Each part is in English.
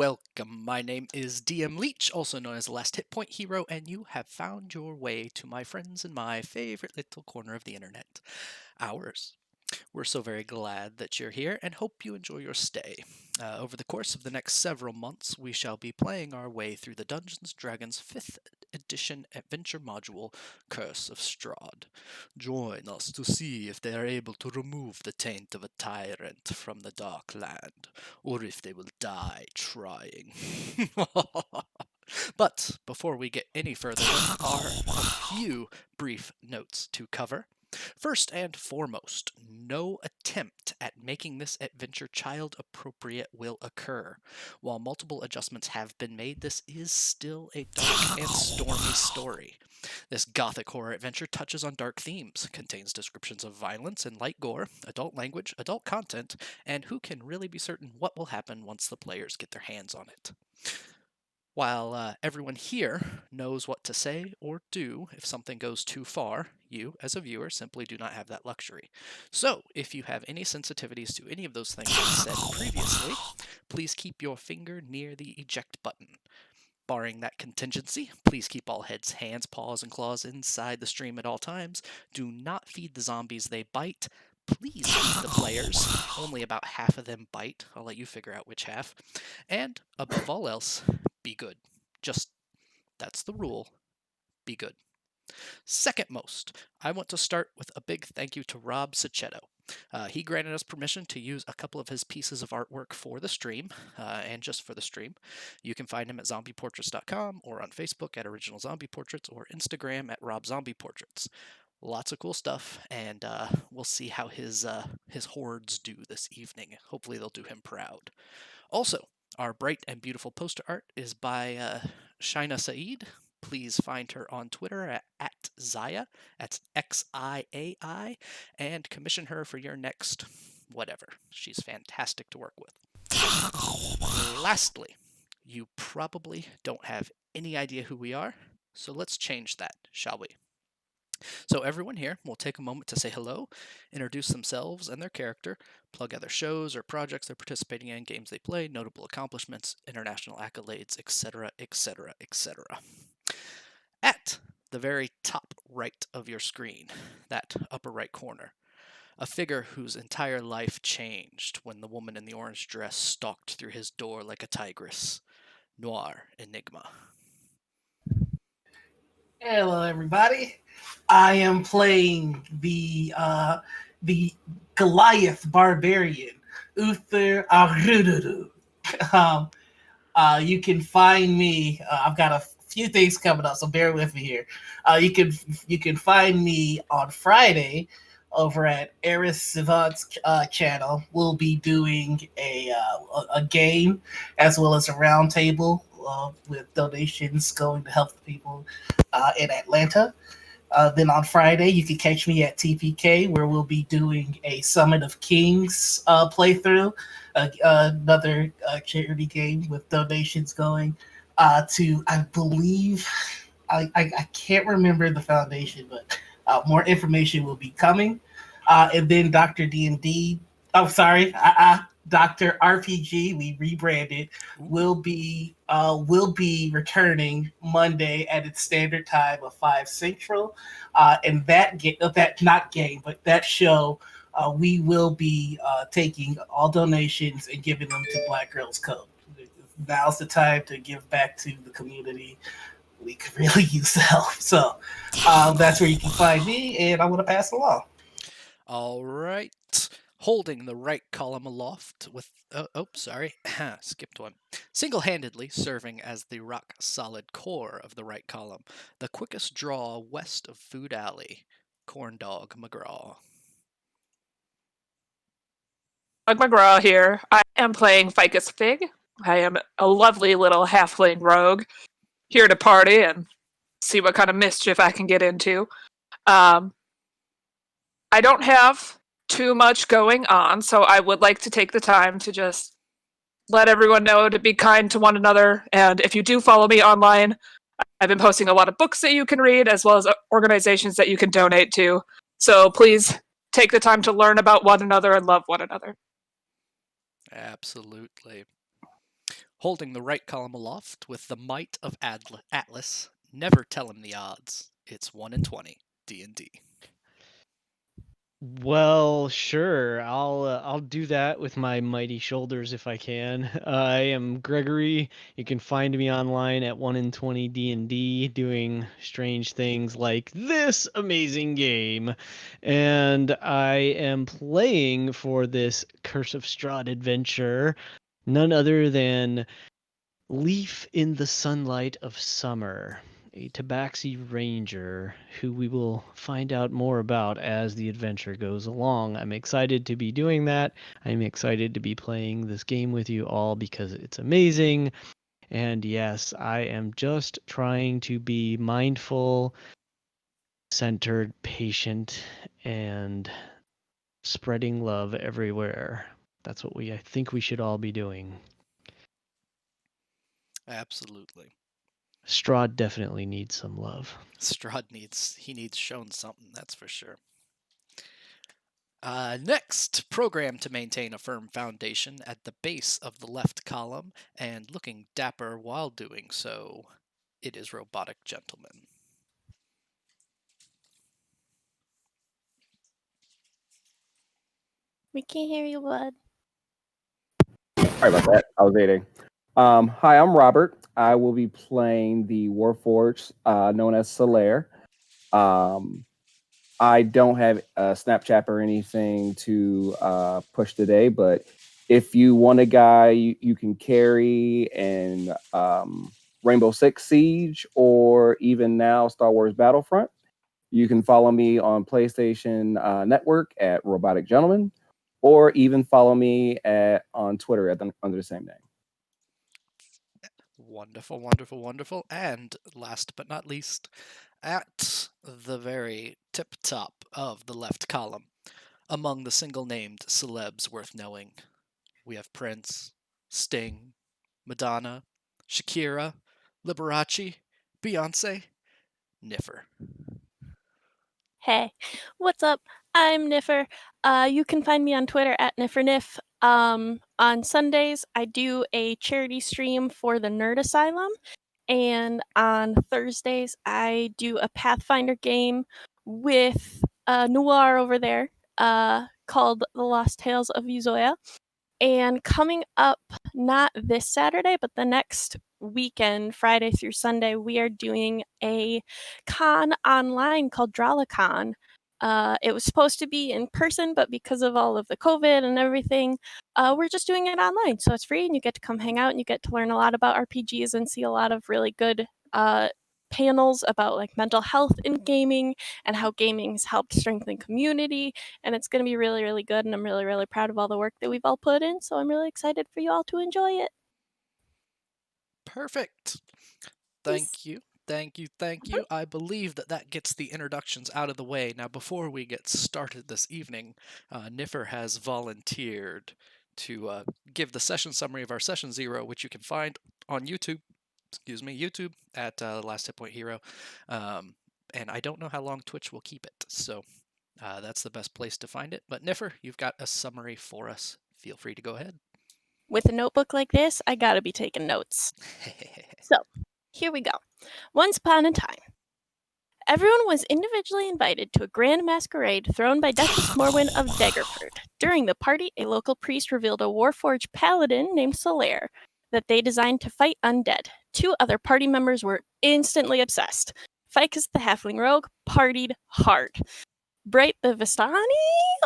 Welcome, my name is DM Leech, also known as the Last Hit Point Hero, and you have found your way to my friends in my favorite little corner of the internet, ours. We're so very glad that you're here and hope you enjoy your stay. Over the course of the next several months, we shall be playing our way through the Dungeons & Dragons 5th edition adventure module, Curse of Strahd. Join us to see if they are able to remove the taint of a tyrant from the Dark Land, or if they will die trying. But before we get any further, there are a few brief notes to cover. First and foremost, no attempt at making this adventure child appropriate will occur. While multiple adjustments have been made, this is still a dark and stormy story. This gothic horror adventure touches on dark themes, contains descriptions of violence and light gore, adult language, adult content, and who can really be certain what will happen once the players get their hands on it. While everyone here knows what to say or do if something goes too far, you, as a viewer, simply do not have that luxury. So, if you have any sensitivities to any of those things I said previously, please keep your finger near the eject button. Barring that contingency, please keep all heads, hands, paws, and claws inside the stream at all times. Do not feed the zombies they bite. Please feed the players. Only about half of them bite. I'll let you figure out which half. And, above all else, be good. That's the rule. Be good. Second most, I want to start with a big thank you to Rob Sachetto. He granted us permission to use a couple of his pieces of artwork for the stream, and just for the stream. You can find him at zombieportraits.com or on Facebook at Original Zombie Portraits or Instagram at Rob Zombie Portraits. Lots of cool stuff, and we'll see how his hordes do this evening. Hopefully they'll do him proud. Also, our bright and beautiful poster art is by Shaina Saeed. Please find her on Twitter at Zaya, that's Xiai, and commission her for your next whatever. She's fantastic to work with. Lastly, you probably don't have any idea who we are, so let's change that, shall we? So everyone here will take a moment to say hello, introduce themselves and their character, plug other shows or projects they're participating in, games they play, notable accomplishments, international accolades, etc., etc., etc. At the very top right of your screen, that upper right corner, a figure whose entire life changed when the woman in the orange dress stalked through his door like a tigress. Noir Enigma. Hello, everybody. I am playing the Goliath Barbarian, Uther Aruduru. You can find me. I've got a few things coming up, so bear with me here. You can find me on Friday over at Eris Savant's channel. We'll be doing a game as well as a roundtable with donations going to help the people in Atlanta. Then on Friday, you can catch me at TPK, where we'll be doing a Summit of Kings playthrough, another charity game with donations going to, I believe, I can't remember the foundation, but more information will be coming. And then Dr. D&D, oh, sorry, Dr. RPG, we rebranded, will be returning Monday at its standard time of 5 Central. And that show, we will be taking all donations and giving them to Black Girls Code. Now's the time to give back to the community. We could really use the help. So that's where you can find me, and I want to pass it along. All right. Holding the right column aloft with... skipped one. Single-handedly serving as the rock-solid core of the right column, the quickest draw west of Food Alley, Corndog McGraw. Doug McGraw here. I am playing Ficus Fig. I am a lovely little halfling rogue, here to party and see what kind of mischief I can get into. I don't have too much going on, so I would like to take the time to just let everyone know to be kind to one another. And if you do follow me online, I've been posting a lot of books that you can read, as well as organizations that you can donate to. So please take the time to learn about one another and love one another. Absolutely. Holding the right column aloft with the might of Atlas, never tell him the odds. It's 1 in 20 D&D. Well, sure. I'll do that with my mighty shoulders if I can. I am Gregory. You can find me online at 1 in 20 D&D doing strange things like this amazing game. And I am playing for this Curse of Strahd adventure none other than Leaf in the Sunlight of Summer, a Tabaxi ranger who we will find out more about as the adventure goes along. I'm excited to be doing that. I'm excited to be playing this game with you all because it's amazing. And yes, I am just trying to be mindful, centered, patient, and spreading love everywhere. That's what I think we should all be doing. Absolutely. Strahd definitely needs some love. Strahd needs shown something, that's for sure. Next, program to maintain a firm foundation at the base of the left column and looking dapper while doing so. It is Robotic Gentleman. We can't hear you, bud. Sorry about that. I was eating. Hi, I'm Robert. I will be playing the Warforged, known as Solaire. I don't have a Snapchat or anything to push today, but if you want a guy you can carry in Rainbow Six Siege or even now Star Wars Battlefront, you can follow me on PlayStation Network at Robotic Gentleman, or even follow me on Twitter under the same name. Wonderful, wonderful, wonderful. And last but not least, at the very tip top of the left column, among the single named celebs worth knowing, we have Prince, Sting, Madonna, Shakira, Liberace, Beyonce, Niffer. Hey, what's up? I'm Niffer. You can find me on Twitter at NifferNiff. On Sundays, I do a charity stream for the Nerd Asylum, and on Thursdays, I do a Pathfinder game with Noir over there, called The Lost Tales of Uzoya. And coming up, not this Saturday, but the next weekend, Friday through Sunday, we are doing a con online called DrawlaCon. It was supposed to be in person, but because of all of the COVID and everything, we're just doing it online. So it's free, and you get to come hang out, and you get to learn a lot about RPGs and see a lot of really good panels about like mental health in gaming and how gaming has helped strengthen community, and it's going to be really, really good, and I'm really, really proud of all the work that we've all put in, so I'm really excited for you all to enjoy it. Perfect. Thank you. Thank you, thank you. I believe that gets the introductions out of the way. Now, before we get started this evening, Niffer has volunteered to give the session summary of our Session 0, which you can find on YouTube. YouTube at Last Hit Point Hero. And I don't know how long Twitch will keep it, so that's the best place to find it. But Niffer, you've got a summary for us. Feel free to go ahead. With a notebook like this, I gotta be taking notes. So, here we go. Once upon a time, everyone was individually invited to a grand masquerade thrown by Duchess Morwen of Daggerford. During the party, a local priest revealed a warforged paladin named Solaire that they designed to fight undead. Two other party members were instantly obsessed. Ficus the halfling rogue partied hard. Bright the Vistani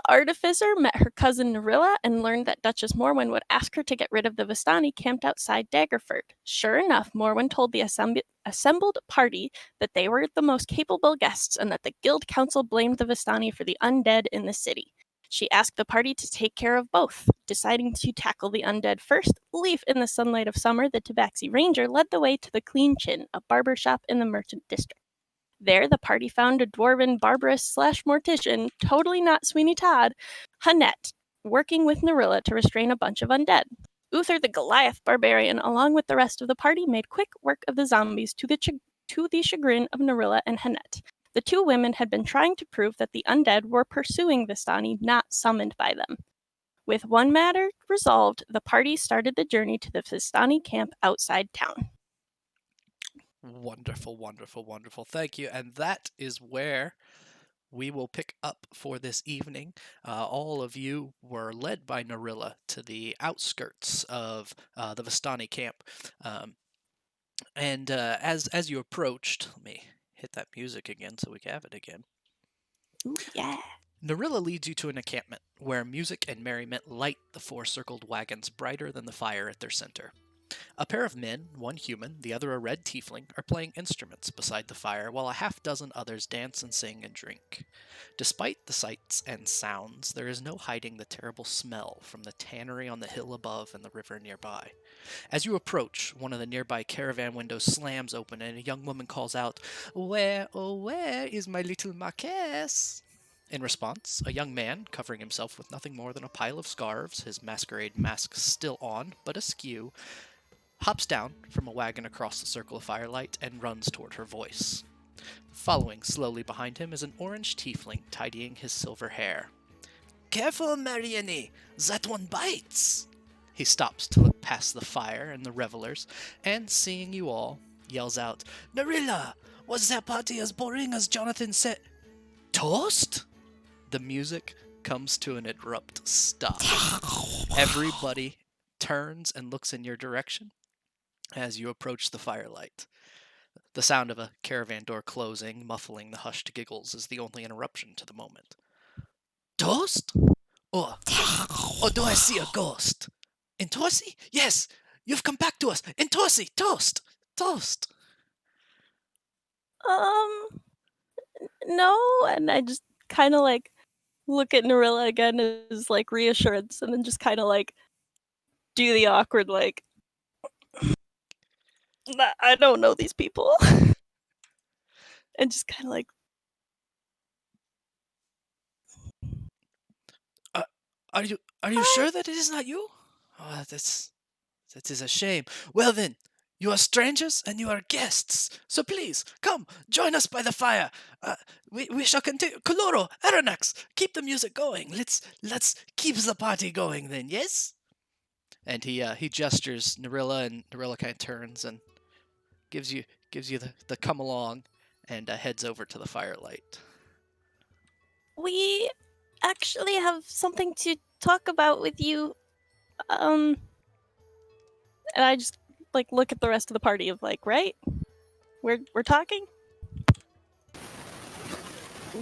artificer met her cousin Narilla and learned that Duchess Morwen would ask her to get rid of the Vistani camped outside Daggerford. Sure enough, Morwen told the assembled party that they were the most capable guests and that the guild council blamed the Vistani for the undead in the city. She asked the party to take care of both. Deciding to tackle the undead first, Leaf in the Sunlight of Summer, the Tabaxi Ranger, led the way to the Clean Chin, a barber shop in the Merchant District. There, the party found a dwarven barbarous/mortician, totally not Sweeney Todd, Hanette, working with Narilla to restrain a bunch of undead. Uther the Goliath barbarian, along with the rest of the party, made quick work of the zombies to the chagrin of Narilla and Hanette. The two women had been trying to prove that the undead were pursuing Vistani, not summoned by them. With one matter resolved, the party started the journey to the Vistani camp outside town. Wonderful, wonderful, wonderful. Thank you. And that is where we will pick up for this evening. All of you were led by Narilla to the outskirts of the Vistani camp. And as you approached, let me hit that music again so we can have it again. Ooh, yeah. Narilla leads you to an encampment where music and merriment light the four-circled wagons brighter than the fire at their center. A pair of men, one human, the other a red tiefling, are playing instruments beside the fire while a half-dozen others dance and sing and drink. Despite the sights and sounds, there is no hiding the terrible smell from the tannery on the hill above and the river nearby. As you approach, one of the nearby caravan windows slams open and a young woman calls out, "Where, oh where is my little Marquess?" In response, a young man, covering himself with nothing more than a pile of scarves, his masquerade mask still on, but askew, hops down from a wagon across the circle of firelight and runs toward her voice. Following slowly behind him is an orange tiefling tidying his silver hair. "Careful, Marianne! That one bites!" He stops to look past the fire and the revelers, and seeing you all, yells out, "Narilla! Was their party as boring as Jonathan said? Toast?" The music comes to an abrupt stop. Everybody turns and looks in your direction as you approach the firelight. The sound of a caravan door closing, muffling the hushed giggles, is the only interruption to the moment. "Toast? Or do I see a ghost? Entorsi? Yes! You've come back to us! Entorsi! Toast! Toast!" No, and I just kind of like look at Narilla again as like reassurance, and then just kind of like do the awkward like, I don't know these people, and just kind of like, Are you sure that it is not you? Oh, that is a shame. Well then, you are strangers and you are guests. So please, come, join us by the fire. We shall continue. Koloro, Aronax, keep the music going. Let's keep the party going then, yes? And he gestures Narilla, and Narilla kind of turns and gives you the come along, and heads over to the firelight. we actually have something to talk about with you. And I just like look at the rest of the party of like, right? We're talking?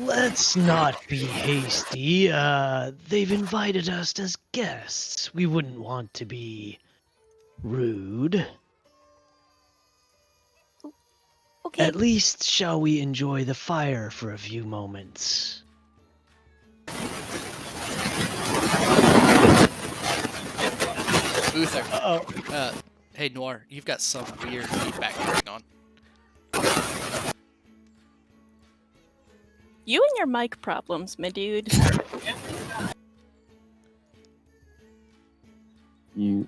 Let's not be hasty. They've invited us as guests. We wouldn't want to be rude. Okay. At least shall we enjoy the fire for a few moments? Uther. Uh-oh. Hey Noir, you've got some weird feedback going on. You and your mic problems, my dude. He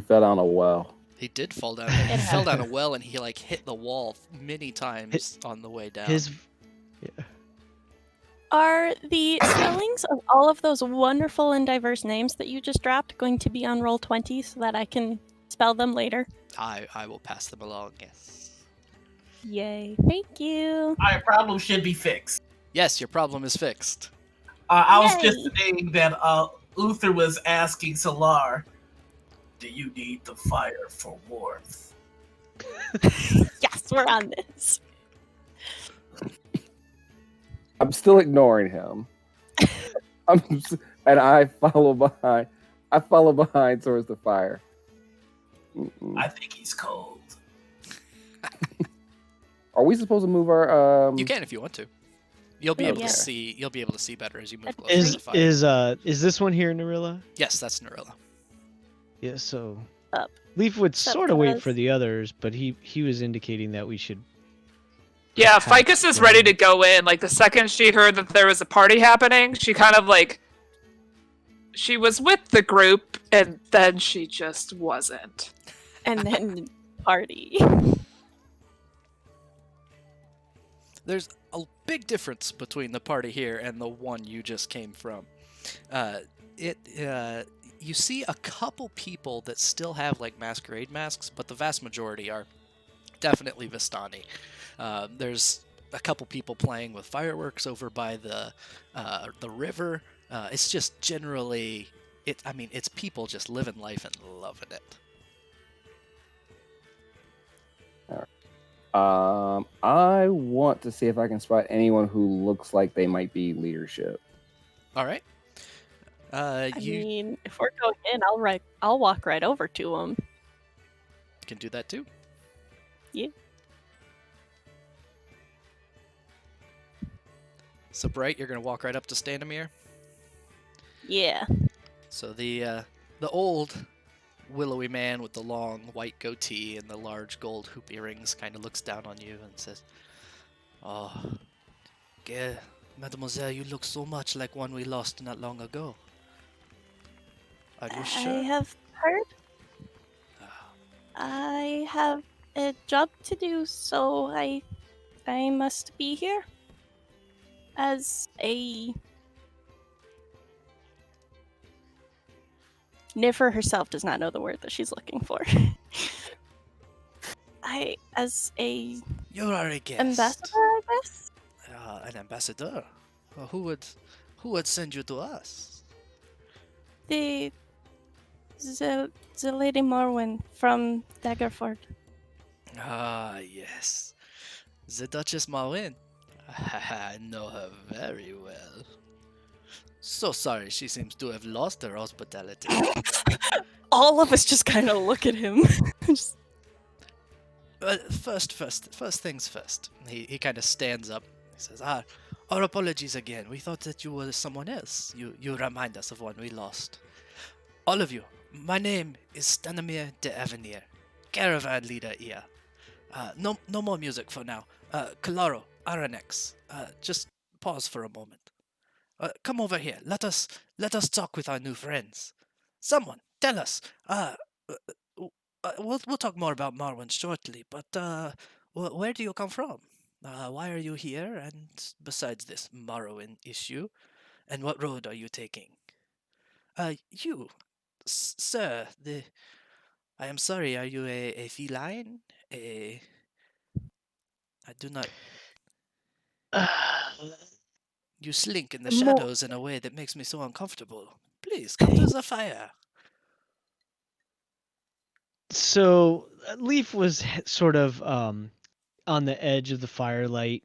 fell down a well. He did fall down. He fell down a well, and he like hit the wall many times on the way down. Are the spellings of all of those wonderful and diverse names that you just dropped going to be on Roll20 so that I can spell them later? I will pass them along. Yes. Yay. Thank you. My problem should be fixed. Yes, your problem is fixed. I was Yay. just saying that Uther was asking Solar, "Do you need the fire for warmth?" Yes, we're on this. I'm still ignoring him. And I follow behind. Towards the fire. Mm-mm. I think he's cold. Are we supposed to move our? You can if you want to. You'll be Oh, able yeah. to see. You'll be able to see better as you move closer to the fire. Is this one here, Narilla? Yes, that's Narilla. Yeah. So Up. Leaf would Sup, sort of wait fellas? for the others, but he was indicating that we should. Yeah, Perhaps Ficus is ready to go in. Like, the second she heard that there was a party happening, she kind of, like... She was with the group, and then she just wasn't. And then party. There's a big difference between the party here and the one you just came from. Uh, it you see a couple people that still have like masquerade masks, but the vast majority are definitely Vistani. There's a couple people playing with fireworks over by the river. It's just generally it's people just living life and loving it. I want to see if I can spot anyone who looks like they might be leadership. All right. I You mean, if we're going in, I'll walk right over to him. can do that too. Yeah. So Bright, you're gonna walk right up to Stanimir. Yeah. So the old willowy man with the long white goatee and the large gold hoop earrings kind of looks down on you and says, "Oh, mademoiselle, you look so much like one we lost not long ago. Are you I sure?" have heard. Ah, I have a job to do, so I must be here as a Niffer herself does not know the word that she's looking for. As a you are a guest. ambassador, I guess. An ambassador. Who would send you to us? The Lady Morwen from Daggerford. Ah, yes, the Duchess Marwyn. I know her very well. So sorry, she seems to have lost her hospitality. All of us just kind of look at him. Just, First things first. He kind of stands up. He says, our apologies again. We thought that you were someone else. You remind us of one we lost. All of you, my name is Stanimir de Avenir, caravan leader here. No more music for now. Kalaro, Aranex, just pause for a moment. Come over here. Let us talk with our new friends. Someone, tell us. We'll talk more about Marwan shortly, but where do you come from? Why are you here? And besides this Morrowind issue, and what road are you taking? You, sir, I am sorry, are you a feline? I do not. You slink in the Mo- shadows in a way that makes me so uncomfortable. Please, come to the fire. So Leaf was sort of on the edge of the firelight,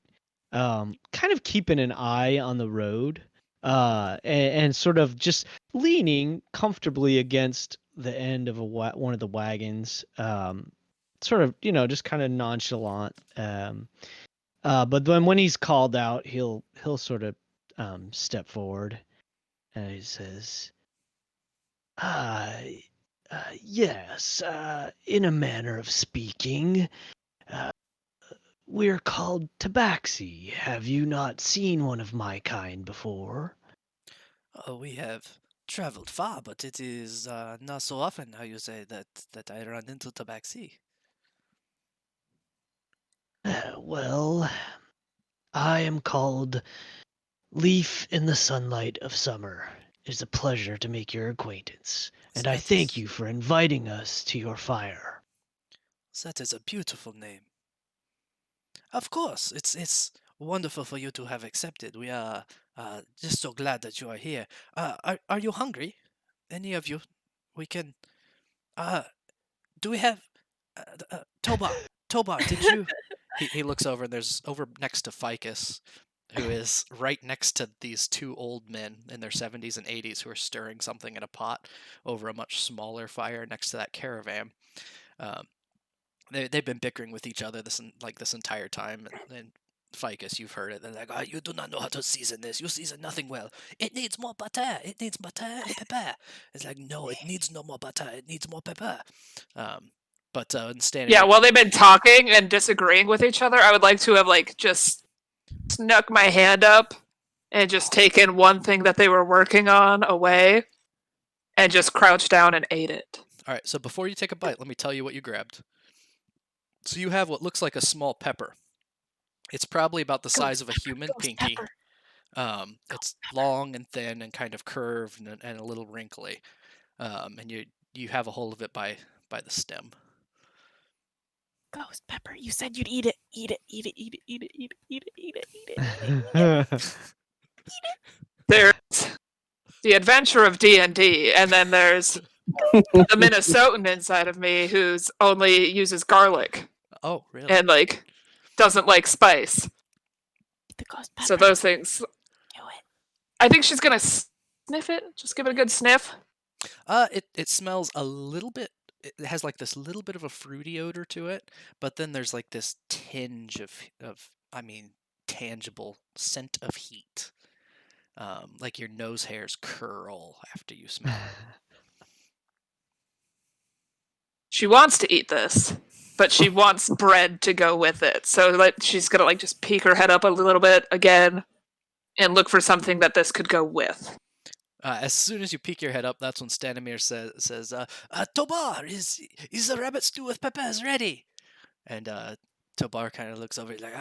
kind of keeping an eye on the road, and sort of just leaning comfortably against the end of one of the wagons, sort of, just kind of nonchalant. But then when he's called out, he'll sort of step forward, and he says, "Uh, yes, in a manner of speaking. Uh, we're called tabaxi. Have you not seen one of my kind before?" We have traveled far, but it is not so often, how you say, that I run into tabaxi. Well, I am called Leaf in the Sunlight of Summer. It is a pleasure to make your acquaintance, and I That thank is you for inviting us to your fire. that is a beautiful name. Of course, it's wonderful for you to have accepted. We are just so glad that you are here. Are you hungry? Any of you? We can. Uh, do we have? Tobar, Tobar, did you? He looks over and there's over next to Ficus, who is right next to these two old men in their 70s and 80s who are stirring something in a pot over a much smaller fire next to that caravan. Um, they've been bickering with each other this entire time, and Ficus, you've heard it. They're like, "Oh, you do not know how to season this. You season nothing well. It needs more butter. It needs butter and pepper." It's like, no, it needs no more butter. It needs more pepper. But instead, Yeah, while they've been talking and disagreeing with each other, I would like to have just snuck my hand up and just taken one thing that they were working on away and just crouched down and ate it. all right. So before you take a bite, let me tell you what you grabbed. So you have what looks like a small pepper. It's probably about the size of a human Ghost pinky. pepper. It's long and thin and kind of curved and a little wrinkly. And you have a hold of it by the stem. Ghost pepper. You said you'd eat it. Eat it. Eat it. Eat it. Eat it. Eat it. Eat it. Eat it. Eat it. Eat it. There's the adventure of D&D, and then there's the Minnesotan inside of me who's only uses garlic Oh, really? and like doesn't like spice. Eat the ghost pepper. So those things. Do it. I think she's gonna sniff it. Just give it a good sniff. It smells a little bit. It has like this little bit of a fruity odor to it, but then there's like this tinge of tangible scent of heat. Like your nose hairs curl after you smell it. She wants to eat this, but she wants bread to go with it. So like she's gonna like just peek her head up a little bit again and look for something that this could go with. As soon as you peek your head up, that's when Stanimir says, Tobar, is the rabbit stew with peppers ready? And Tobar kind of looks over, like,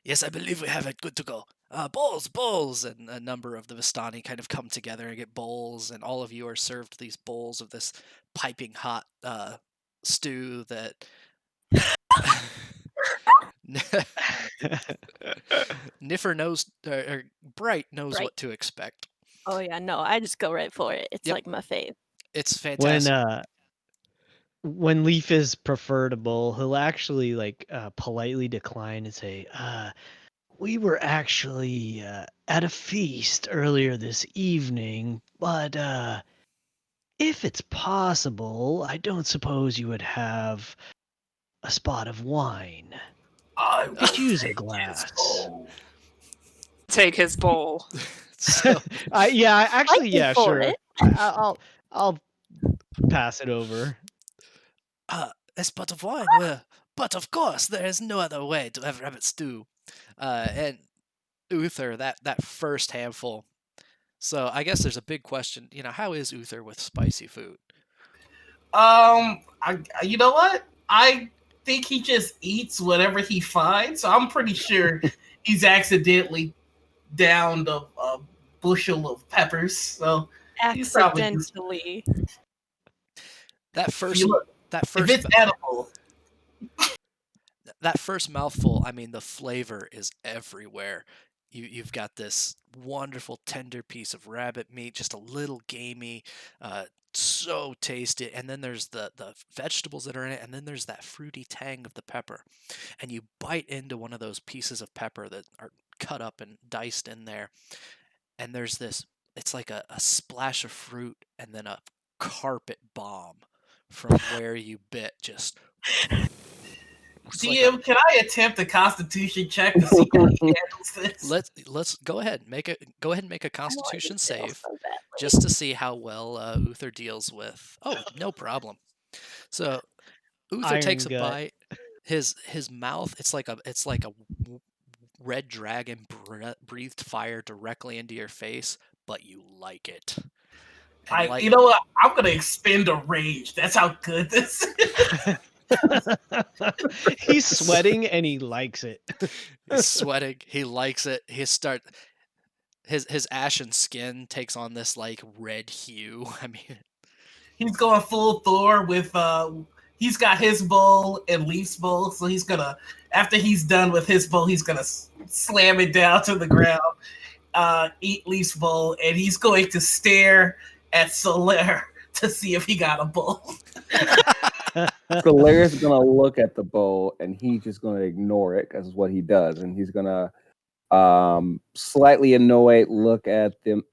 yes, I believe we have it, good to go. Bowls, and a number of the Vistani kind of come together and get bowls, and all of you are served these bowls of this piping hot stew that Niffer knows, or Bright knows Bright. what to expect. Oh yeah, no, I just go right for it. It's Yep. like my fave. It's fantastic. When Leaf is preferred a bowl, he'll actually like politely decline and say, we were actually at a feast earlier this evening, but if it's possible, I don't suppose you would have a spot of wine. I Could use a take his glass. bowl. Take his bowl. So, Yeah, actually, Fight me yeah, for sure. it. I'll pass it over. a spot of wine, but of course there is no other way to have rabbit stew. And Uther, that first handful. So I guess there's a big question. How is Uther with spicy food? You know what? I think he just eats whatever he finds. So I'm pretty sure he's accidentally downed a bushel of peppers. So he's probably just, Accidentally. That first, look, that if first, it's edible, that first mouthful. The flavor is everywhere. You've got this wonderful tender piece of rabbit meat, just a little gamey, so tasty. And then there's the vegetables that are in it, and then there's that fruity tang of the pepper. And you bite into one of those pieces of pepper that are cut up and diced in there, and there's this. It's like a splash of fruit, and then a carpet bomb from where you bit. Just it's like DM, can I attempt a Constitution check to see how he handles this? let's go ahead and make a I know I Constitution just fail save so badly. just to see how well Uther deals with. Oh, no problem. So Uther Iron takes a gut. bite. His mouth, it's like a red dragon breathed fire directly into your face, but you like it. And You know what? I'm gonna expend a rage. That's how good this is. He's sweating and he likes it. He's sweating. He likes it. His ashen skin takes on this like red hue. He's going full Thor with he's got his bowl and Leaf's bowl, so he's gonna, after he's done with his bowl, he's gonna slam it down to the ground, eat Leaf's bowl, and he's going to stare at Solaire to see if he got a bowl. Solaire's gonna look at the bowl and he's just gonna ignore it because it's what he does, and he's gonna slightly annoyed look at the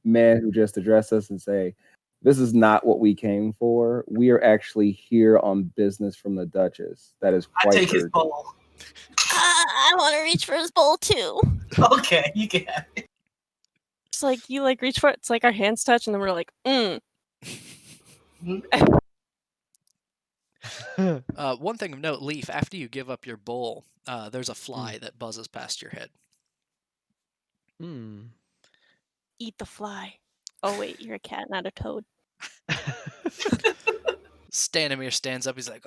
man who just addressed us and say, "This is not what we came for. We are actually here on business from the Duchess. That is I quite take his urgent." bowl. I want to reach for his bowl too. Okay, you can have it. It's like you like reach for it. It's like our hands touch, and then we're like, One thing of note, Leaf, after you give up your bowl, there's a fly that buzzes past your head. Eat the fly. Oh wait, you're a cat, not a toad. Stanimir stands up. He's like,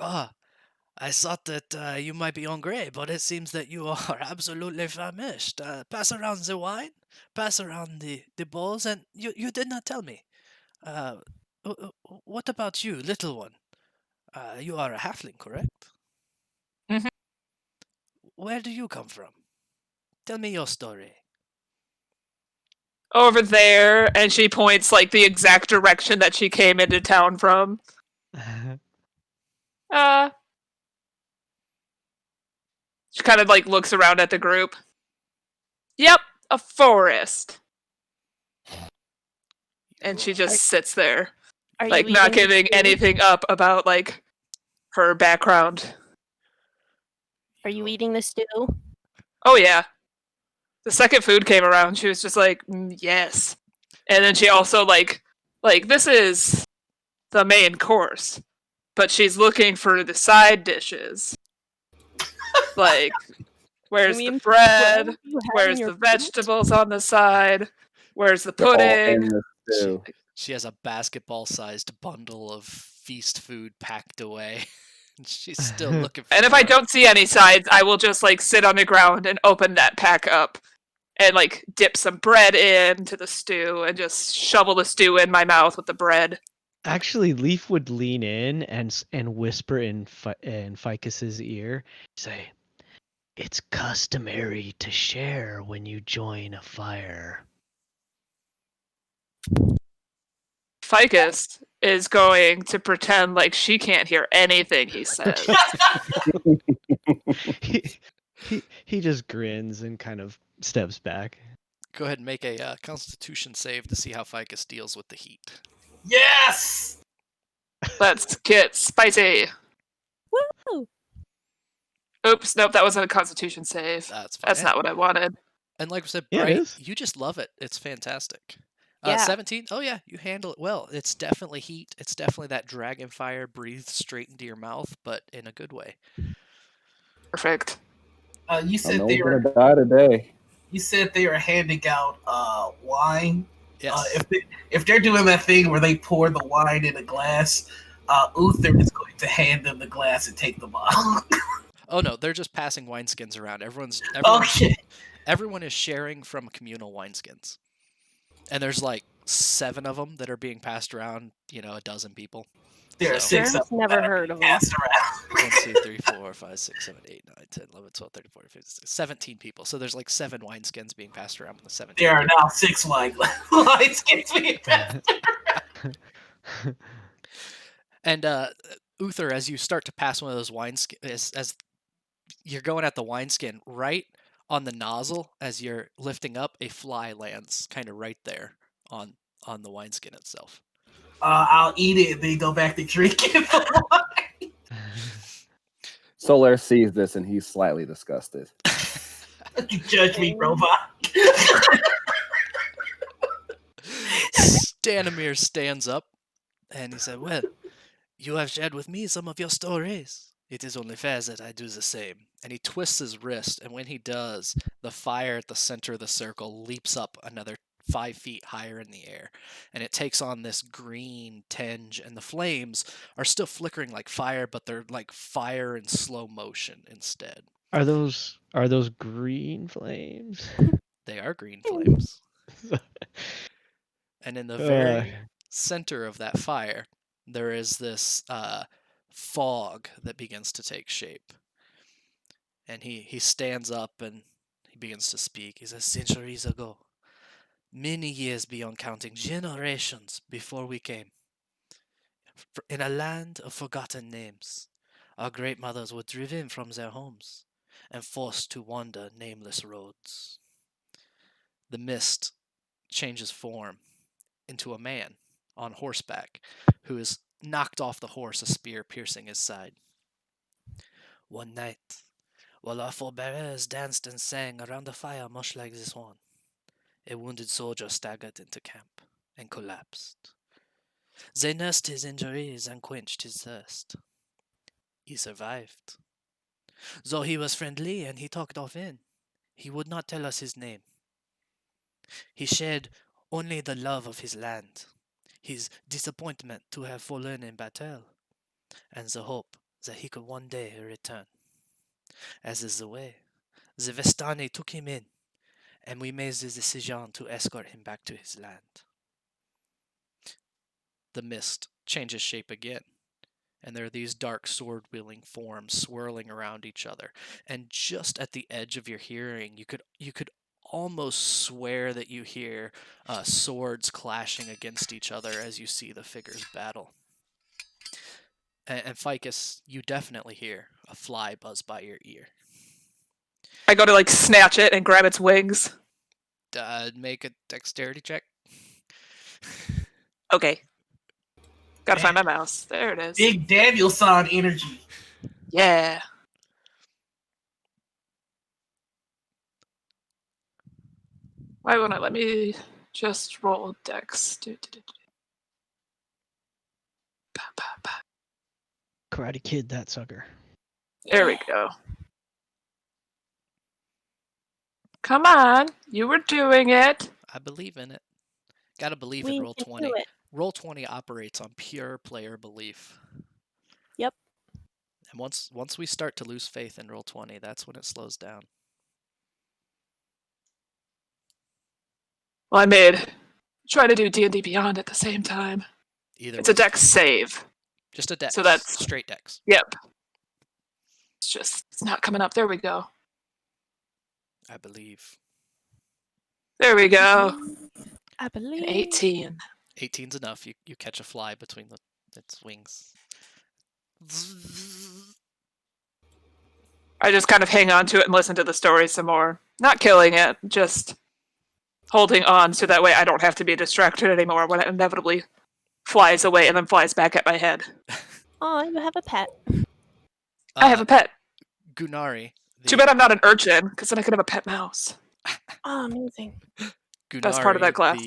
I thought that you might be hungry, but it seems that you are absolutely famished. Pass around the wine, pass around the bowls, and you did not tell me. Uh, what about you, little one? You are a halfling, correct? Mhm. Where do you come from? Tell me your story. Over there, and she points like the exact direction that she came into town from. Uh, she kind of like looks around at the group. Yep, a forest. And she just sits there, Are like you not eating the giving stew? anything up about like her background. Are you eating the stew? Oh yeah. The second food came around, she was just like, yes. And then she also like this is the main course, but she's looking for the side dishes. Like, You where's the mean bread? whatever you have in Where's your the plate? vegetables on the side? Where's the They're all pudding? in the She, stew. she has a basketball-sized bundle of feast food packed away. And she's still looking for And if I more. don't see any sides, I will just like sit on the ground and open that pack up and like dip some bread into the stew and just shovel the stew in my mouth with the bread. Actually, Leaf would lean in and whisper in Ficus's ear, say, "It's customary to share when you join a fire." Ficus is going to pretend like she can't hear anything he says. he just grins and kind of steps back. Go ahead and make a Constitution save to see how Ficus deals with the heat. Yes. Let's get spicy. Woo! Oops, nope, that wasn't a constitution save. That's fine. That's not what I wanted. And like I said, Yeah, it Bright, is. you just love it. It's fantastic. Yeah. 17. Oh yeah, you handle it well. It's definitely heat. It's definitely that dragon fire breathed straight into your mouth, but in a good way. Perfect. You Oh, said no they one's were. gonna die today. You said they were handing out wine. Yes. If they're doing that thing where they pour the wine in a glass, Uther is going to hand them the glass and take the bottle. Oh no, they're just passing wineskins around. Okay. Everyone is sharing from communal wineskins, and there's like 7 of them that are being passed around. A dozen people. There are So- 6 of Terms them never that are heard of being them. passed around. 1, 2, 3, 4, 5, 6, 7, 8, 9, 10, 11, 12, 13, 14, 15, 16, 17 people. So there's like 7 wineskins being passed around with the 17. There are now 6 wine skins being passed. And Uther, as you start to pass one of those wineskins, as you're going at the wineskin, right on the nozzle, as you're lifting up, a fly lands kind of right there on the wineskin itself. I'll eat it and then go back to drinking. Solar sees this and he's slightly disgusted. You judge me, robot. Stanimir stands up and he said, "Well, you have shared with me some of your stories. It is only fair that I do the same." And he twists his wrist, and when he does, the fire at the center of the circle leaps up another 5 feet higher in the air, and it takes on this green tinge, and the flames are still flickering like fire, but they're like fire in slow motion instead. Are those green flames? They are green flames. And in the very center of that fire, there is this fog that begins to take shape. And he stands up and he begins to speak. He says, "Centuries ago, many years beyond counting, generations before we came, in a land of forgotten names, our great mothers were driven from their homes and forced to wander nameless roads. The mist changes form into a man on horseback who is knocked off the horse, a spear piercing his side. One night, while our forebears danced and sang around a fire much like this one, a wounded soldier staggered into camp and collapsed. They nursed his injuries and quenched his thirst. He survived. Though he was friendly and he talked often, he would not tell us his name. He shared only the love of his land, his disappointment to have fallen in battle, and the hope that he could one day return. As is the way, the Vistani took him in, and we made the decision to escort him back to his land. The mist changes shape again, and there are these dark sword-wielding forms swirling around each other. And just at the edge of your hearing, you could almost swear that you hear swords clashing against each other as you see the figures battle. And Ficus, you definitely hear a fly buzz by your ear. I go to like snatch it and grab its wings. Make a dexterity check. Okay. Gotta find my mouse. There it is. Big Danielson energy. Yeah. Why won't it let me just roll dex? Karate Kid, that sucker. There we go. Come on, you were doing it. I believe in it. Gotta believe We in Roll can 20. do it. Roll 20 operates on pure player belief. Yep. And once we start to lose faith in Roll 20, that's when it slows down. Well, I made try to do D&D Beyond at the same time. Either It's a way, dex save. just a dex. So that's straight dex. Yep. It's not coming up. There we go. I believe. There we go. I An believe. 18. 18's enough. You catch a fly between its wings. I just kind of hang on to it and listen to the story some more. Not killing it, just holding on so that way I don't have to be distracted anymore when it inevitably flies away and then flies back at my head. Oh, you have a pet. I have a pet. Gunari. Too bad I'm not an urchin, because then I could have a pet mouse. Oh, amazing. Gunari, Best part of that class.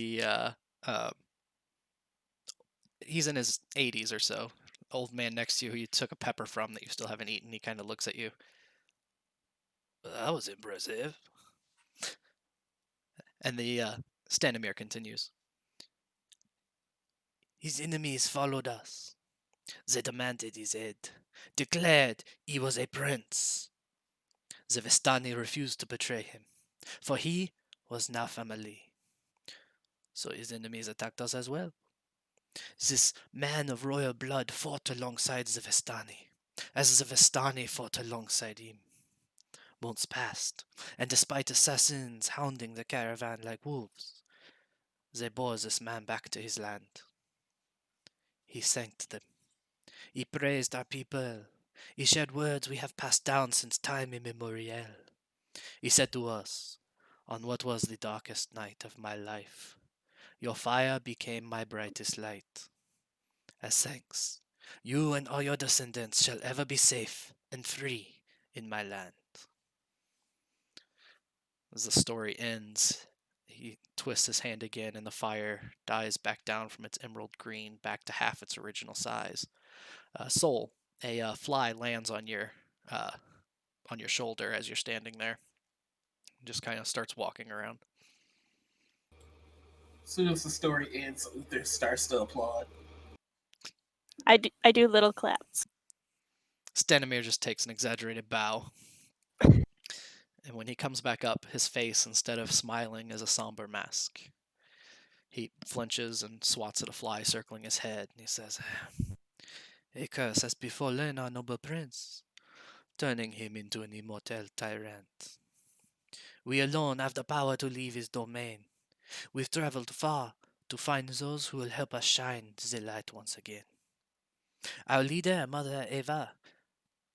He's in his 80s or so. Old man next to you who you took a pepper from that you still haven't eaten. He kind of looks at you. That was impressive. And the Stanimir continues. His enemies followed us. They demanded his head, declared he was a prince. The Vistani refused to betray him, for he was now family. So his enemies attacked us as well. This man of royal blood fought alongside the Vistani, as the Vistani fought alongside him. Months passed, and despite assassins hounding the caravan like wolves, they bore this man back to his land. He thanked them. He praised our people. He shared words we have passed down since time immemorial. He said to us, on what was the darkest night of my life, your fire became my brightest light. As thanks, you and all your descendants shall ever be safe and free in my land. As the story ends, he twists his hand again and the fire dies back down from its emerald green back to half its original size. Soul, a fly lands on your shoulder as you're standing there. Just kind of starts walking around. As soon as the story ends, Uther starts to applaud. I do little claps. Stanimir just takes an exaggerated bow. And when he comes back up, his face, instead of smiling, is a somber mask. He flinches and swats at a fly circling his head, and he says, A curse has befallen our noble prince, turning him into an immortal tyrant. We alone have the power to leave his domain. We've traveled far to find those who will help us shine the light once again. Our leader, Mother Eva,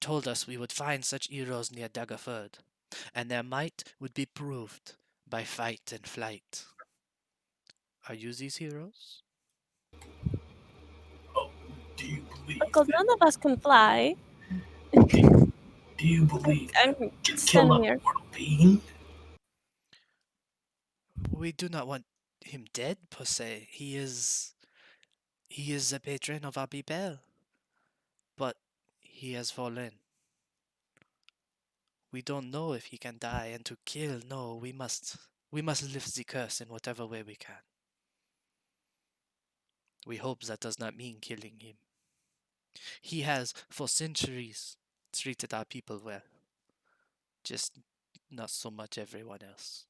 told us we would find such heroes near Daggerford, and their might would be proved by fight and flight. Are you these heroes? Oh, do you believe? Uncle, none of us can fly. Do you believe I'm you can kill a Stanimir. mortal being? We do not want him dead, per se. He is a patron of our people. But he has fallen. We don't know if he can die, and to kill, no, we must lift the curse in whatever way we can. We hope that does not mean killing him. He has for centuries treated our people well. Just not so much everyone else.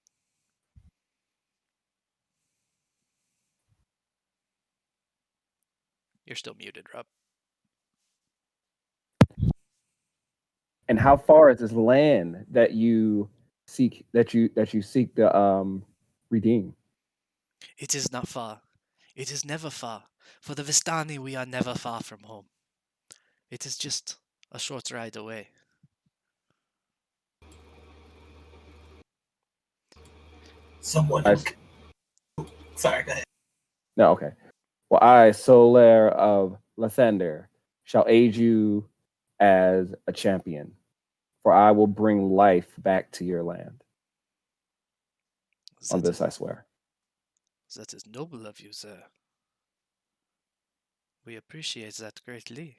You're still muted, Rob. And how far is this land that you seek to redeem? It is not far. It is never far. For the Vistani, we are never far from home. It is just a short ride away. Someone I, who. Sorry, go ahead. no, okay. Well, I, Solaire of Lathander, shall aid you as a champion, for I will bring life back to your land. On this, I swear. That is noble of you, sir. We appreciate that greatly.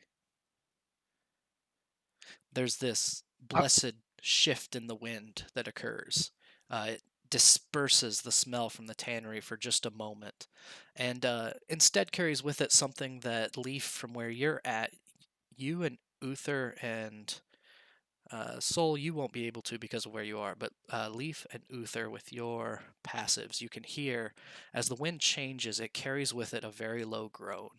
There's this blessed shift in the wind that occurs. It disperses the smell from the tannery for just a moment, and instead carries with it something that Leaf, from where you're at, you and Uther and Soul, you won't be able to because of where you are, but Leaf and Uther, with your passives, you can hear as the wind changes, it carries with it a very low groan.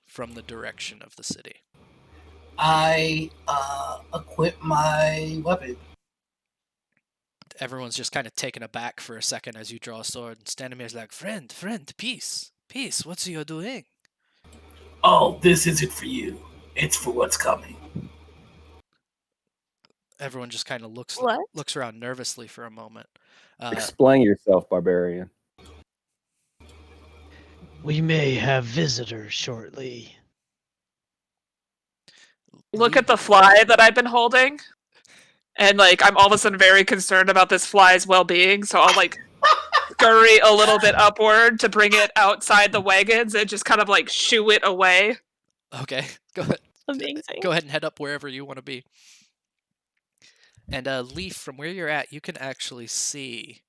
From the direction of the city. I equip my weapon. Everyone's just kind of taken aback for a second as you draw a sword, and Stanimir's like, friend, peace, what's you doing? Oh, this isn't for you. It's for what's coming. Everyone just kind of looks around nervously for a moment. Explain yourself, barbarian. We may have visitors shortly. Look at the fly that I've been holding, and I'm all of a sudden very concerned about this fly's well-being, so I'll scurry a little bit upward to bring it outside the wagons and just kind of shoo it away. Okay, go ahead. Amazing. Go ahead and head up wherever you want to be. And Leaf, from where you're at, you can actually see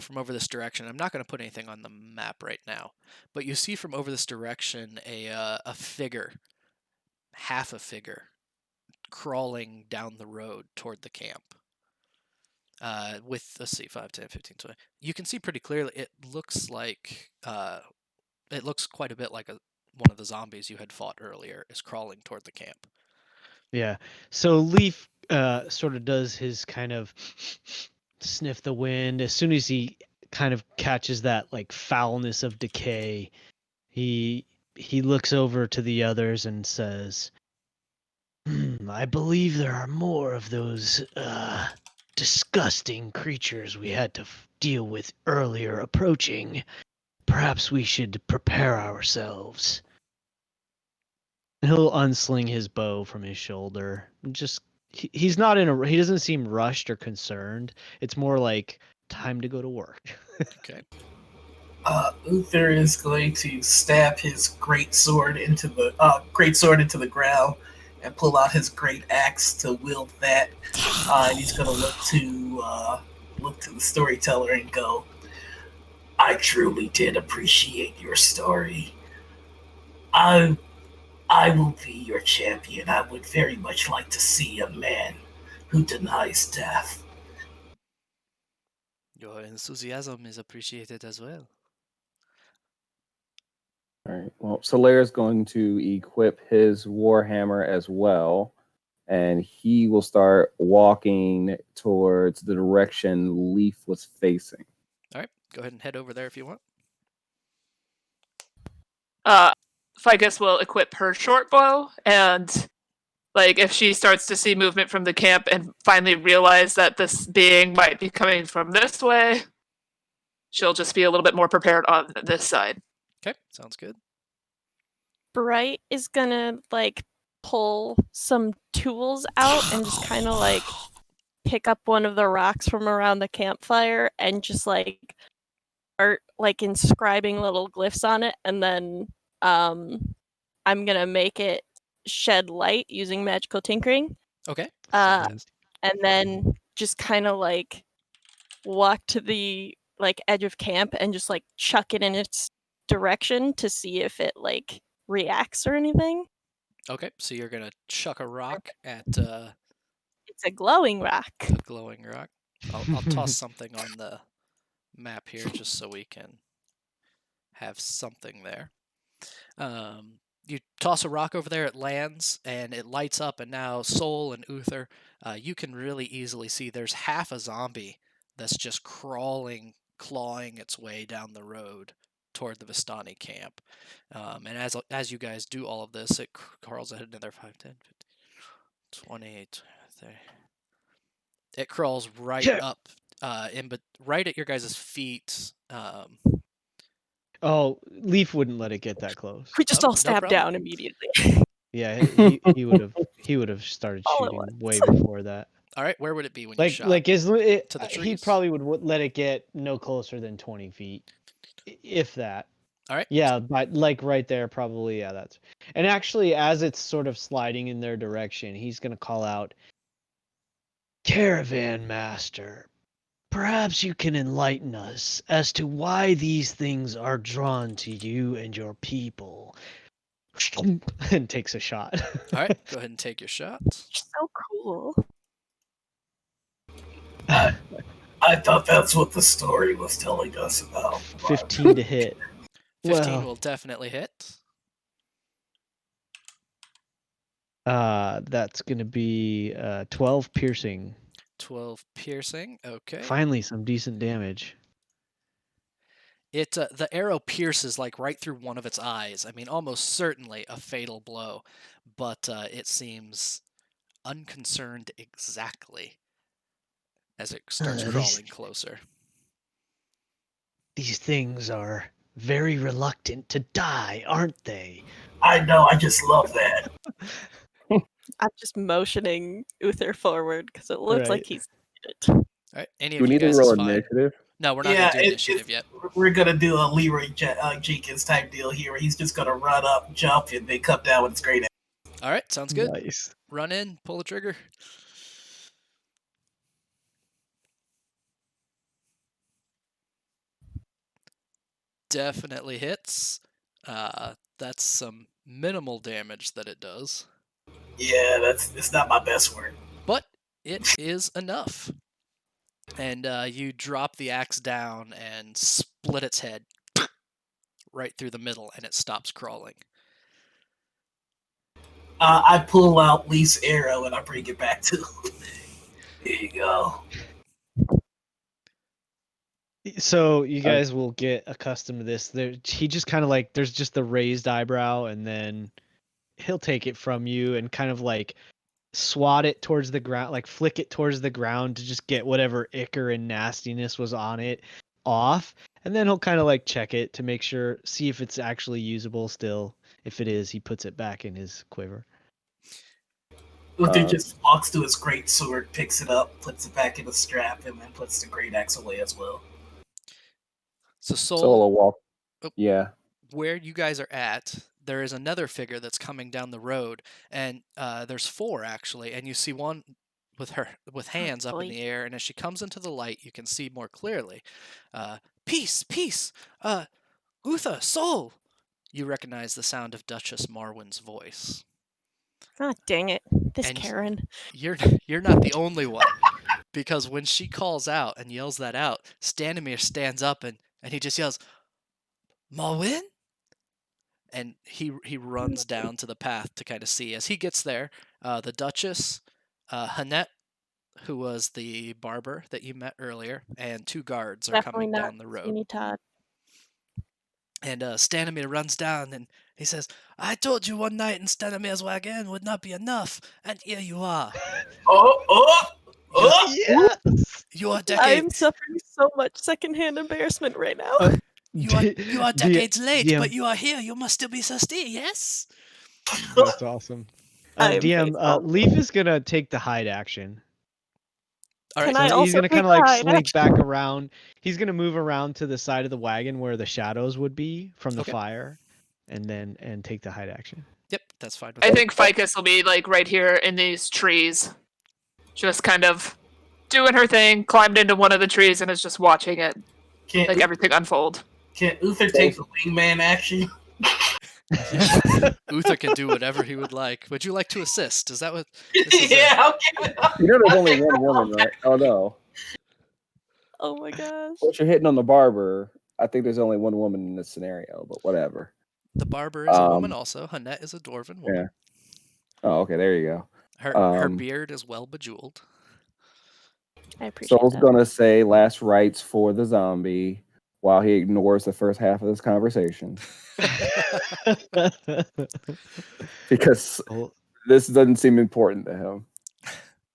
from over this direction. I'm not going to put anything on the map right now, but you see from over this direction a figure, half a figure, crawling down the road toward the camp. With, let's see, 5, 10, 15, 20. You can see pretty clearly it looks like, it looks quite a bit like one of the zombies you had fought earlier is crawling toward the camp. Yeah. So Leaf sort of does his kind of sniff the wind. As soon as he kind of catches that foulness of decay, he looks over to the others and says, I believe there are more of those disgusting creatures we had to deal with earlier approaching. Perhaps we should prepare ourselves. He'll unsling his bow from his shoulder. Just he's not he doesn't seem rushed or concerned. It's more like time to go to work. Okay. Uther is going to stab his great sword into the ground and pull out his great axe to wield that. And he's going to look to the storyteller and go, I truly did appreciate your story. I will be your champion. I would very much like to see a man who denies death. Your enthusiasm is appreciated as well. All right. Well, Solaire is going to equip his warhammer as well, and he will start walking towards the direction Leaf was facing. All right, go ahead and head over there if you want. Ficus will equip her short bow, and if she starts to see movement from the camp and finally realize that this being might be coming from this way, she'll just be a little bit more prepared on this side. Okay, sounds good. Bright is gonna pull some tools out and just kind of pick up one of the rocks from around the campfire and just start inscribing little glyphs on it, and then I'm gonna make it shed light using magical tinkering. Okay. And then just kind of walk to the edge of camp and just chuck it in its direction to see if it like reacts or anything. Okay, so you're gonna chuck a rock at It's a glowing rock. a glowing rock. I'll toss something on the map here just so we can have something there. You toss a rock over there, it lands, and it lights up, and now Soul and Uther, you can really easily see there's half a zombie that's just crawling, clawing its way down the road toward the Vistani camp. And as you guys do all of this, it crawls ahead another 5, 10, 15, 20, 30. It crawls right up, right at your guys' feet. Oh, Leaf wouldn't let it get that close. We just Oh, all no stabbed problem. down immediately. Yeah, he would have started All at shooting once. way before that. All right, where would it be when you shot? To the he trees? probably would let it get no closer than 20 feet, if that. All right. Yeah, but like right there, probably. Yeah, that's. And actually, as it's sort of sliding in their direction, he's gonna call out, "Caravan Master, perhaps you can enlighten us as to why these things are drawn to you and your people." And takes a shot. All right, go ahead and take your shot. So cool. I thought that's what the story was telling us about. 15 to hit. 15 Well, will definitely hit. that's gonna be 12 piercing. 12 piercing. Okay. Finally, some decent damage. It the arrow pierces like right through one of its eyes. I mean, almost certainly a fatal blow, but it seems unconcerned exactly as it starts crawling closer. These things are very reluctant to die, aren't they? I know, I just love that. I'm just motioning Uther forward because it looks like Right. he's it. All right, any Do of we you need to guys roll is fine. initiative? No, we're not Yeah, gonna do initiative yet. we're gonna do a Leroy Jenkins type deal here. Where he's just gonna run up, jump, and then come down with his great. All right, sounds good. Nice. Run in, pull the trigger. Definitely hits. That's some minimal damage that it does, Yeah, it's not my best work. but it is enough. And you drop the axe down and split its head right through the middle, and it stops crawling. I pull out Lee's arrow and I bring it back to him. Here you go. So you guys will get accustomed to this. He just kind of like, there's just the raised eyebrow, and then he'll take it from you and kind of like swat it towards the ground, like flick it towards the ground to just get whatever ichor and nastiness was on it off. And then he'll kind of like check it to make sure, see if it's actually usable still. If it is, he puts it back in his quiver. Uther just walks to his great sword, picks it up, puts it back in the strap, and then puts the great axe away as well. So Solo walk. Oh. Yeah. Where you guys are at, there is another figure that's coming down the road, and there's 4 actually, and you see one with hands up in the air, and as she comes into the light, you can see more clearly. Peace, Uther, Soul. You recognize the sound of Duchess Marwyn's voice. Ah, dang it. This And Karen. You're not the only one, because when she calls out and yells that out, Stanimir stands up and he just yells, "Marwyn!" And he runs down to the path to kind of see. As he gets there, the Duchess, Hanette, who was the barber that you met earlier, and 2 guards are Definitely coming not down the road. Sweeney Todd. And Stanimir runs down and he says, "I told you one night in Stanimir's wagon would not be enough, and here you are. Yes! You are I'm decades. suffering so much secondhand embarrassment right now. You are decades late, but you are here. You must still be thirsty, yes?" That's awesome. I'm DM, faithful. Leaf is gonna take the hide action. All right. Can I So he's also gonna take kind of like the hide slink action? back around. He's gonna move around to the side of the wagon where the shadows would be from the Okay. fire, and take the hide action. Yep, that's fine with I me. think Ficus will be like right here in these trees, just kind of doing her thing, climbed into one of the trees and is just watching it, Can, like everything unfold. Can Uther take the wingman action? Uther can do whatever he would like. Would you like to assist? Is that what this is? Yeah, okay. You know, there's only one woman, right? Oh no. Oh my gosh. Once you're hitting on the barber, I think there's only one woman in this scenario, but whatever. The barber is a woman also. Hanette is a dwarven woman. Yeah. Oh, okay. There you go. Her beard is well bejeweled. I appreciate Soul's that. gonna say last rites for the zombie while he ignores the first half of this conversation because this doesn't seem important to him.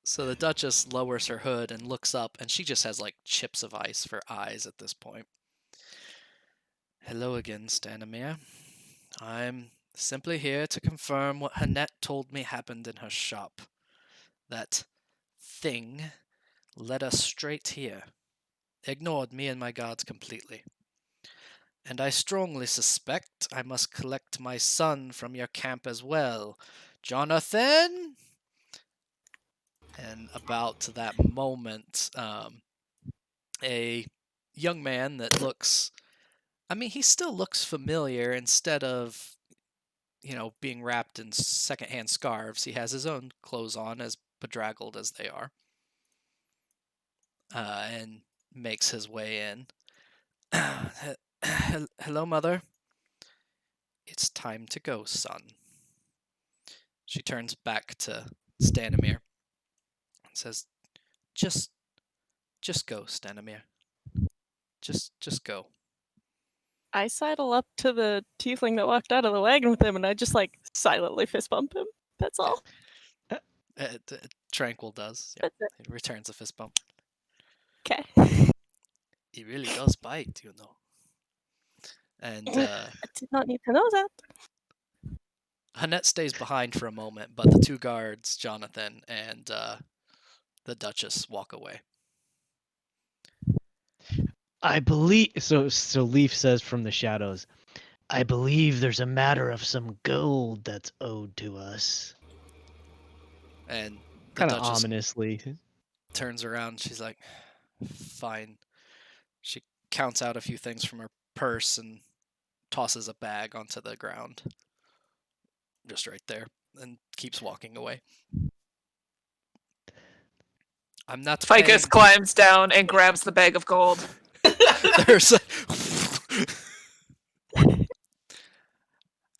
So the Duchess lowers her hood and looks up, and she just has like chips of ice for eyes at this point. Hello again, Stanimir. I'm simply here to confirm what Hanette told me happened in her shop. That thing led us straight here, ignored me and my guards completely. And I strongly suspect I must collect my son from your camp as well. Jonathan? And about that moment, a young man that looks, I mean, he still looks familiar. Instead of, being wrapped in secondhand scarves, he has his own clothes on, as bedraggled as they are, and makes his way in. Hello, Mother. It's time to go, son. She turns back to Stanimir and says, Just go, Stanimir. Just go. I sidle up to the tiefling that walked out of the wagon with him, and I just silently fist bump him. That's all. Tranquil does. Yeah. That's it. He returns a fist bump. Okay. He really does bite, And I did not need to know that. Hanette stays behind for a moment, but the two guards, Jonathan and the Duchess, walk away. I believe so. Leaf says from the shadows, I believe there's a matter of some gold that's owed to us. And the Kind of Duchess ominously turns around. She's like, fine. She counts out a few things from her purse and tosses a bag onto the ground. Just right there. And keeps walking away. I'm not Ficus climbs down and grabs the bag of gold. There's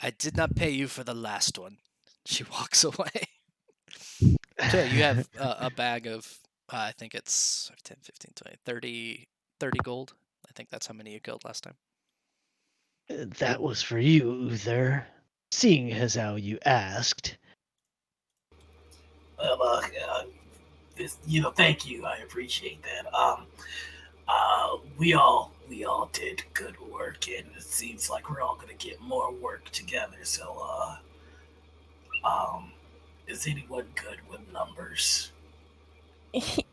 I did not pay you for the last one. She walks away. So you have a bag of, I think it's 10, 15, 20, 30 gold. I think that's how many you killed last time. That was for you, Uther. Seeing as how you asked. Well, thank you. I appreciate that. We all did good work, and it seems like we're all gonna get more work together. So, is anyone good with numbers?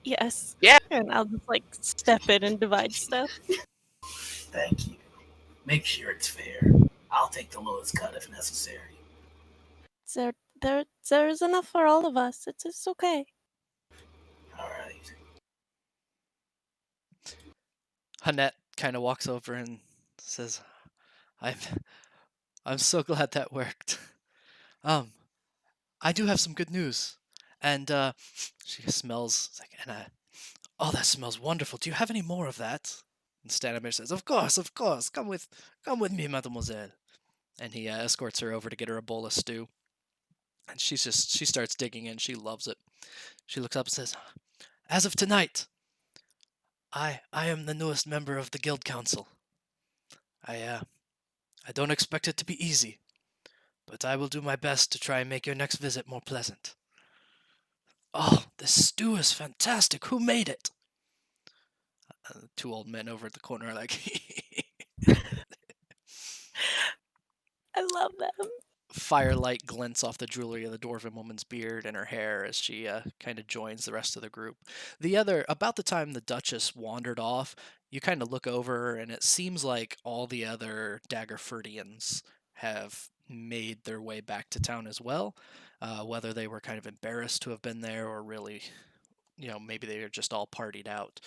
Yes. Yeah. And I'll just step in and divide stuff. Thank you. Make sure it's fair. I'll take the lowest cut if necessary. There's enough for all of us. It's okay. All right. Hanette kind of walks over and says, I'm so glad that worked. I do have some good news. And she smells oh, that smells wonderful. Do you have any more of that? And Stanimir says, Of course. Come with me, mademoiselle. And he escorts her over to get her a bowl of stew. And she starts digging in. She loves it. She looks up and says, As of tonight, I am the newest member of the guild council. I don't expect it to be easy, but I will do my best to try and make your next visit more pleasant. Oh, this stew is fantastic. Who made it? Two old men over at the corner are like, I love them. Firelight glints off the jewelry of the dwarven woman's beard and her hair as she kind of joins the rest of the group. About the time the Duchess wandered off, you kind of look over and it seems like all the other Daggerfordians have made their way back to town as well. Whether they were kind of embarrassed to have been there or really, maybe they were just all partied out.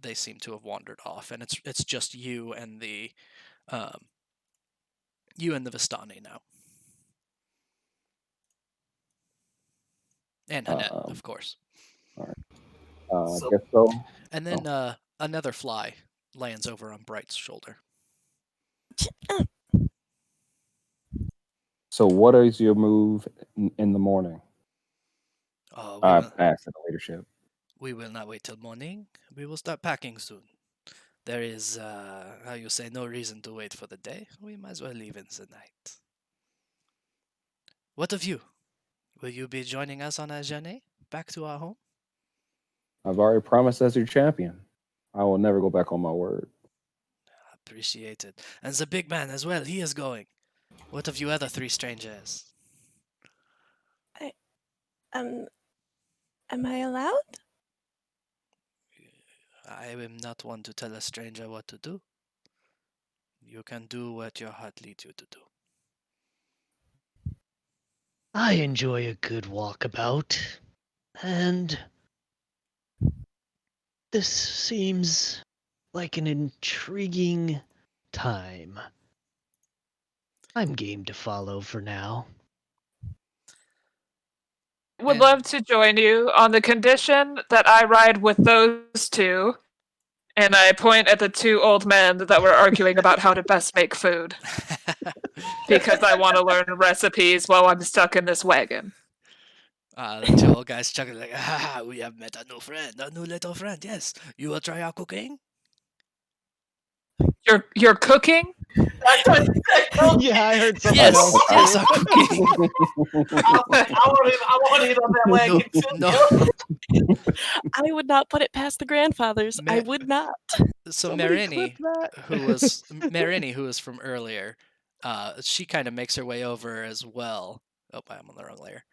they seem to have wandered off, and it's just you and the Vistani now, and Hanette, of course. All right. I So- guess so. And then another fly lands over on Bright's shoulder. So, what is your move in the morning? Oh, I asked the leadership. we will not wait till morning. We will start packing soon. There is, how you say, no reason to wait for the day. We might as well leave in the night. What of you? Will you be joining us on a journey back to our home? I've already promised as your champion. I will never go back on my word. Appreciate it. And the big man as well, he is going. What of you other three strangers? Am I allowed? I am not one to tell a stranger what to do. You can do what your heart leads you to do. I enjoy a good walkabout, and this seems like an intriguing time. I'm game to follow for now. Would And- love to join you on the condition that I ride with those two, and I point at the two old men that were arguing about how to best make food, because I want to learn recipes while I'm stuck in this wagon. The two old guys chuckling like, "Ah, we have met a new friend, a new little friend. Yes, you will try our cooking." You're cooking? I thought you said cook. Yeah, I heard something Yes, else. yes, our cooking. I want it on that wagon too. No. I would not put it past the grandfathers. I would not. So Somebody clip Marini, that. who was from earlier, she kind of makes her way over as well. Oh, I'm on the wrong layer.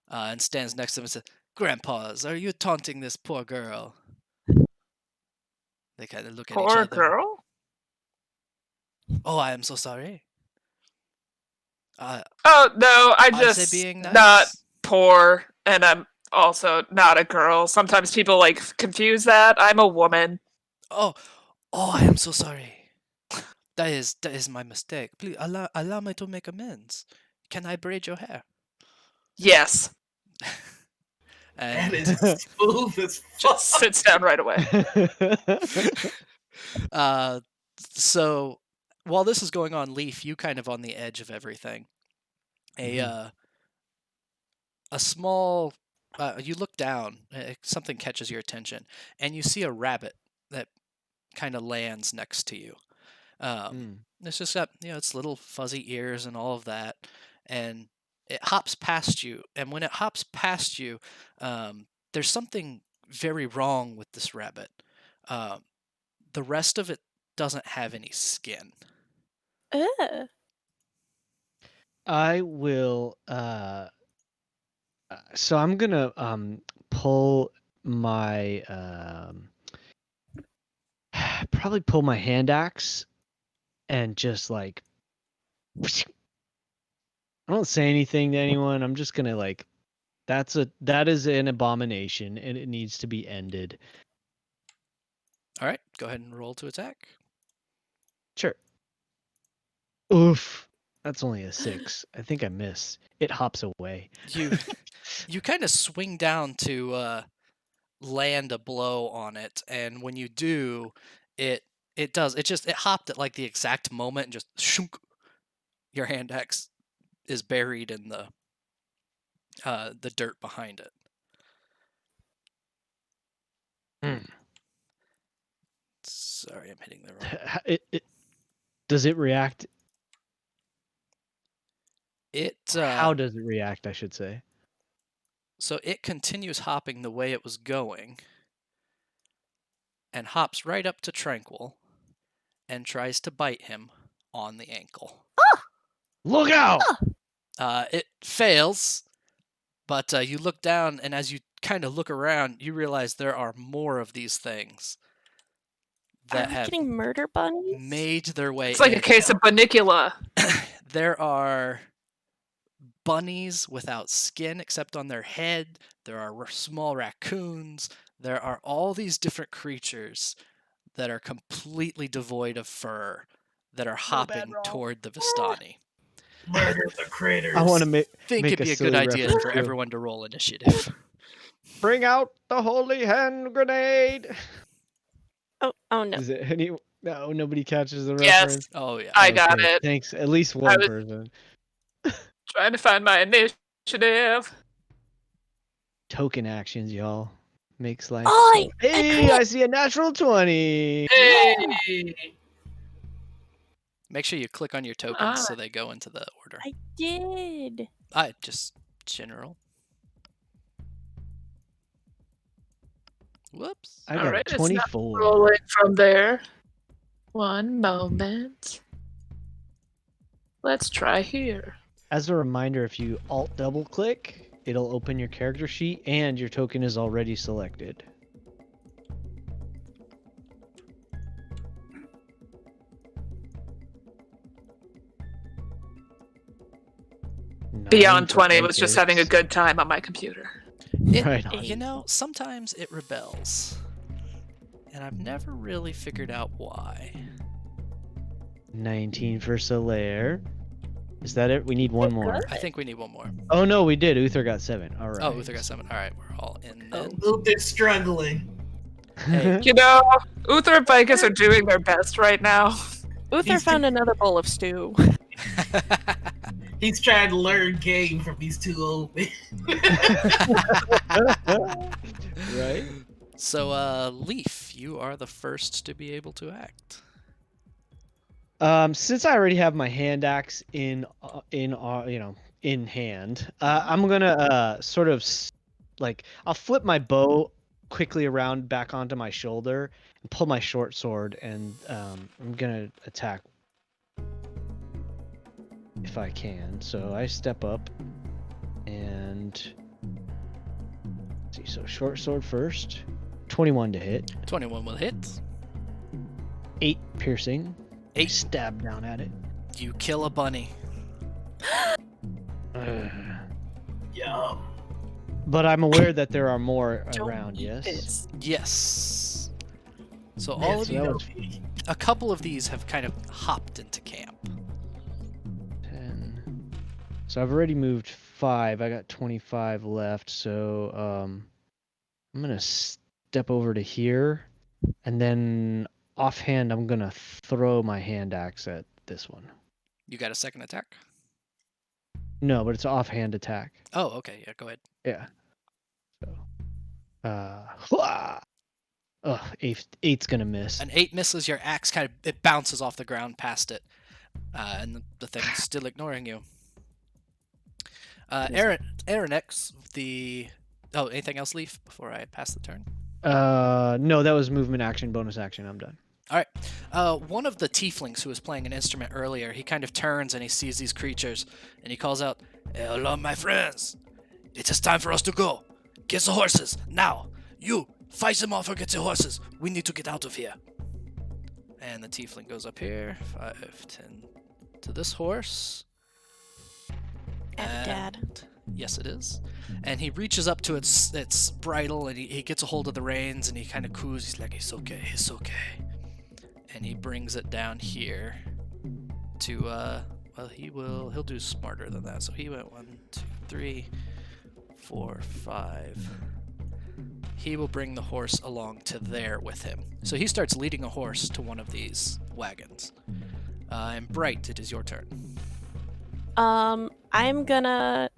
And stands next to him and says, "Grandpas, are you taunting this poor girl?" They kind of look at each Poor other. girl? Oh, I am so sorry. Oh, no, I just say being nice. not poor, and I'm also not a girl. Sometimes people, like, confuse that. I'm a woman. Oh, I am so sorry. That is my mistake. Please allow me to make amends. Can I braid your hair? Yes. And And it's smooth as fuck. Just sits down right away. so while this is going on, Leaf, you kind of on the edge of everything. A small, you look down, something catches your attention, and you see a rabbit that kind of lands next to you. It's just got, its little fuzzy ears and all of that, and it hops past you. And when it hops past you, there's something very wrong with this rabbit. The rest of it doesn't have any skin. Ugh. I will. So I'm gonna pull my probably pull my hand axe and just like I don't say anything to anyone. I'm just gonna like that is an abomination and it needs to be ended. All right, go ahead and roll to attack. Sure. Oof. That's only a 6. I think I miss. It hops away. You kind of swing down to land a blow on it, and when you do, it hopped at like the exact moment and just shunk, your hand axe is buried in the dirt behind it. Sorry, I'm hitting the wrong. Does it react? How does it react, I should say? So it continues hopping the way it was going and hops right up to Tranquil and tries to bite him on the ankle. Look out! It fails, but you look down, and as you kind of look around, you realize there are more of these things that Are we have getting murder bunnies? made their way It's like in. a case of Banicula. There are bunnies without skin except on their head. There are small raccoons. There are all these different creatures that are completely devoid of fur that are hopping toward the Vistani. Murder the critters. I want to Think make it'd be a good silly idea reference for to, everyone to roll initiative. bring out the holy hand grenade. Oh no. Is it any? No, nobody catches the Yes. reference. Oh yeah. I got Okay, it. Thanks. At least one was- person. Trying to find my initiative. Token actions, y'all. Makes life. Oh, Hey, I see a natural 20. Hey! Make sure you click on your tokens Ah. so they go into the order. I did. Just general. Whoops. I got Alright, a it's not 24. rolling from there. One moment. Let's try here. As a reminder, if you alt double click, it'll open your character sheet and your token is already selected. Beyond 9 for 20 was just having a Icus. good time on my computer. Right on. You know, sometimes it rebels. And I've never really figured out why. 19 for Solaire. Is that it? We need one more. I think we need one more. Oh no, we did. Uther got 7. All right. Oh, Uther got 7. All right, we're all in then. Uther's struggling. Hey. You know, Uther and Vicus are doing their best right now. Uther He's found another bowl of stew. He's trying to learn game from these two old men. Right? So, Leaf, you are the first to be able to act. Since I already have my hand axe in hand, I'm gonna sort of I'll flip my bow quickly around back onto my shoulder and pull my short sword, and I'm gonna attack if I can. So I step up and let's see. So short sword first, 21 to hit, 21 will hit. 8 piercing. 8. Stab down at it. You kill a bunny. Yum. But I'm aware that there are more Don't around, eat yes? this. Yes. So all Yes, of so you, that was a couple of these have kind of hopped into camp. 10. So I've already moved 5. I got 25 left, so I'm gonna step over to here, and then offhand I'm gonna throw my hand axe at this one. You got a second attack? No, but it's an offhand attack. Oh, okay. Yeah, go ahead. Yeah. So, hwah! Ugh, eight's gonna miss. An 8 misses. Your axe kind of it bounces off the ground past it, and the thing's still ignoring you. Aaron X, Oh, anything else, Leaf, before I pass the turn? No, that was movement action, bonus action. I'm done. All right. One of the tieflings who was playing an instrument earlier, he kind of turns and he sees these creatures, and he calls out, "Hello, my friends. It is time for us to go. Get the horses, now. You, fight them off or get the horses. We need to get out of here." And the tiefling goes up here. 5, 10 to this horse. Dad. And- Yes, it is. And he reaches up to its bridle, and he gets a hold of the reins, and he kind of coos. He's like, "It's okay, it's okay." And he brings it down here to, he'll do smarter than that. So he went 1, 2, 3, 4, 5. He will bring the horse along to there with him. So he starts leading a horse to one of these wagons. And Bright, it is your turn. I'm gonna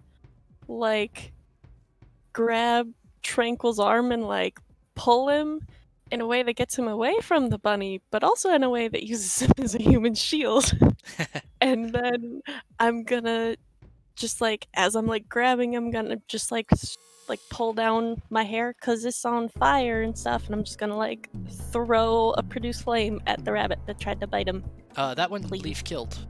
grab Tranquil's arm and pull him in a way that gets him away from the bunny, but also in a way that uses him as a human shield. And then I'm gonna just as I'm grabbing him, I'm gonna just pull down my hair because it's on fire and stuff, and I'm just gonna throw a produce flame at the rabbit that tried to bite him. That one Leaf killed.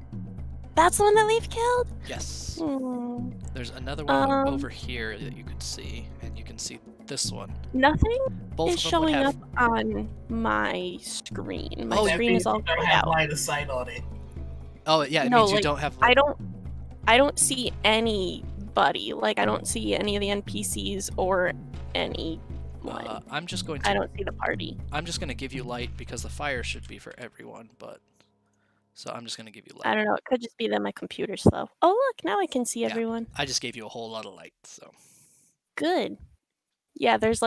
That's the one that Leaf killed? Yes. Hmm. There's another one over here that you could see, and you can see this one. Nothing Both is of them would showing have. up on my screen. My Oh, That screen means is all you don't grayed have out. line of sight on it. Oh yeah, it No, means you don't have. I don't. I don't see anybody. Like, I don't see any of the NPCs or anyone. I'm just going I to. don't see the party. I'm just going to give you light because the fire should be for everyone, but so I'm just going to give you I light. don't know. It could just be that my computer's slow. Oh, look, now I can see Yeah. everyone. I just gave you a whole lot of light, so. Good. Yeah, there's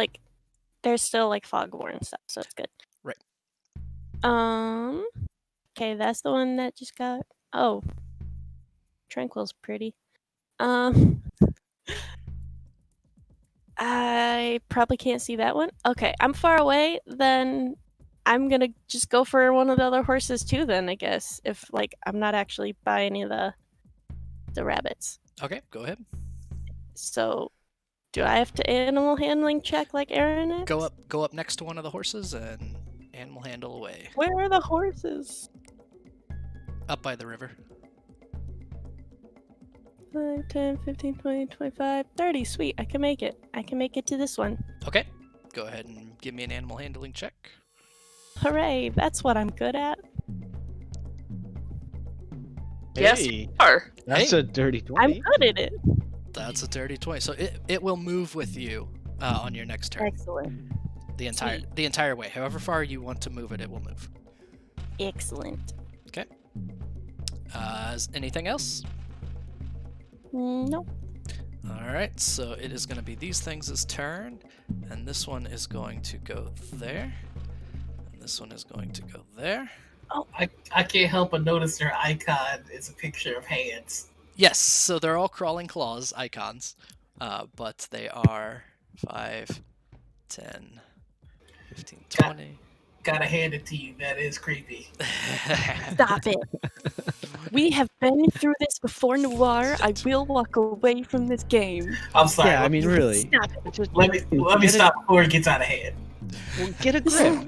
still like fog war and stuff, so it's good. Right. Okay, that's the one that just got. Oh, Tranquil's pretty. I probably can't see that one. Okay, I'm far away. Then I'm gonna just go for one of the other horses too. Then I guess if like I'm not actually by any of the rabbits. Okay, go ahead. So, do I have to animal handling check like Aaron is? Go up next to one of the horses and animal handle away. Where are the horses? Up by the river. 5, 10, 15, 20, 25, 30. Sweet, I can make it. I can make it to this one. Okay. Go ahead and give me an animal handling check. Hooray, that's what I'm good at. Yes, Hey, you are. that's Hey. a dirty 20. I'm good at it. That's a dirty 20. So it will move with you on your next turn. Excellent. The entire way. However far you want to move it, it will move. Excellent. Anything else? No. Alright, so it is going to be these things' turn, and this one is going to go there, and this one is going to go there. I can't help but notice their icon is a picture of hands. Yes, so they're all crawling claws icons, but they are 5, 10, 15, 20. Gotta hand it to you. That is creepy. Stop it. We have been through this before, Noir. I will walk away from this game. I'm sorry. Yeah, I mean, really. Stop it. Just let me get stop before it gets out of hand. Get a grip.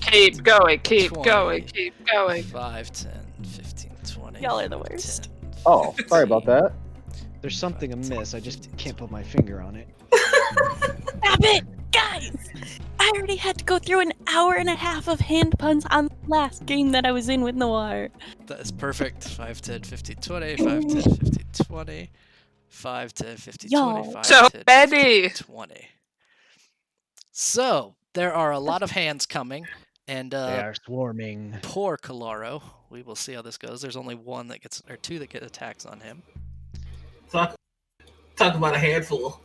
Keep going, keep 20. going, keep going. 5, 10, 15, 20. Y'all are the worst. 10, Oh, sorry about that. There's something amiss. I just can't put my finger on it. Stop it! Guys! I already had to go through an hour and a half of hand puns on the last game that I was in with Noir. That is perfect. 5, 10, 15, 20. 5, 10, 15, 20. 5, 10, 15, Y'all. 20. 5, So 10, many. 15, 20. So, there are a lot of hands coming, and They are swarming. poor Kalaro. We will see how this goes. There's only one that gets, or two that get attacks on him. Talk about a handful.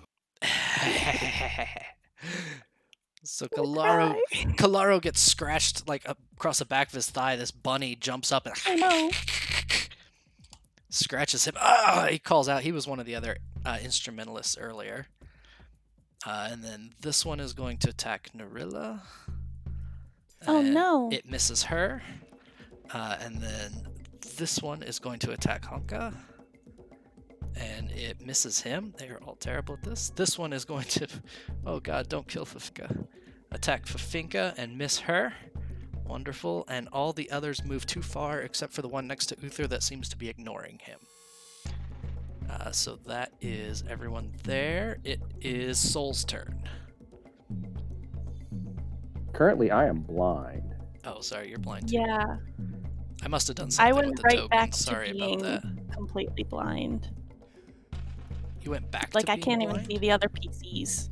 So Kalaro gets scratched like across the back of his thigh. This bunny jumps up and I know. scratches him. Ah! He calls out. He was one of the other instrumentalists earlier. And then this one is going to attack Narilla. Oh, And no. It misses her. And then this one is going to attack Honka. And it misses him. They are all terrible at this. This one is going to... Oh god, don't kill Fafinka. Attack Fafinka and miss her. Wonderful. And all the others move too far except for the one next to Uther that seems to be ignoring him. So that is everyone there. It is Soul's turn. Currently, I am blind. Oh, sorry, you're blind too. Yeah, I must have done I something went with the right token. back Sorry to about being that. completely blind. You went back Like, to I being can't even blind? see the other PCs.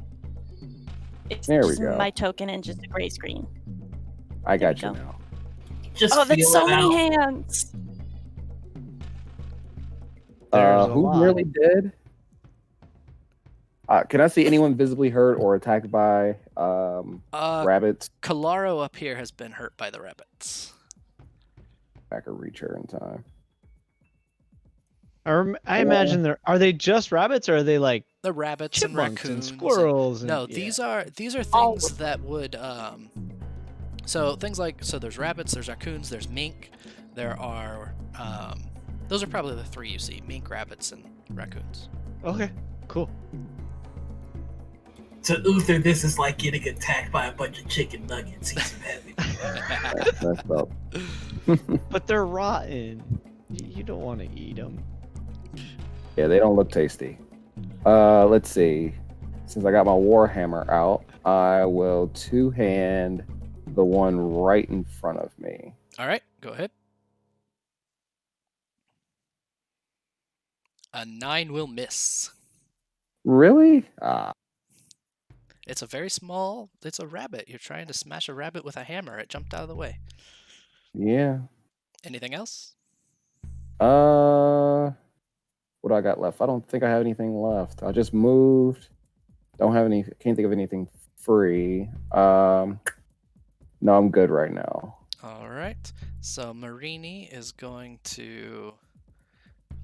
It's There we just go. my token and just a gray screen. I There got we you go. now. Just Oh, that's feel so it many out. hands! There's a Who's lot. nearly dead? Can I see anyone visibly hurt or attacked by rabbits? Kalaro up here has been hurt by the rabbits. I could reach her in time. I imagine are they just rabbits or are they like The rabbits and chipmunks raccoons and squirrels? No, yeah. these are All things of that would so things like there's rabbits, there's raccoons, there's mink, there are those are probably the three you see: mink, rabbits, and raccoons. Okay, cool. To Uther, this is like getting attacked by a bunch of chicken nuggets. He's happy. That's messed up. But they're rotten. You don't want to eat them. Yeah, they don't look tasty. Let's see. Since I got my Warhammer out, I will two-hand the one right in front of me. All right, go ahead. A 9 will miss. Really? It's a very small. It's a rabbit. You're trying to smash a rabbit with a hammer. It jumped out of the way. Yeah. Anything else? What do I got left? I don't think I have anything left. I just moved. Don't have any. Can't think of anything free. No, I'm good right now. All right. So Marini is going to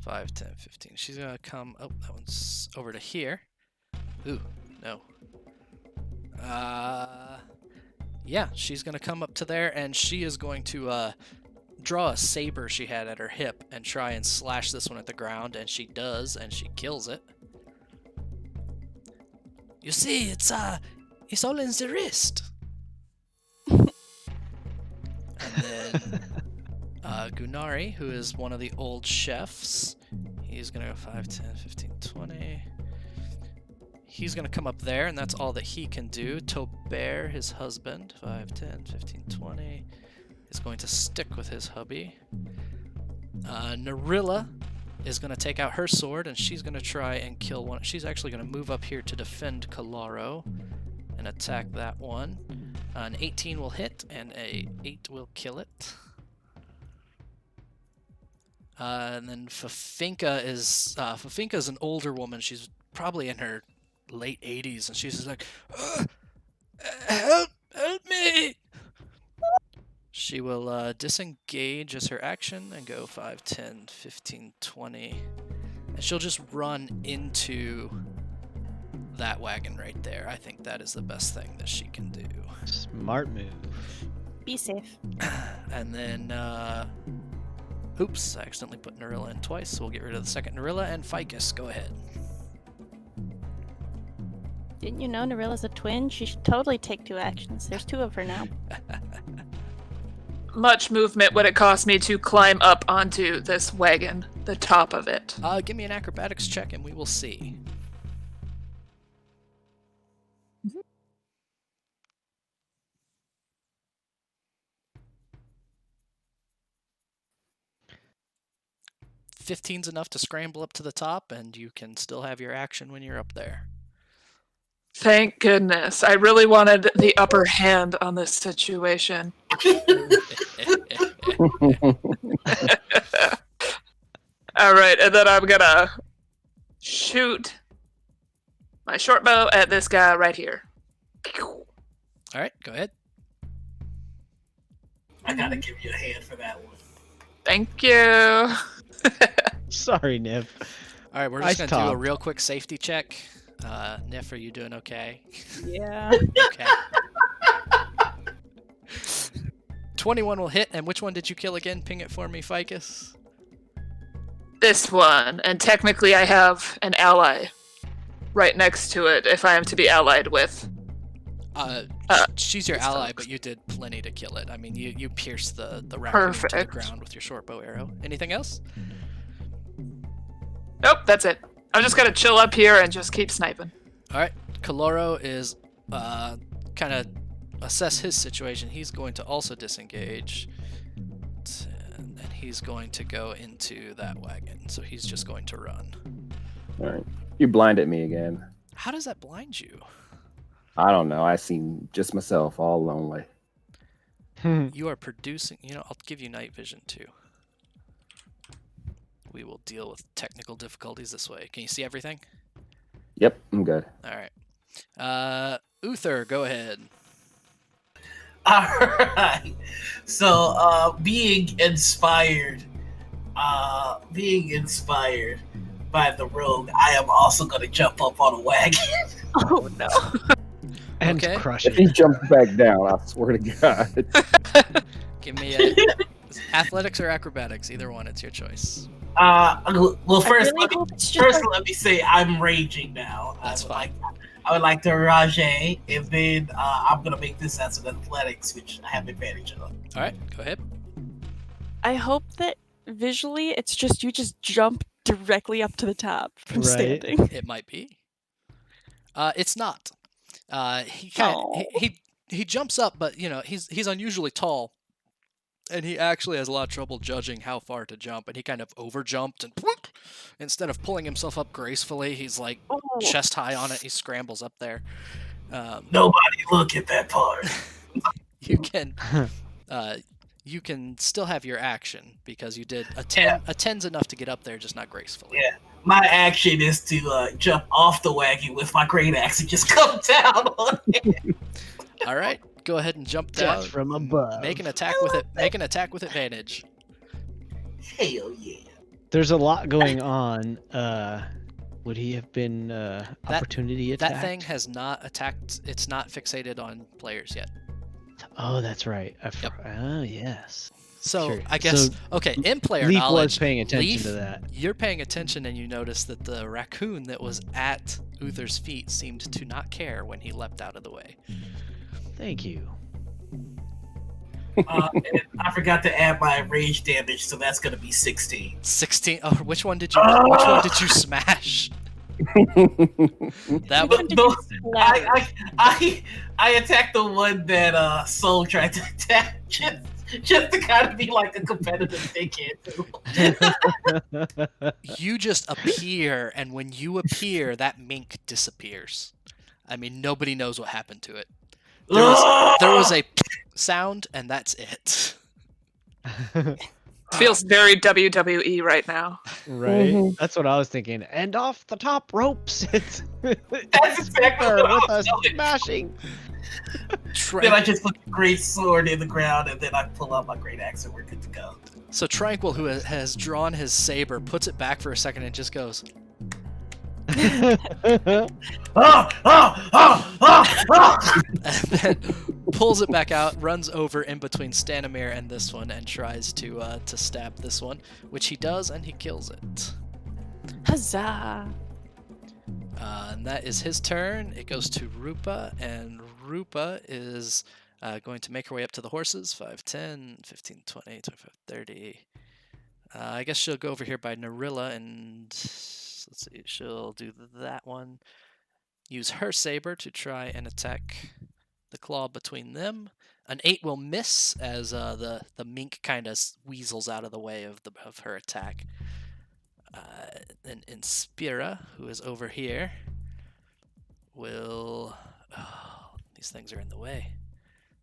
5, 10, 15. She's going to come. Oh, that one's over to here. Ooh, no. Yeah, she's going to come up to there, and she is going to draw a saber she had at her hip and try and slash this one at the ground, and she does, and she kills it. You see, it's all in the wrist. And then Gunari, who is one of the old chefs, he's going to go 5, 10, 15, 20. He's going to come up there, and that's all that he can do. Tobert, his husband, 5, 10, 15, 20, is going to stick with his hubby. Narilla is going to take out her sword, and she's going to try and kill one. She's actually going to move up here to defend Kalaro and attack that one. An 18 will hit, and a 8 will kill it. And then Fafinka's an older woman. She's probably in her late 80s, and she's just like, help me! She will disengage as her action and go 5, 10, 15, 20. And she'll just run into that wagon right there. I think that is the best thing that she can do. Smart move. Be safe. And then, oops, I accidentally put Narilla in twice, so we'll get rid of the second Narilla, and Ficus, go ahead. Didn't you know Narilla's a twin? She should totally take 2 actions. There's 2 of her now. Much movement would it cost me to climb up onto this wagon, the top of it? Give me an acrobatics check, and we will see. Mhm. 15's enough to scramble up to the top, and you can still have your action when you're up there. Thank goodness. I really wanted the upper hand on this situation. All right, and then I'm gonna shoot my short bow at this guy right here. All right, go ahead. I gotta give you a hand for that one. Thank you. Sorry, Niv. All right, we're just going to do a real quick safety check. Nif, are you doing okay? Yeah. Okay. 21 will hit, and which one did you kill again? Ping it for me, Ficus. This one, and technically I have an ally right next to it if I am to be allied with. She's your ally, but you did plenty to kill it. I mean, you pierced the raccoon to the Perfect. ground with your short bow arrow. Anything else? Nope, that's it. I'm just gonna chill up here and just keep sniping. All right, Kaloro is kind of assess his situation. He's going to also disengage, and then he's going to go into that wagon. So he's just going to run. All right. You blinded me again. How does that blind you? I don't know. I seen just myself all lonely. You are producing. You know, I'll give you night vision too. We will deal with technical difficulties this way. Can you see everything? Yep, I'm good. All right. Uther, go ahead. All right. So, being inspired by the rogue, I am also going to jump up on a wagon. Oh no. And Okay. crush If he it. jumps back down, I swear to God. Give me athletics or acrobatics, either one. It's your choice. Well, first, really hope it's just let me say I'm raging now. That's fine. I would like to rage, and then I'm gonna make this as an athletics, which I have advantage of. All right, go ahead. I hope that visually it's just you just jump directly up to the top from Right. standing. It might be. It's not. He jumps up, but you know he's unusually tall, and he actually has a lot of trouble judging how far to jump, and he kind of overjumped and Instead of pulling himself up gracefully, he's like Oh, chest high on it. He scrambles up there. Nobody look at that part. You can you can still have your action because you did a 10. Yeah. A 10's enough to get up there, just not gracefully. Yeah. My action is to jump off the wagon with my great axe and just come down on it. All right, go ahead and jump Death down. from above. Make an attack with it. Make an attack with advantage. Hell yeah. There's a lot going on. Would he have been opportunity attacked? That thing has not attacked. It's not fixated on players yet. Oh, that's right. Yep. Oh, yes. So Sure. I guess So, okay. In player Leaf knowledge, was paying attention Leaf, to that. You're paying attention, and you notice that the raccoon that was at Uther's feet seemed to not care when he leapt out of the way. Thank you. And I forgot to add my rage damage, so that's gonna be 16. 16. Oh, which one did you? Which one did you smash? That one. I attacked the one that Soul tried to attack just to kind of be like a competitive dickhead too. You just appear, and when you appear, that mink disappears. I mean, nobody knows what happened to it. There was a sound, and that's it. feels very WWE right now. Right? Mhm. That's what I was thinking. And off the top ropes. It's That's exactly there what I with was us doing. smashing. Then I just put the great sword in the ground, and then I pull out my great axe, and we're good to go. So Tranquil, who has drawn his saber, puts it back for a second and just goes, and then pulls it back out, runs over in between Stanimir and this one, and tries to stab this one, which he does, and he kills it. Huzzah! And that is his turn. It goes to Rupa, and Rupa is going to make her way up to the horses. 5, 10, 15, 20, 25, 30. I guess she'll go over here by Narilla, and let's see, she'll do that one. Use her saber to try and attack the claw between them. An 8 will miss as the mink kind of weasels out of the way of her attack. And Inspira, who is over here, will... Oh, these things are in the way.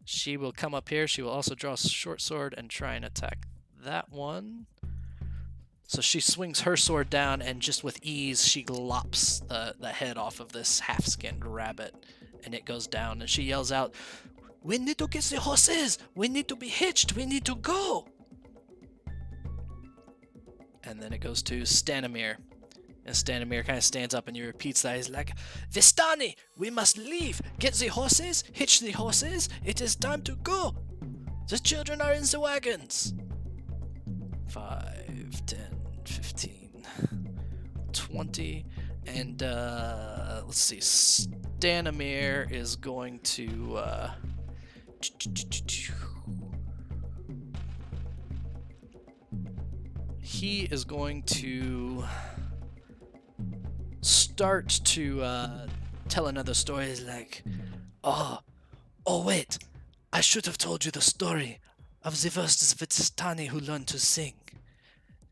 She will come up here. She will also draw a short sword and try and attack that one. So she swings her sword down, and just with ease, she lops the head off of this half-skinned rabbit, and it goes down, and she yells out, "We need to get the horses! We need to be hitched! We need to go!" And then it goes to Stanimir. And Stanimir kind of stands up and he repeats that. He's like, "Vistani, we must leave! Get the horses! Hitch the horses! It is time to go! The children are in the wagons!" 5, 10, 15, 20, and let's see. Stanimir is going to he is going to start to tell another story. He's like, oh wait, I should have told you the story of the first Vistani who learned to sing.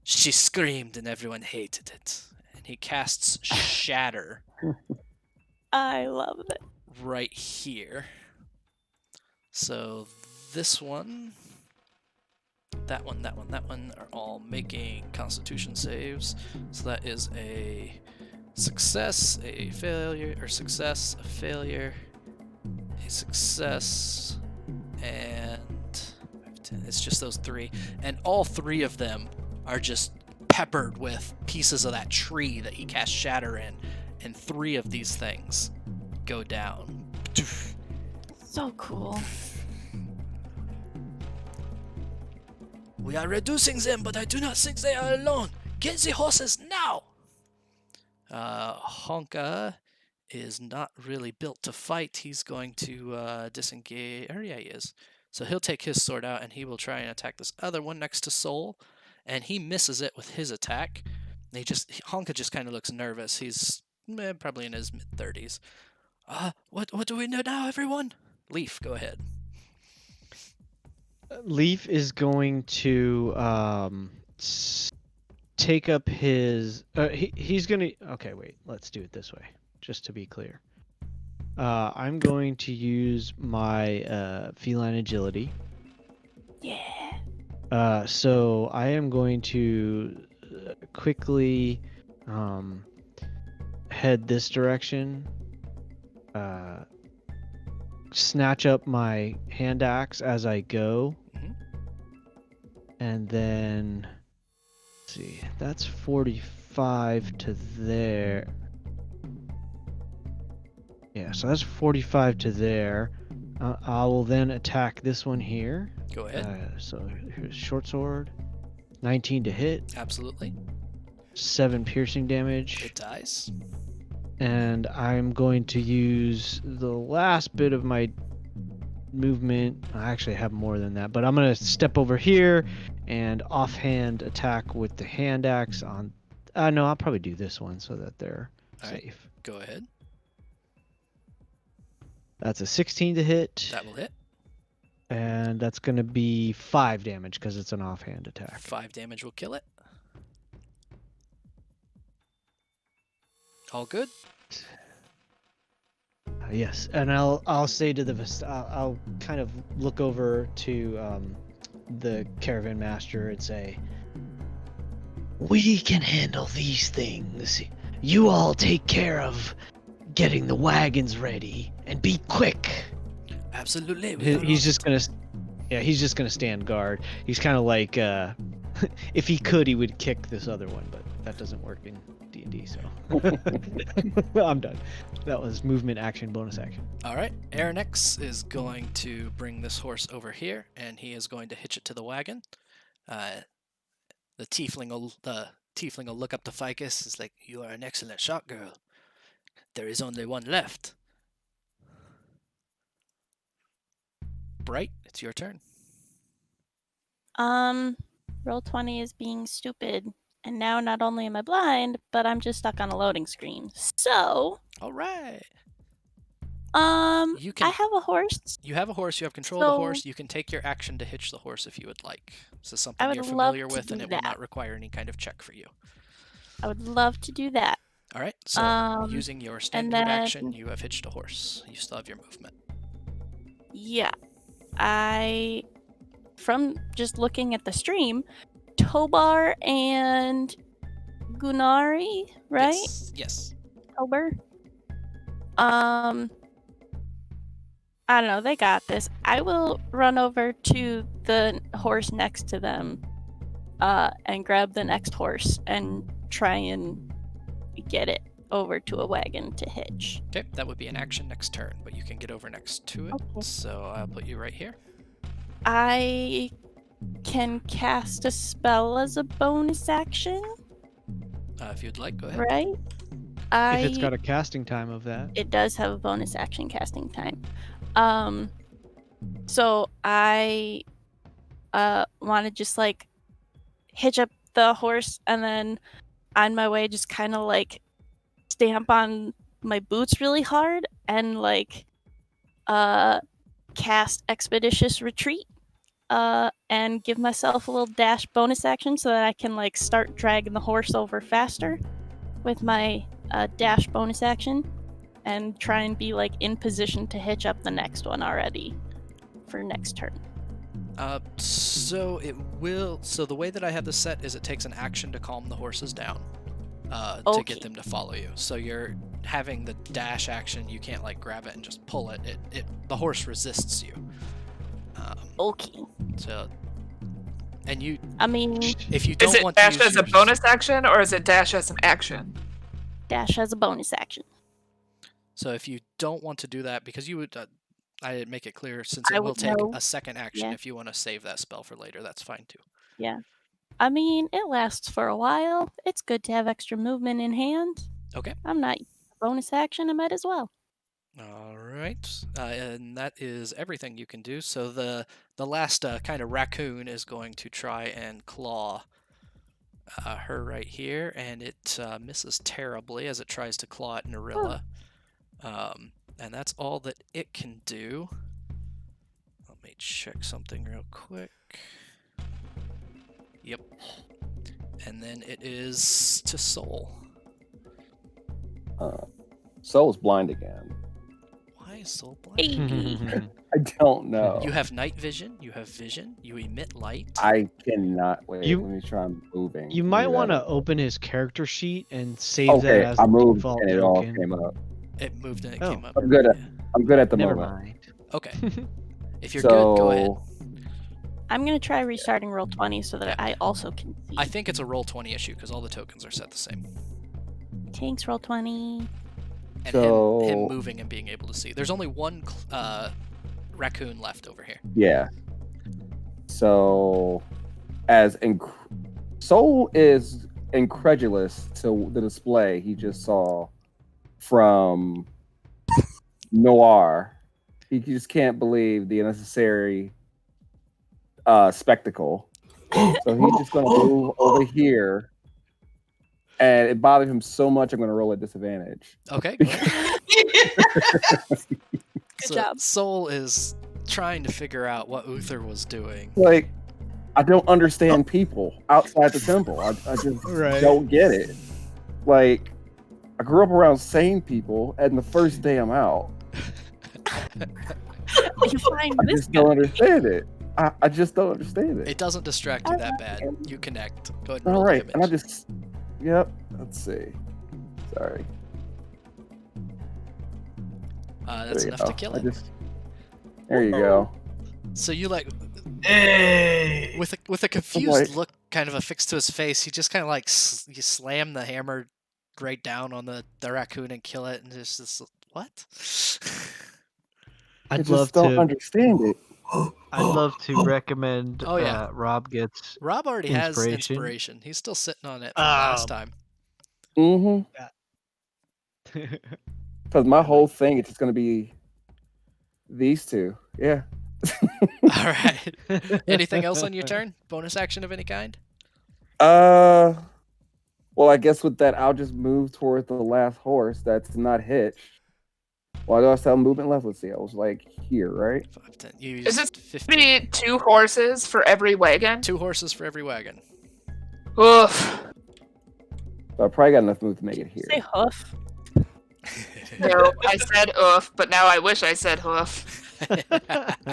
She screamed and everyone hated it. And he casts Shatter I love it. right here. So this one, that one, that one, that one are all making Constitution saves. So that is a success, a failure, or success, a failure, a success, and it's just those 3. And all 3 of them are just peppered with pieces of that tree that he cast Shatter in. And 3 of these things go down. So cool. We are reducing them, but I do not think they are alone. Get the horses now! Honka is not really built to fight. He's going to disengage. Or yeah, he is. So he'll take his sword out and he will try and attack this other one next to Soul. And he misses it with his attack. Honka just kind of looks nervous. He's probably in his mid-30s. What do we know now, everyone? Leaf, go ahead. Leaf is going to take up his. He's gonna. Okay, wait. Let's do it this way, just to be clear. I'm going to use my feline agility. Yeah. So I am going to quickly head this direction. Snatch up my hand axe as I go. Mhm. And then, let's see, that's 45 to there. Yeah, so that's 45 to there. I will then attack this one here. Go ahead. So here's short sword. 19 to hit. Absolutely. 7 piercing damage. It dies. And I'm going to use the last bit of my movement. I actually have more than that, but I'm going to step over here and offhand attack with the hand axe on. No, I'll probably do this one so that they're All right. safe. Go ahead. That's a 16 to hit. That will hit. And that's going to be 5 damage because it's an offhand attack. 5 damage will kill it. All good. Yes, and I'll say to the I'll kind of look over to the caravan master and say, "We can handle these things. You all take care of getting the wagons ready and be quick." Absolutely. He's just gonna stand guard. He's kind of like if he could, he would kick this other one, but that doesn't work in D&D. So I'm done. That was movement, action, bonus action. All right. Aranex is going to bring this horse over here, and he is going to hitch it to the wagon. The tiefling will look up to Ficus. Is like, "You are an excellent shot, girl. There is only one left." Bright, it's your turn. Roll 20 is being stupid, and now not only am I blind, but I'm just stuck on a loading screen. So, All right. I have a horse. You have a horse. You have control of the horse. So- You can take your action to hitch the horse if you would like. This is I something would you're love familiar to with, and do it will that. not require any kind of check for you. I would love to do that. All right. So using your standard then- action, you have hitched a horse. You still have your movement. Yeah. From just looking at the stream, Tobar and Gunari, right? Yes. Tobar. I don't know, they got this. I will run over to the horse next to them, and grab the next horse and try and get it over to a wagon to hitch. Okay, that would be an action next turn, but you can get over next to it. Okay. So I'll put you right here. I can cast a spell as a bonus action, If you'd like, go ahead. right? If it's got a casting time of that. It does have a bonus action casting time. So I want to just like hitch up the horse and then on my way just kind of like stamp on my boots really hard and like cast Expeditious Retreat and give myself a little dash bonus action so that I can like start dragging the horse over faster with my dash bonus action and try and be like in position to hitch up the next one already for next turn. So the way that I have this set is it takes an action to calm the horses down to Okay. get them to follow you. So you're having the dash action, you can't like grab it and just pull it. The horse resists you. Okay. So, and you, I mean, if you Is don't it want dash to use as a your- bonus action or is it dash as an action? dash as a bonus action. So if you don't want to do that, because you would, I didn't make it clear, since I it will would take know. a second action. Yeah. If you want to save that spell for later, that's fine too. I mean, it lasts for a while. It's good to have extra movement in hand. Okay. I'm not using a bonus action. I might as well. All right, and that is everything you can do. So the last kind of raccoon is going to try and claw her right here, and it misses terribly as it tries to claw at Narilla. And that's all that it can do. Let me check something real quick. Yep. And then it is to Soul. Soul's blind again. Why is Soul blind? Baby. I don't know. You have night vision, you have vision, you emit light. I cannot wait. You- Let me try moving. You Maybe might want to that'll- open his character sheet and save that Okay, as I the moved default and it all token. came up. It moved and it Oh. came up. I'm good at Yeah. I'm good at the Never moment. mind. Okay. If you're good, go ahead. I'm gonna try restarting roll 20 so that Yeah. I also can see. I think it's a roll 20 issue because all the tokens are set the same. Tanks roll 20. And So- him moving and being able to see. There's only one raccoon left over here. Yeah. So, Soul is incredulous to the display he just saw from Noir. He just can't believe the unnecessary spectacle. So he's just going to move over here. And it bothered him so much, I'm going to roll a disadvantage. Okay. Good job. Soul is trying to figure out what Uther was doing. Like, I don't understand people outside the temple. I just Right. don't get it. Like, I grew up around sane people, and the first day I'm out, You find I this just don't understand it. I just don't understand it. It doesn't distract you that bad. You connect. Go ahead and roll All right, damage. and I just, yep. Let's see. Sorry. That's There you enough to go. kill I it. just, there you go. So you like Hey. with a confused look kind of affixed to his face, he just kind of like you slam the hammer right down on the raccoon and kill it, and just this what? I I'd just love don't to. understand it. I'd love to recommend. Oh, yeah. Rob gets. Rob already has Inspiration. inspiration. He's still sitting on it from last time. Mm-hmm. Because my whole thing is just going to be these two. Yeah. All right. Anything else on your turn? Bonus action of any kind? Well, I guess with that, I'll just move towards the last horse that's not hitched. Why do I still have movement left? Let's see. I was like here, right? 5, 10. You Is used it 15. Be 2 horses for every wagon. 2 horses for every wagon. Oof. So I probably got enough move to make it here. Say hoof. No, I said oof, but now I wish I said hoof.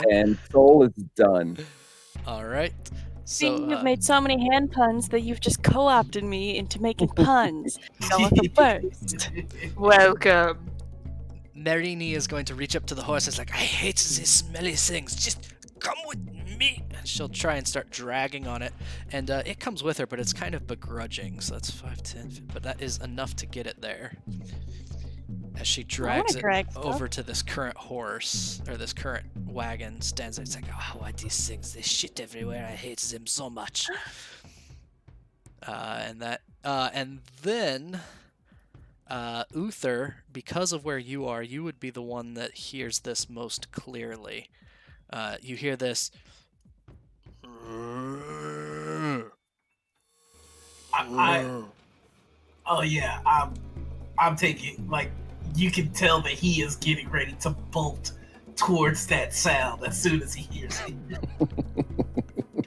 And Soul is done. All right. See, So you've made so many hand puns that you've just co-opted me into making puns. Go with the first. Welcome. Marini is going to reach up to the horse. It's like, I hate these smelly things. Just come with me. And she'll try and start dragging on it. And it comes with her, but it's kind of begrudging. So that's 5, 10. But that is enough to get it there. As she drags it drag stuff. over to this current horse, or this current wagon, stands there. It's like, oh, why these things? They shit everywhere. I hate them so much. And then Uther, because of where you are, you would be the one that hears this most clearly. You hear this. Oh yeah, I'm taking, like, you can tell that he is getting ready to bolt towards that sound as soon as he hears it.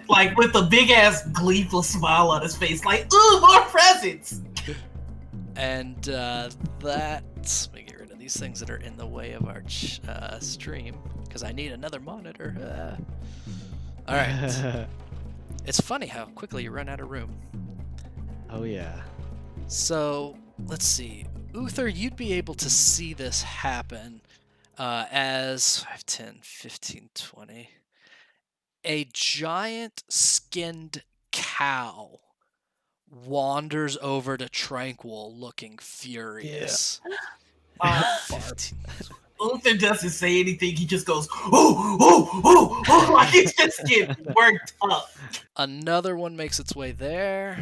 Like, with a big ass gleeful smile on his face, like, ooh, more presents. And that, let me get rid of these things that are in the way of our stream, because I need another monitor. All right. It's funny how quickly you run out of room. Oh yeah. So, let's see. Uther, you'd be able to see this happen as 5, 10, 15, 20. A giant skinned cow wanders over to Tranquil looking furious. 15. Uther doesn't say anything. He just goes, oh, like he's just getting worked up. Another one makes its way there.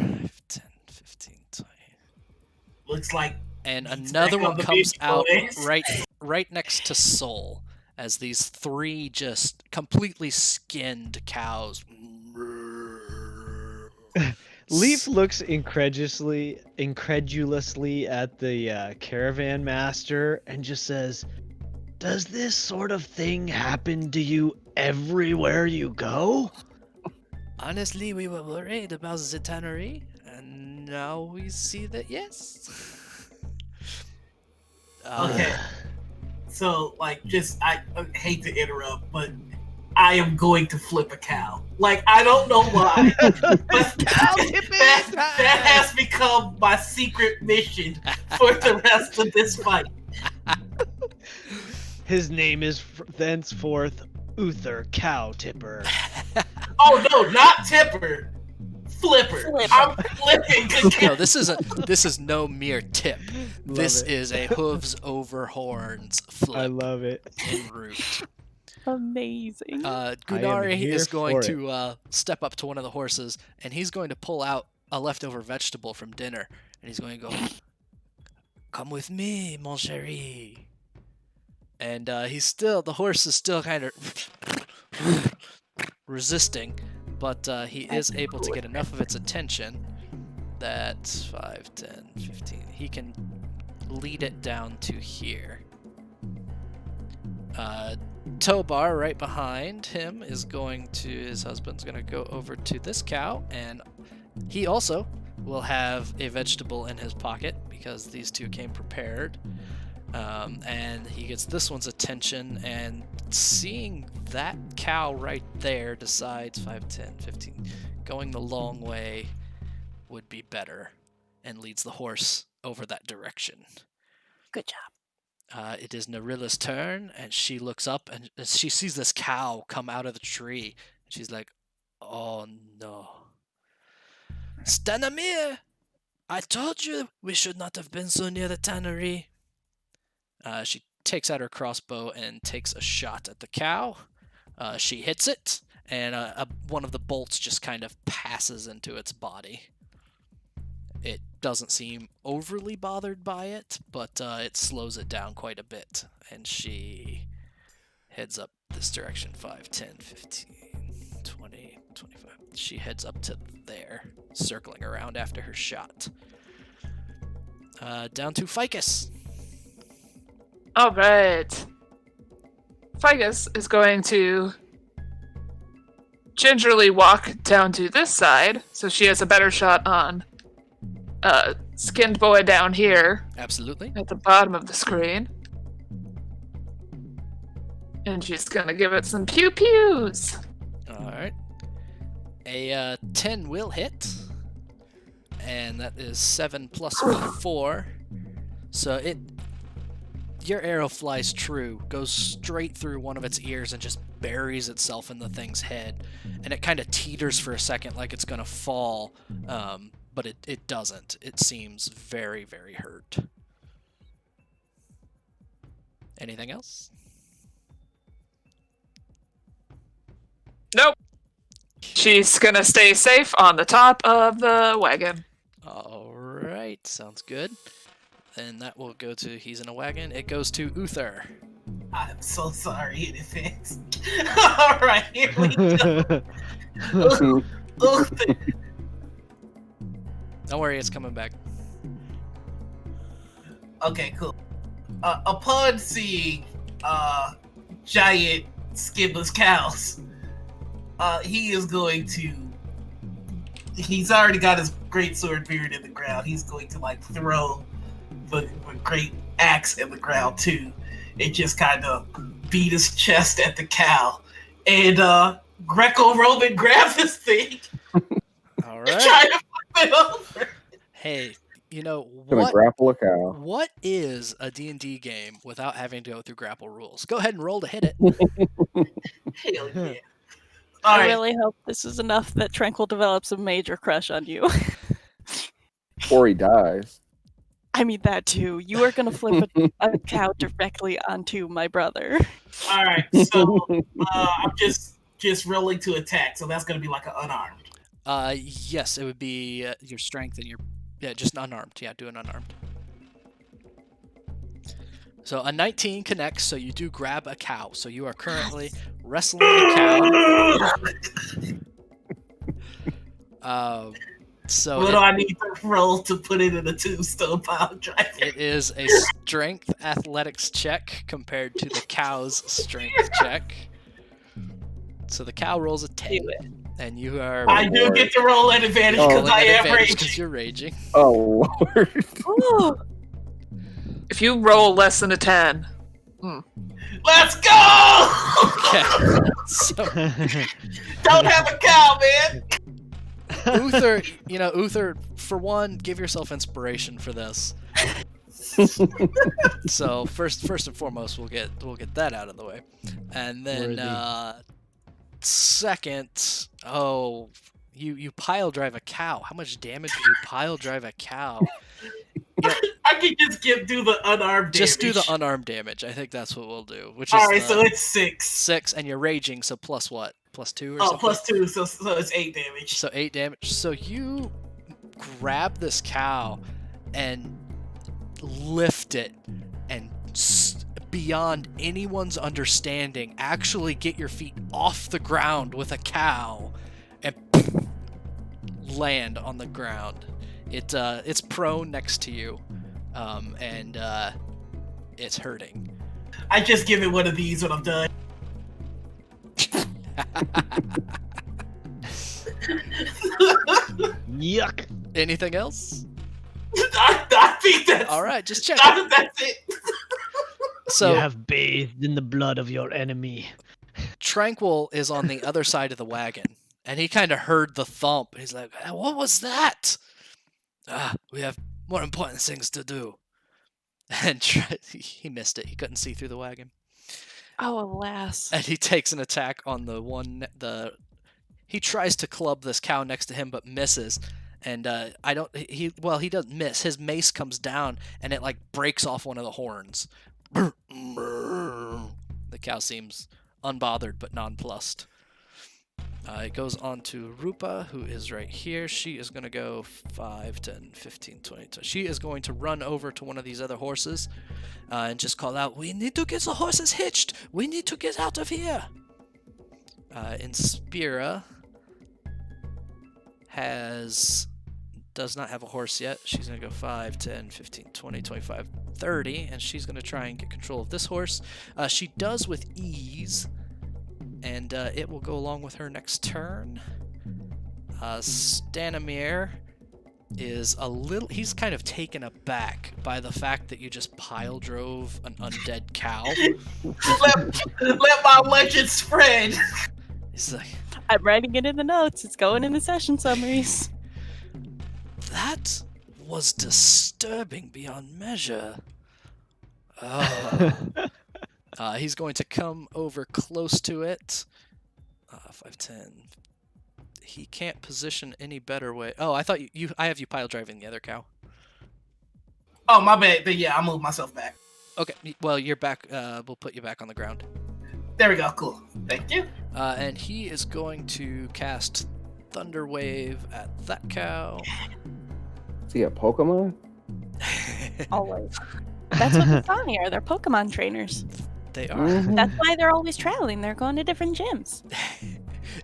10, 15, 20. Looks like And He's another back on one the comes baby out boys. right next to Soul, as these 3 just completely skinned cows. Leaf looks incredulously at the caravan master and just says, "Does this sort of thing happen to you everywhere you go?" Honestly, we were worried about the tannery, and now we see that yes. Okay. So, like, I hate to interrupt, but I am going to flip a cow. Like, I don't know why, but Cow tipping that has become my secret mission for the rest of this fight. His name is thenceforth Uther Cow Tipper. Oh no, not tipper, flipper. I'm flipping the cow. No, this is no mere tip. Love This it. is a hooves over horns flip I love it. en route. Amazing. Gunari here is going for it. to step up to one of the horses, and he's going to pull out a leftover vegetable from dinner, and he's going to go, "Come with me, mon chéri." And the horse is still kind of resisting, but he is able to get enough of its attention that 5, 10, 15, he can lead it down to here. Tobar, right behind him, his husband's going to go over to this cow, and he also will have a vegetable in his pocket because these two came prepared. And he gets this one's attention, and seeing that cow right there decides 5, 10, 15, going the long way would be better, and leads the horse over that direction. Good job. It is Narilla's turn, and she looks up and she sees this cow come out of the tree. She's like, "Oh no. Stanimir! I told you we should not have been so near the tannery." She takes out her crossbow and takes a shot at the cow. She hits it, and one of the bolts just kind of passes into its body. It doesn't seem overly bothered by it, but it slows it down quite a bit, and she heads up this direction. 5, 10, 15, 20, 25. She heads up to there, circling around after her shot. Down to Ficus. All right. Ficus is going to gingerly walk down to this side, so she has a better shot on Skinned Boy down here Absolutely. at the bottom of the screen. And she's going to give it some pew-pews. All right. A 10 will hit, and that is 7 plus 4. So your arrow flies true, goes straight through one of its ears and just buries itself in the thing's head. And it kind of teeters for a second like it's going to fall, but it doesn't. It seems very, very hurt. Anything else? Nope. She's going to stay safe on the top of the wagon. All right, sounds good. And that will go to he's in a wagon. It goes to Uther. I'm so sorry in advance. All right, here we go. Don't worry, it's coming back. Okay, cool. Upon seeing giant skinless cows, he is going to. He's already got his great sword buried in the ground. He's going to throw the great axe in the ground too, and just kind of beat his chest at the cow. And Greco-Roman grabs this thing All and right. try to flip it over. Hey, you know Gonna what? grapple a cow. What is a D&D game without having to go through grapple rules? Go ahead and roll to hit it. Hell yeah! All I right, really hope this is enough that Tranquil develops a major crush on you. Or he dies. I mean, that too. You are going to flip a cow directly onto my brother. all right. So I'm just rolling to attack. So that's gonna be like an unarmed. Yes, it would be your strength and just unarmed. Yeah, do an unarmed. So a 19 connects, so you do grab a cow. So you are currently wrestling a cow. So What do I need to roll to put it in a tombstone pile driver? it is a strength athletics check compared to the cow's strength check. So the cow rolls a 10, And you are I do get to roll at advantage because rolling I at am advantage raging. because you're raging. Oh Lord. Ooh, If you roll less than a 10, Let's go! Okay. So Don't have a cow, man. Uther, Uther, for one, give yourself inspiration for this. So first and foremost, we'll get that out of the way, and then second, you pile drive a cow. How much damage would you pile drive a cow? I can just do the unarmed damage. Just do the unarmed damage. I think that's what we'll do. Which is Alright, so it's 6. 6, and you're raging, so plus what? Plus 2 or Oh, something? plus 2, so it's 8 damage. So 8 damage. So you grab this cow and lift it, and beyond anyone's understanding, actually get your feet off the ground with a cow and land on the ground. It's prone next to you, and it's hurting. I just give it one of these when I'm done. Yuck. Anything else? I think that's All right, just check. that's it. So You have bathed in the blood of your enemy. Tranquil is on the other side of the wagon, and he kind of heard the thump. He's like, "What was that?" We have more important things to do. And he missed it. He couldn't see through the wagon. oh, alas. And he takes an attack on he tries to club this cow next to him, but misses. And he doesn't miss. His mace comes down, and it like breaks off one of the horns. The cow seems unbothered but nonplussed. It goes on to Rupa, who is right here. She is going to go 5, 10, 15, 20. She is going to run over to one of these other horses and just call out, "We need to get the horses hitched! We need to get out of here!" Inspira does not have a horse yet. She's going to go 5, 10, 15, 20, 25, 30, and she's going to try and get control of this horse. She does with ease, and it will go along with her next turn. Stanimir is he's kind of taken aback by the fact that you just pile drove an undead cow. let my legend spread. He's like, I'm writing it in the notes. It's going in the session summaries. that was disturbing beyond measure. Oh. He's going to come over close to it. 5, 10. He can't position any better way. Oh, I thought I have you pile driving the other cow. Oh, my bad. Then yeah, I'll move myself back. Okay, well, you're back. We'll put you back on the ground. There we go. Cool. Thank you. And he is going to cast Thunder Wave at that cow. Is he a Pokemon? Always. That's what Vistani are. They're Pokemon trainers. They are. Mhm. That's why they're always traveling. They're going to different gyms.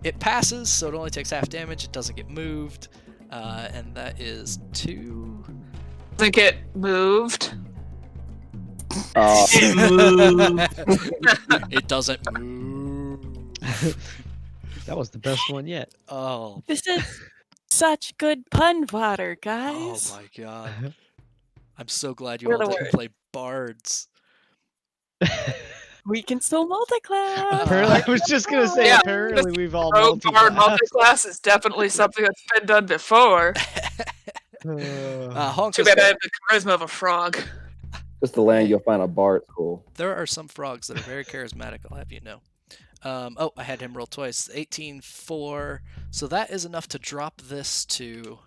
It passes, so it only takes half damage. It doesn't get moved. And that is 2. doesn't get moved. It moved. It doesn't move. That was the best one yet. Oh. This is such good pun fodder, Oh guys. my god. I'm so glad you We're all the didn't worst. play bards. We can still multi-class. Apparently, I was just gonna say. Yeah. Apparently, we've all Rogue Bard multi-classed. multi-class is definitely something that's been done before. Honk Too is bad I go- have the charisma of a frog. Just the land you'll find a bard school. There are some frogs that are very charismatic, I'll have you know. I had him roll twice. 18, 4. So that is enough to drop this to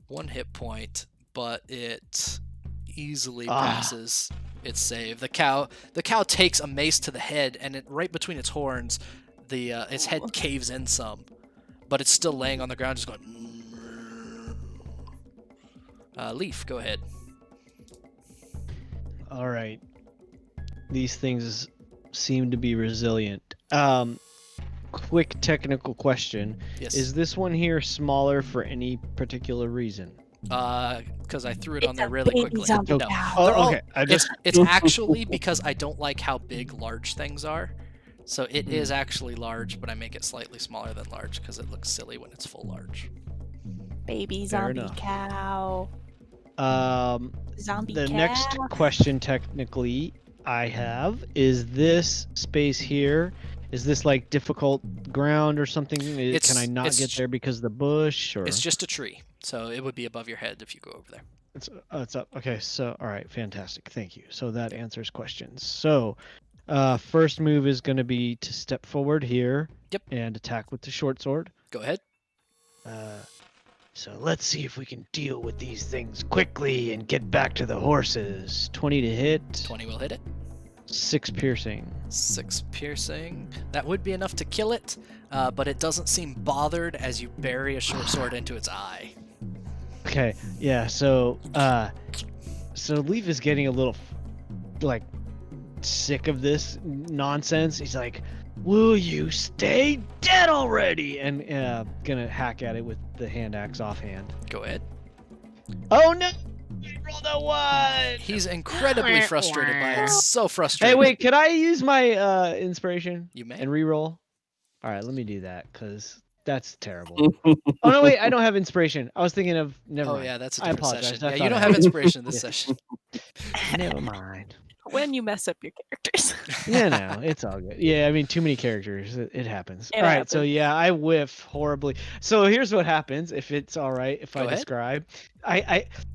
1 hit point, but it easily passes its save. The cow takes a mace to the head, and right between its horns, its head caves in some, but it's still laying on the ground, just going. Leaf, go ahead. All right. These things seem to be resilient. Quick technical question. Yes. Is this one here smaller for any particular reason? Because I threw it on It's there a really baby quickly. zombie No. cow. Oh, They're all- okay. I just It's actually because I don't like how big large things are. So it is actually large, but I make it slightly smaller than large because it looks silly when it's full large. Baby Fair zombie enough. cow. Zombie The cow. next question technically I have is this space here. Is this like difficult ground or something? Can I not get there because of the bush? Or It's just a tree, so it would be above your head if you go over there. it's up. Okay, so all right, fantastic. Thank you. So that answers questions. So, first move is going to be to step forward here. Yep. And attack with the short sword. Go ahead. So let's see if we can deal with these things quickly and get back to the horses. 20 to hit. 20 will hit it. 6 piercing. 6 piercing. That would be enough to kill it, but it doesn't seem bothered as you bury a short sword into its eye. Okay, yeah, so Leaf is getting a little, like, sick of this nonsense. He's like, will you stay dead already? And gonna hack at it with the hand axe offhand. Go ahead. Oh no! I rolled a 1! He's incredibly frustrated by it. So frustrated. Hey, wait, could I use my inspiration? You may. And reroll? Alright, let me do that, because that's terrible. Oh no, wait, I don't have inspiration. I was thinking of, never mind. Yeah, that's a I different apologize. session. I Yeah, thought you don't I have had- inspiration this Yeah. session. Never mind. When you mess up your characters. Yeah, no, it's all good. Yeah, I mean, too many characters. It happens. It All right, so happens. yeah, I whiff horribly. So here's what happens, if it's all right, if Go I ahead. describe.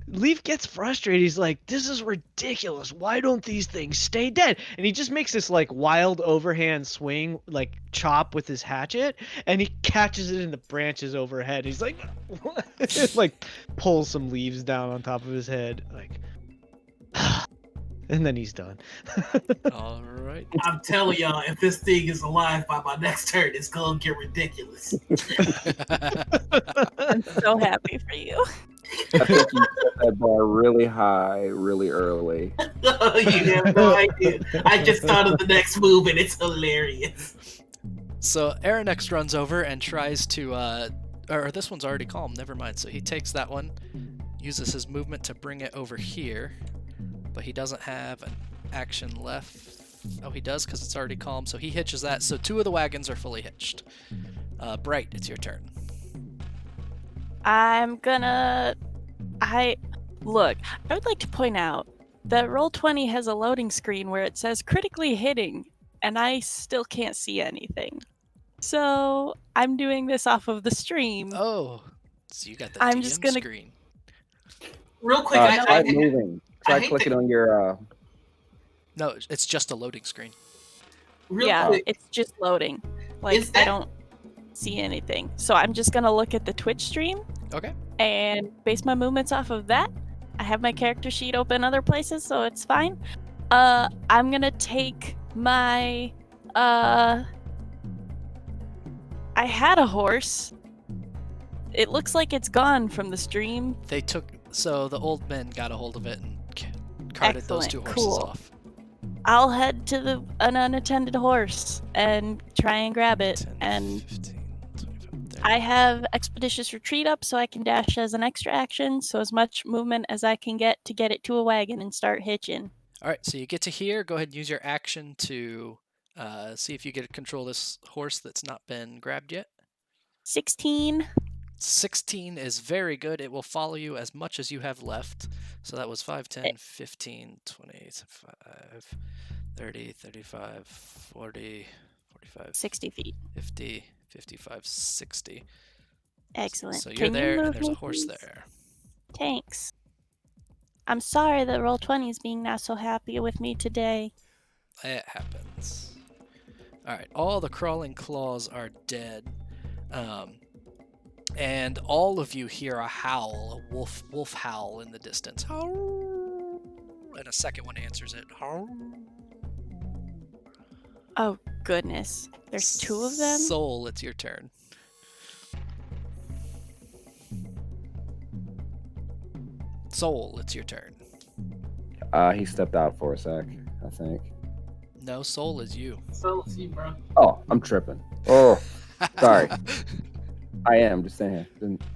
Leaf gets frustrated. He's like, this is ridiculous. Why don't these things stay dead? And he just makes this like wild overhand swing, like chop with his hatchet, and he catches it in the branches overhead. He's like, like pulls some leaves down on top of his head, like, and then he's done. All right. I'm telling y'all, if this thing is alive by my next turn, it's gonna get ridiculous. I'm so happy for you. I think you set that bar really high, really early. You have no idea. I just thought of the next move, and it's hilarious. So Aranex runs over and tries to, or this one's already calm, never mind. So he takes that one, uses his movement to bring it over here, but he doesn't have an action left. Oh, he does because it's already calm, so he hitches that. So 2 of the wagons are fully hitched. Bright, it's your turn. I would like to point out that Roll20 has a loading screen where it says critically hitting, and I still can't see anything. So I'm doing this off of the stream. Oh, so you got the I'm DM just gonna- screen. Real quick, Try moving. I Try hate clicking to- on your. No, it's just a loading screen. real Yeah, quick. it's just loading. Like, Is I that- don't see anything. So I'm just gonna look at the Twitch stream Okay. and base my movements off of that. I have my character sheet open other places, so it's fine. I'm gonna take my I had a horse. It looks like it's gone from the stream. So the old men got a hold of it and carted those 2 Excellent, horses cool. off. I'll head to an unattended horse and try and grab it. 10, And 15, 25, 30. I have Expeditious Retreat up, so I can dash as an extra action. So as much movement as I can get to get it to a wagon and start hitching. All right, so you get to here. Go ahead and use your action to see if you get to control this horse that's not been grabbed yet. 16. 16 is very good. It will follow you as much as you have left. So that was 5, 10, 15, 20, 5, 30, 35, 40, 45, 60 feet. 50, 55, 60. Excellent. So you're Can you there, and move there's a me, horse please? there. Thanks. I'm sorry that Roll20 is being not so happy with me today. It happens. All right, all the crawling claws are dead. And all of you hear a howl, a wolf howl in the distance. Howl. And a second one answers it. Howl. Oh, goodness. There's 2 of them? Soul, it's your turn. Soul, it's your turn. He stepped out for a sec, I think. No, Soul is you. So see, bro. Oh, I'm tripping. Oh, sorry. I am just saying.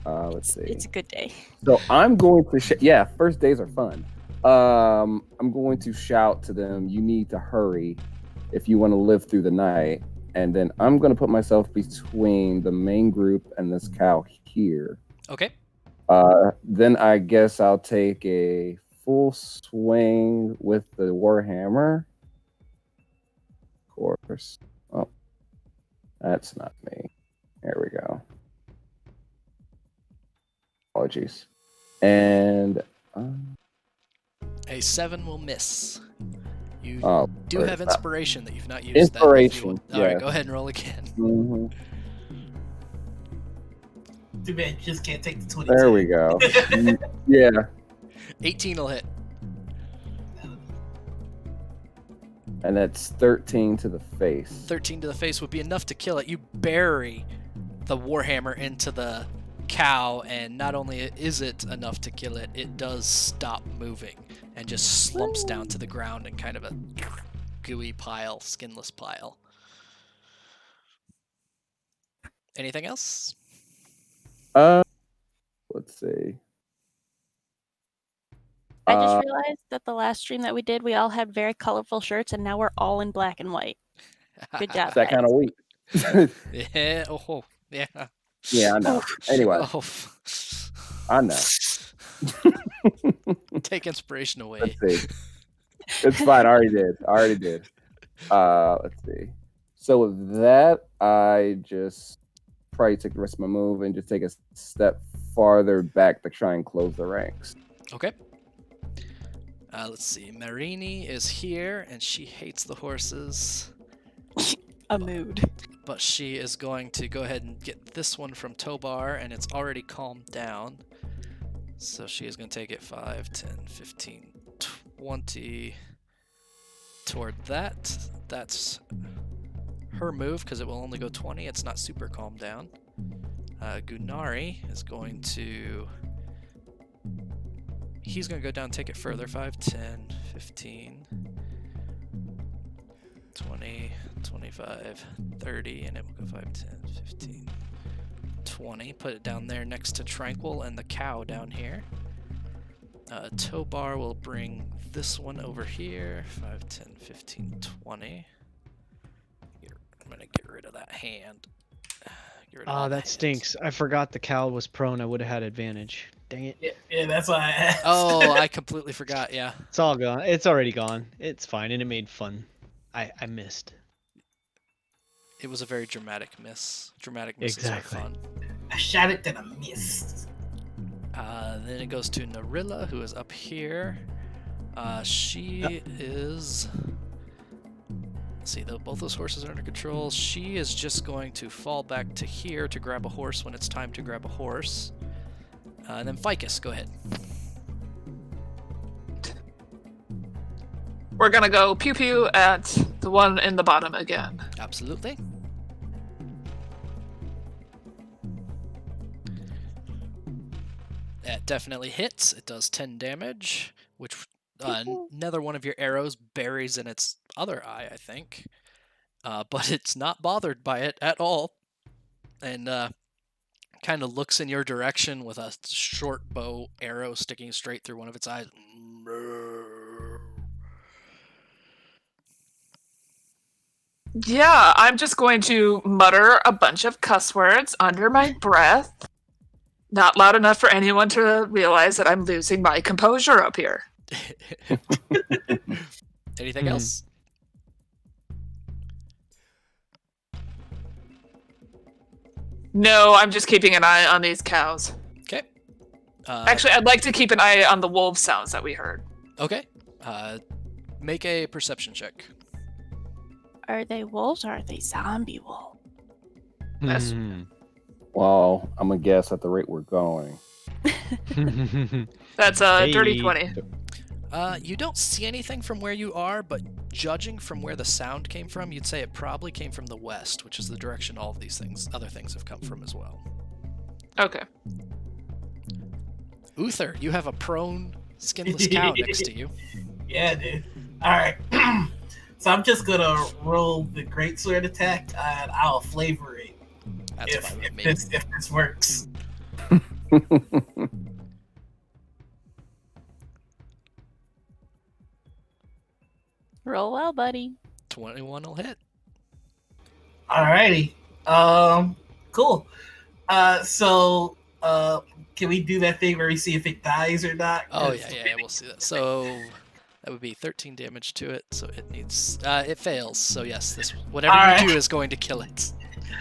Let's see. It's a good day. So I'm going to yeah, first days are fun. I'm going to shout to them, you need to hurry. if you want to live through the night. And then I'm going to put myself between the main group and this cow here. Okay. Then I guess I'll take a full swing with the Warhammer. Of course. Oh, that's not me. There we go. Apologies. And A 7 will miss. You oh, do sorry. have inspiration that you've not used. Inspiration, All right, yeah. go ahead and roll again. Mhm. Too bad you just can't take the 22. There we go. Yeah. 18 will hit. And that's 13 to the face. 13 to the face would be enough to kill it. You bury the Warhammer into the cow, and not only is it enough to kill it, it does stop moving and just slumps down to the ground in kind of a gooey pile, skinless pile. Anything else? Let's see. I just realized that the last stream that we did, we all had very colorful shirts, and now we're all in black and white. Good job, It's that kind guys. of week. Yeah. Oh, yeah. Yeah, I know. Anyway, Oh. I know. Take inspiration away. Let's see. It's fine. I already did. Let's see. So with that, I just probably take the rest of my move and just take a step farther back to try and close the ranks. Okay. Let's see. Marini is here, and she hates the horses. A mood. But she is going to go ahead and get this one from Tobar, and it's already calmed down. So she is going to take it 5, 10, 15, 20 toward that. That's her move, because it will only go 20. It's not super calmed down. Gunari is going to... He's going to go down and take it further. 5, 10, 15, 20, 25, 30, and it will go 5, 10, 15, 20. Put it down there next to Tranquil and the cow down here. Tobar will bring this one over here. 5, 10, 15, 20. I'm going to get rid of that hand. Get rid of all Oh, the that hands. stinks. I forgot the cow was prone. I would have had advantage. Dang it. Yeah, that's why I asked. Oh, I completely forgot, yeah. It's all gone. It's already gone. It's fine, and it made fun. I missed. It was a very dramatic miss. Dramatic misses Exactly. are fun. I shot it, then I missed. Then it goes to Narilla, who is up here. She is... Let's see, though both those horses are under control. She is just going to fall back to here to grab a horse when it's time to grab a horse. And then Ficus, go ahead. We're gonna go pew pew at the one in the bottom again. Absolutely. That definitely hits. It does 10 damage, which another one of your arrows buries in its other eye, I think. But it's not bothered by it at all. And kind of looks in your direction with a short bow arrow sticking straight through one of its eyes. Yeah, I'm just going to mutter a bunch of cuss words under my breath. Not loud enough for anyone to realize that I'm losing my composure up here. Anything else? No, I'm just keeping an eye on these cows. Okay. Actually, I'd like to keep an eye on the wolf sounds that we heard. Okay. Make a perception check. Are they wolves or are they zombie wolves? That's- Hmm. Well, I'm gonna guess at the rate we're going. That's a Hey. dirty 20. You don't see anything from where you are, but judging from where the sound came from, you'd say it probably came from the west, which is the direction all of these things, other things have come from as well. Okay. Uther, you have a prone, skinless cow next to you. Yeah, dude. All right. So I'm just gonna roll the greatsword attack, and I'll flavor it That's if, fine with if me. this works. Roll well, buddy. 21 will hit. Alrighty. Cool. So can we do that thing where we see if it dies or not? Oh, yeah, we'll see that. So that would be 13 damage to it. So it needs, it fails. So yes, this whatever All right. you do is going to kill it.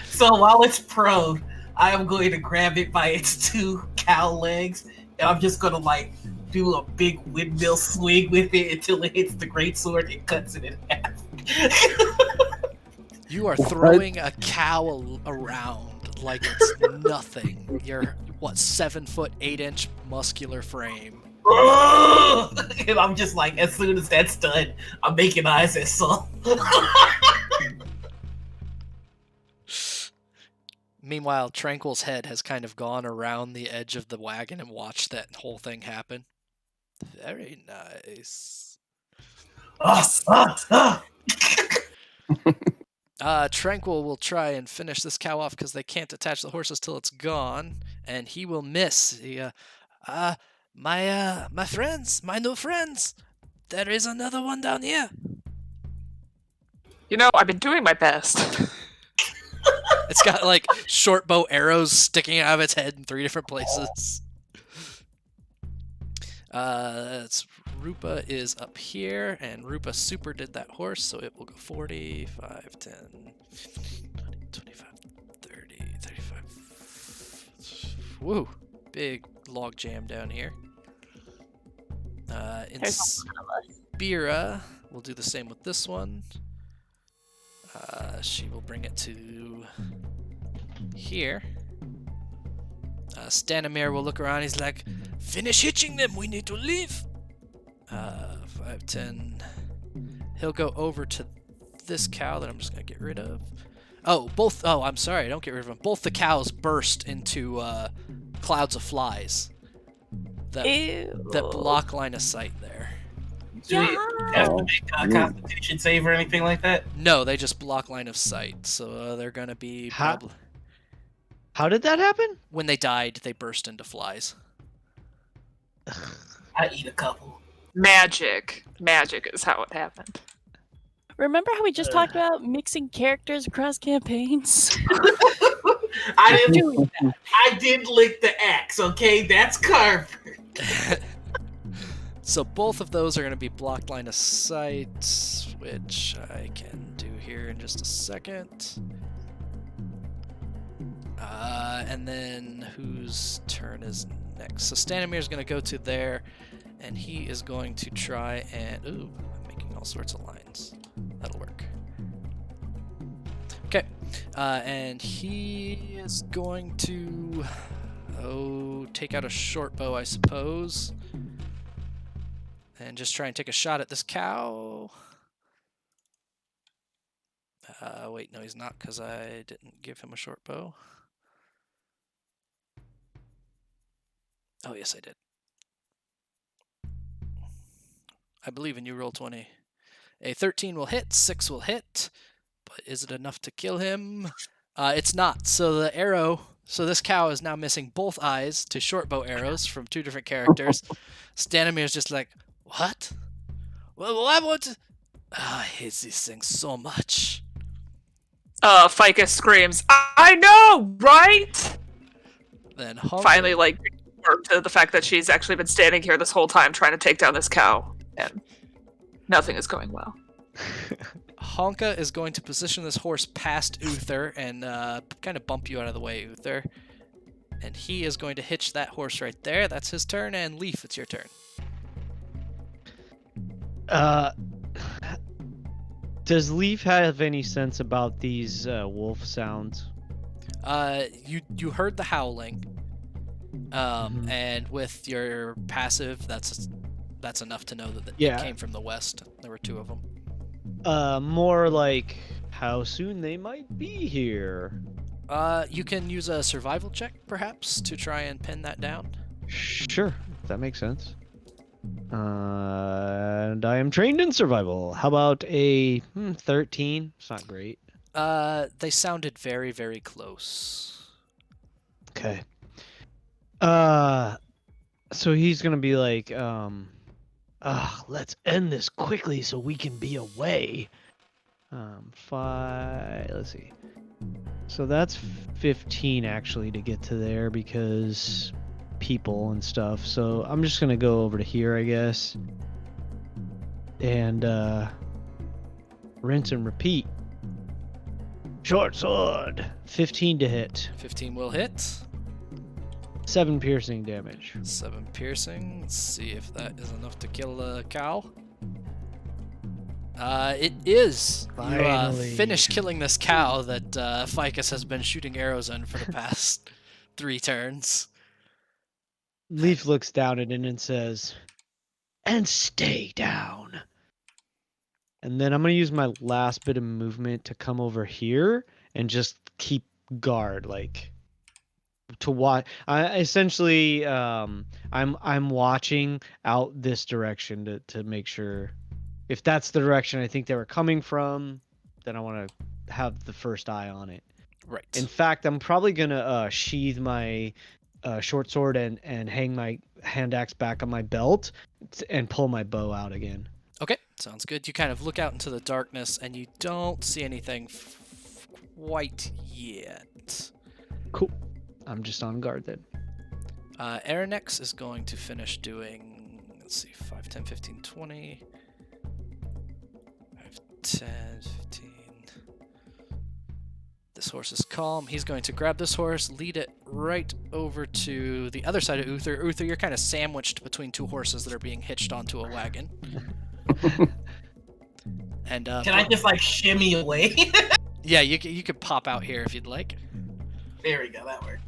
So while it's prone, I am going to grab it by its 2 cow legs, and I'm just gonna like do a big windmill swing with it until it hits the greatsword and cuts it in half. You are throwing a cow around like it's nothing. You're, what, 7 foot 8 inch muscular frame. And I'm just like, as soon as that's done, I'm making eyes at Saul. Meanwhile, Tranquil's head has kind of gone around the edge of the wagon and watched that whole thing happen. Very nice. Tranquil will try and finish this cow off because they can't attach the horses till it's gone, and he will miss. My friends, my new friends, there is another one down here. You know, I've been doing my best. It's got like short bow arrows sticking out of its head in 3 different places. Rupa is up here, and Rupa super did that horse, so it will go 40, 5, 10, 20, 25, 30, 35. Woo! Big log jam down here. Inspira will do the same with this one. She will bring it to here. Stanimir will look around. He's like, finish hitching them. We need to leave. 5, 10. He'll go over to this cow that I'm just going to get rid of. Oh, both. Oh, I'm sorry. Don't get rid of them. Both the cows burst into clouds of flies that block line of sight there. Do we have to make a Constitution save or anything like that? No, they just block line of sight. So they're going to be probably... How did that happen? When they died, they burst into flies. I eat a couple. Magic is how it happened. Remember how we just talked about mixing characters across campaigns? I didn't lick the axe, okay? That's Carver. So both of those are going to be blocked line of sight, which I can do here in just a second. And then whose turn is next? So Stanimir is going to go to there, and he is going to try and... Ooh, I'm making all sorts of lines. That'll work. Okay. And he is going to... take out a short bow, I suppose. And just try and take a shot at this cow. Wait, no, he's not, because I didn't give him a short bow. Oh, yes, I did. I believe in you, roll 20. A 13 will hit, 6 will hit, but is it enough to kill him? It's not. So the arrow... So this cow is now missing both eyes to short bow arrows from 2 different characters. Stanimir is just like, what? Well, I want to... I hate these things so much. Ficus screams, I know, right? Then finally, like, to the fact that she's actually been standing here this whole time trying to take down this cow, and nothing is going well. Honka is going to position this horse past Uther and kind of bump you out of the way, Uther. And he is going to hitch that horse right there. That's his turn. And Leaf, it's your turn. Does Leaf have any sense about these wolf sounds? You heard the howling. And with your passive, that's enough to know that it came from the west. There were 2 of them. More like how soon they might be here. You can use a survival check, perhaps, to try and pin that down. Sure, that makes sense. And I am trained in survival. How about a 13? It's not great. They sounded very, very close. Okay. So he's gonna be like, let's end this quickly so we can be away. Let's see. So that's 15 actually to get to there because people and stuff. So I'm just gonna go over to here, I guess, and rinse and repeat. Short sword, 15 to hit, 15 will hit. 7 piercing damage. 7 piercing. Let's see if that is enough to kill a cow. It is. You Finally. finish killing this cow that Ficus has been shooting arrows in for the past 3 turns. Leaf looks down at it and says, "And stay down." And then I'm gonna use my last bit of movement to come over here and just keep guard, like to watch. I essentially, I'm watching out this direction to make sure if that's the direction I think they were coming from, then I want to have the first eye on it. Right. In fact, I'm probably gonna sheathe my short sword and hang my hand axe back on my belt and pull my bow out again. Okay, sounds good. You kind of look out into the darkness and you don't see anything quite yet. Cool. I'm just on guard then. Aranex is going to finish doing, let's see, 5, 10, 15, 20. 5, 10, 15. This horse is calm. He's going to grab this horse, lead it right over to the other side of Uther. Uther, you're kind of sandwiched between 2 horses that are being hitched onto a wagon. And Can I just like shimmy away? Yeah, you could pop out here if you'd like. There we go, that worked.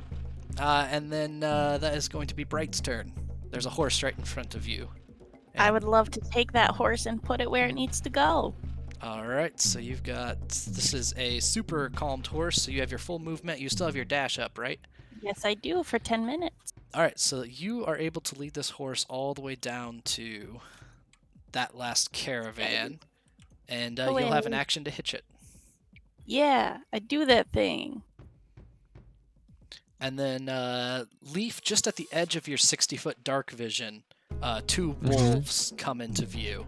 And then that is going to be Bright's turn. There's a horse right in front of you. I would love to take that horse and put it where it needs to go. All right, so you've got, this is a super calmed horse, so you have your full movement. You still have your dash up, right? Yes, I do, for 10 minutes. All right, so you are able to lead this horse all the way down to that last caravan, and you'll have an action to hitch it. Yeah, I do that thing. And then Leaf, just at the edge of your 60-foot dark vision, 2 wolves come into view.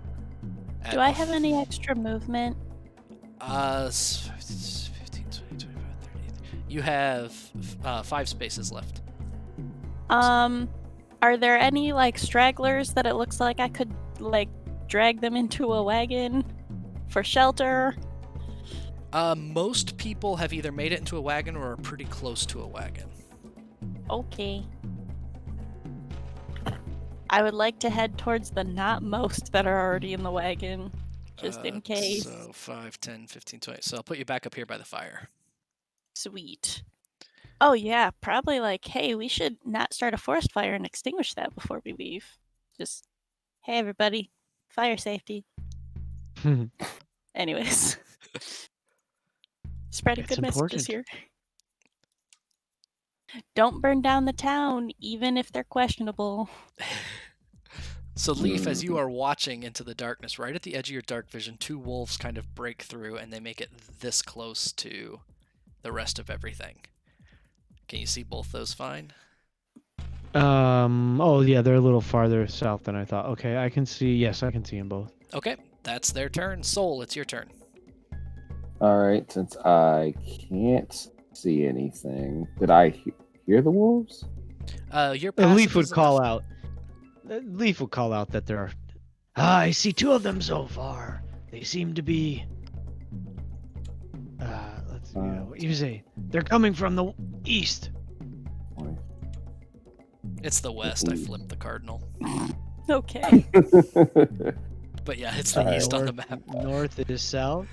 Do I have any extra movement? 15, 20, 25, 30. You have 5 spaces left. Are there any like stragglers that it looks like I could like drag them into a wagon for shelter? Most people have either made it into a wagon or are pretty close to a wagon. Okay. I would like to head towards the not most that are already in the wagon, just in case. So 5, 10, 15, 20. So I'll put you back up here by the fire. Sweet. Oh yeah, probably like, hey, we should not start a forest fire and extinguish that before we leave. Just, hey everybody, fire safety. Anyways. Spreading It's good messages important. here. Don't burn down the town, even if they're questionable. So Leaf, as you are watching into the darkness, right at the edge of your dark vision, 2 wolves kind of break through and they make it this close to the rest of everything. Can you see both those fine? Oh yeah, they're a little farther south than I thought. Okay, I can see. Yes, I can see them both. Okay, that's their turn. Soul, it's your turn. All right, since I can't see anything, did I hear the wolves? Your Leaf would call out. Leaf would call out that there are. I see 2 of them so far. They seem to be. Let's see. What do you say? They're coming from the east. It's the west. I flipped the cardinal. Okay. But yeah, it's the east on the map. North is south.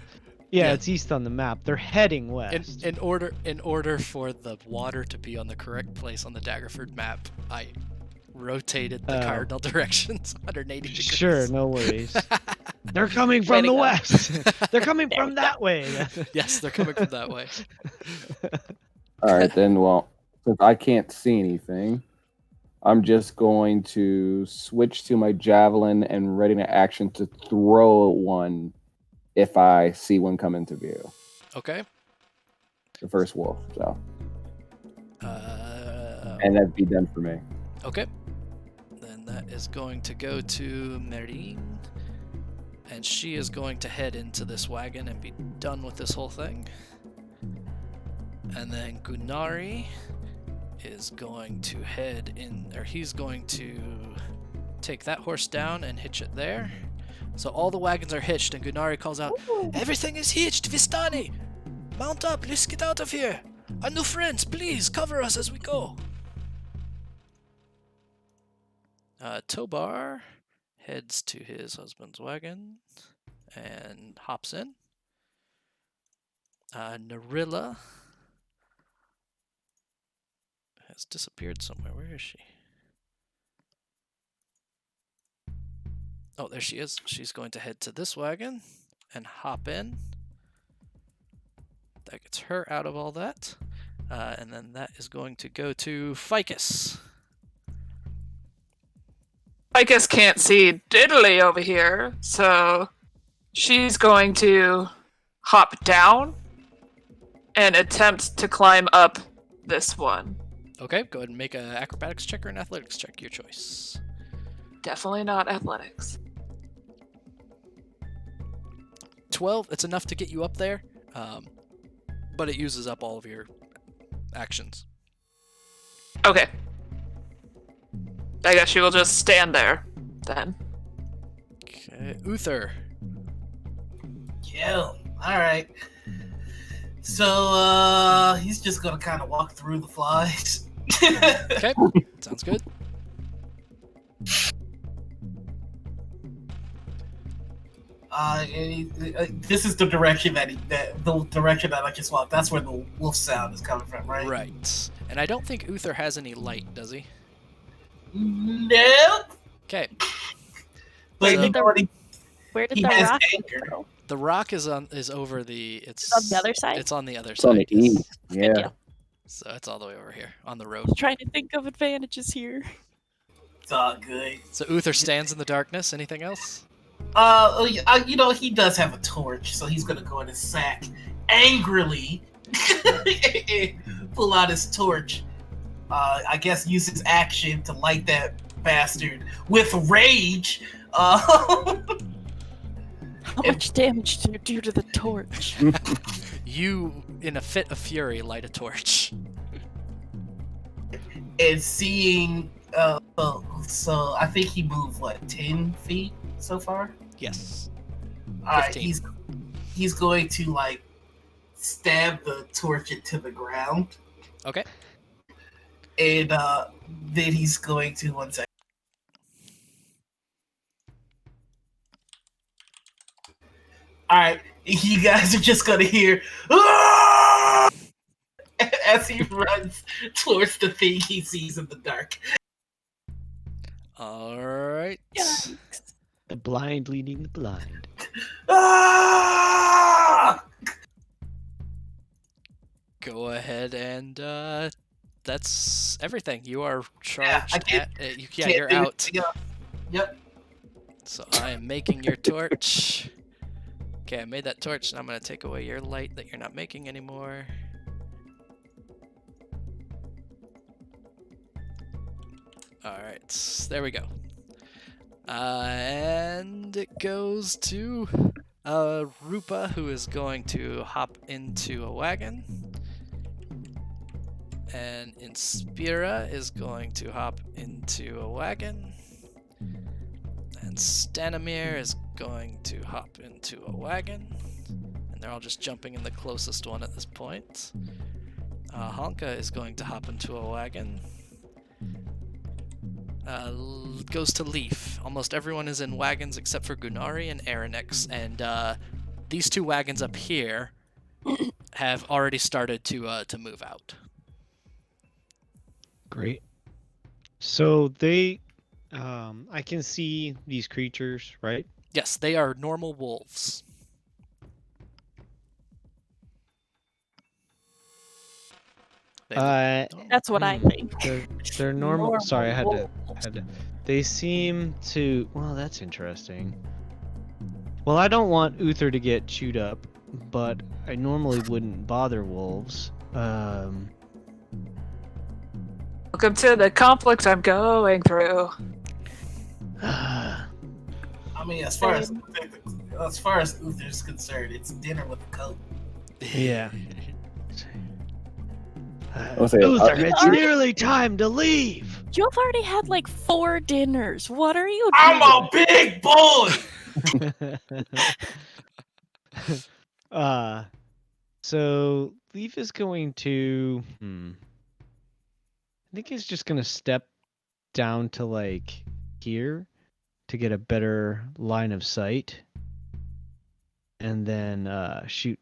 Yeah, it's east on the map. They're heading west. In order for the water to be on the correct place on the Daggerford map, I rotated the cardinal directions 180 degrees. Sure, no worries. They're coming from the west. They're coming from that way. Yes, they're coming from that way. All right, then, well, since I can't see anything, I'm just going to switch to my javelin and ready to action to throw one if I see one come into view. Okay. The first wolf, so. And And that'd be done for me. Okay. Then that is going to go to Marine. And she is going to head into this wagon and be done with this whole thing. And then Gunari is going to head in, or he's going to take that horse down and hitch it there. So all the wagons are hitched, and Gunari calls out, "Everything is hitched, Vistani! Mount up, let's get out of here! Our new friends, please cover us as we go!" Tobar heads to his husband's wagon and hops in. Narilla has disappeared somewhere. Where is she? Oh, there she is. She's going to head to this wagon and hop in. That gets her out of all that. And then that is going to go to Ficus. Ficus can't see diddly over here, so she's going to hop down and attempt to climb up this one. Okay, go ahead and make an acrobatics check or an athletics check, your choice. Definitely not athletics. 12, it's enough to get you up there, but it uses up all of your actions. Okay. I guess she will just stand there, then. Okay, Uther. Yo, alright. So, he's just gonna kind of walk through the flies. Okay, sounds good. This is the direction that I just walked. That's where the wolf sound is coming from, right? Right. And I don't think Uther has any light, does he? Nope. Okay. But So- you know what Where did he the has rock anger. go? The rock is over the. It's on the other side? It's on the other It's on side. the east. Good Yeah. deal. So it's all the way over here on the road. Trying to think of advantages here. It's all good. So Uther stands in the darkness. Anything else? You know, he does have a torch, so he's gonna go in his sack angrily, pull out his torch. I guess use his action to light that bastard with rage. How much damage do you do to the torch? You, in a fit of fury, light a torch. And seeing, so I think he moved 10 feet so far. Yes. All right, 15. he's going to stab the torch into the ground, Okay. and then he's going to 1 second. All right, you guys are just gonna hear "Ah!" as he runs towards the thing he sees in the dark. All right. Yikes. The blind leading the blind. Ah! Go ahead and that's everything. You are charged. can't- You're out. Yep. So I am making your torch. Okay, I made that torch, and I'm gonna take away your light that you're not making anymore. Alright, there we go. And it goes to Rupa, who is going to hop into a wagon. And Inspira is going to hop into a wagon. And Stanimir is going to hop into a wagon. And they're all just jumping in the closest one at this point. Honka is going to hop into a wagon. Goes to Leaf. Almost everyone is in wagons except for Gunari and Aranex. And these two wagons up here have already started to move out. Great. So they, I can see these creatures, right? Yes, they are normal wolves. They look normal. That's what I think. They're normal. Normal Sorry, I had wolves. to. They seem to. Well, that's interesting. Well, I don't want Uther to get chewed up, but I normally wouldn't bother wolves. Welcome to the conflict I'm going through. I mean, as far as As far as Uther's concerned, it's dinner with a coat. Yeah. I'll say, Uther, it's Alright. nearly time to leave. You've already had like 4 dinners. What are you I'm doing? a big boy! So Leaf is going to. I think he's just gonna step down to like here to get a better line of sight, and then shoot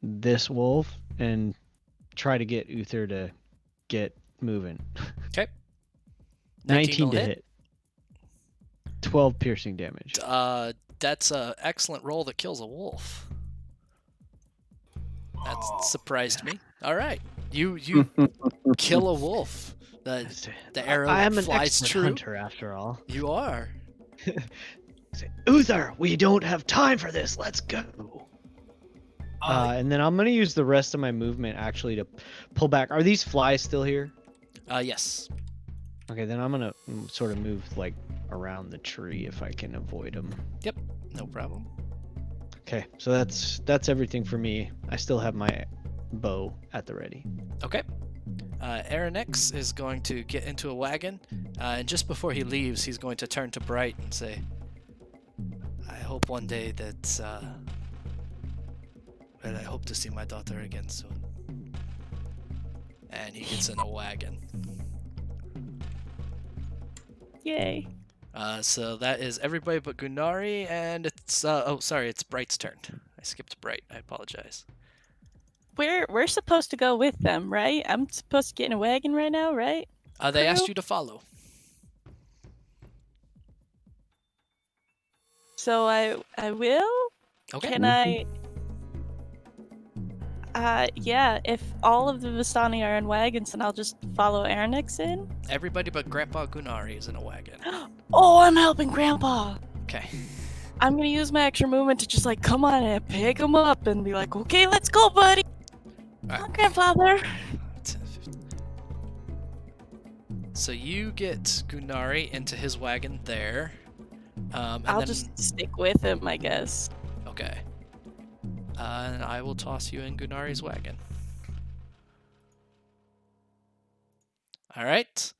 this wolf and try to get Uther to get moving. Okay. 19 will to hit. hit. 12 piercing damage. That's an excellent roll that kills a wolf. That surprised me. All right, you kill a wolf. The arrow I am an flies expert true. hunter after all. You are. Uther, we don't have time for this. Let's go. And then I'm gonna use the rest of my movement actually to pull back. Are these flies still here? Yes. Okay, then I'm gonna sort of move like around the tree if I can avoid them. Yep. No problem. Okay, so that's everything for me. I still have my bow at the ready. Okay. Aaronix is going to get into a wagon, and just before he leaves, he's going to turn to Bright and say, "I hope one day that I hope to see my daughter again soon." And he gets in a wagon. Yay. So that is everybody but Gunari, and it's it's Bright's turn. I skipped Bright. I apologize. We're supposed to go with them, right? I'm supposed to get in a wagon right now, right? They asked Crew? you to follow. So I will? Okay. Can I? Yeah, if all of the Vistani are in wagons, then I'll just follow Aaronix in. Everybody but Grandpa Gunari is in a wagon. Oh, I'm helping Grandpa! Okay. I'm gonna use my extra movement to just like come on and pick him up and be like, okay, let's go, buddy! Alright. Oh, Grandfather! So you get Gunari into his wagon there. And I'll then, just stick with him, I guess. Okay. And I will toss you in Gunari's wagon. Alright.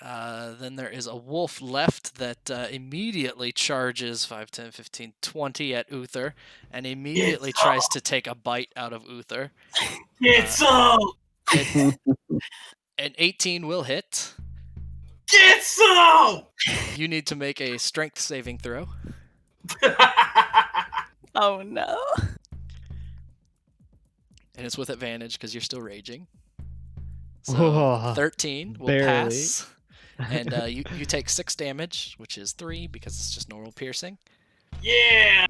Then there is a wolf left that immediately charges 5, 10, 15, 20 at Uther and immediately tries to take a bite out of Uther. Get some! An 18 will hit. Get some! You need to make a strength saving throw. Oh no. And it's with advantage because you're still raging. So Whoa, 13 will barely. pass. And you take 6 damage, which is 3 because it's just normal piercing. Yeah!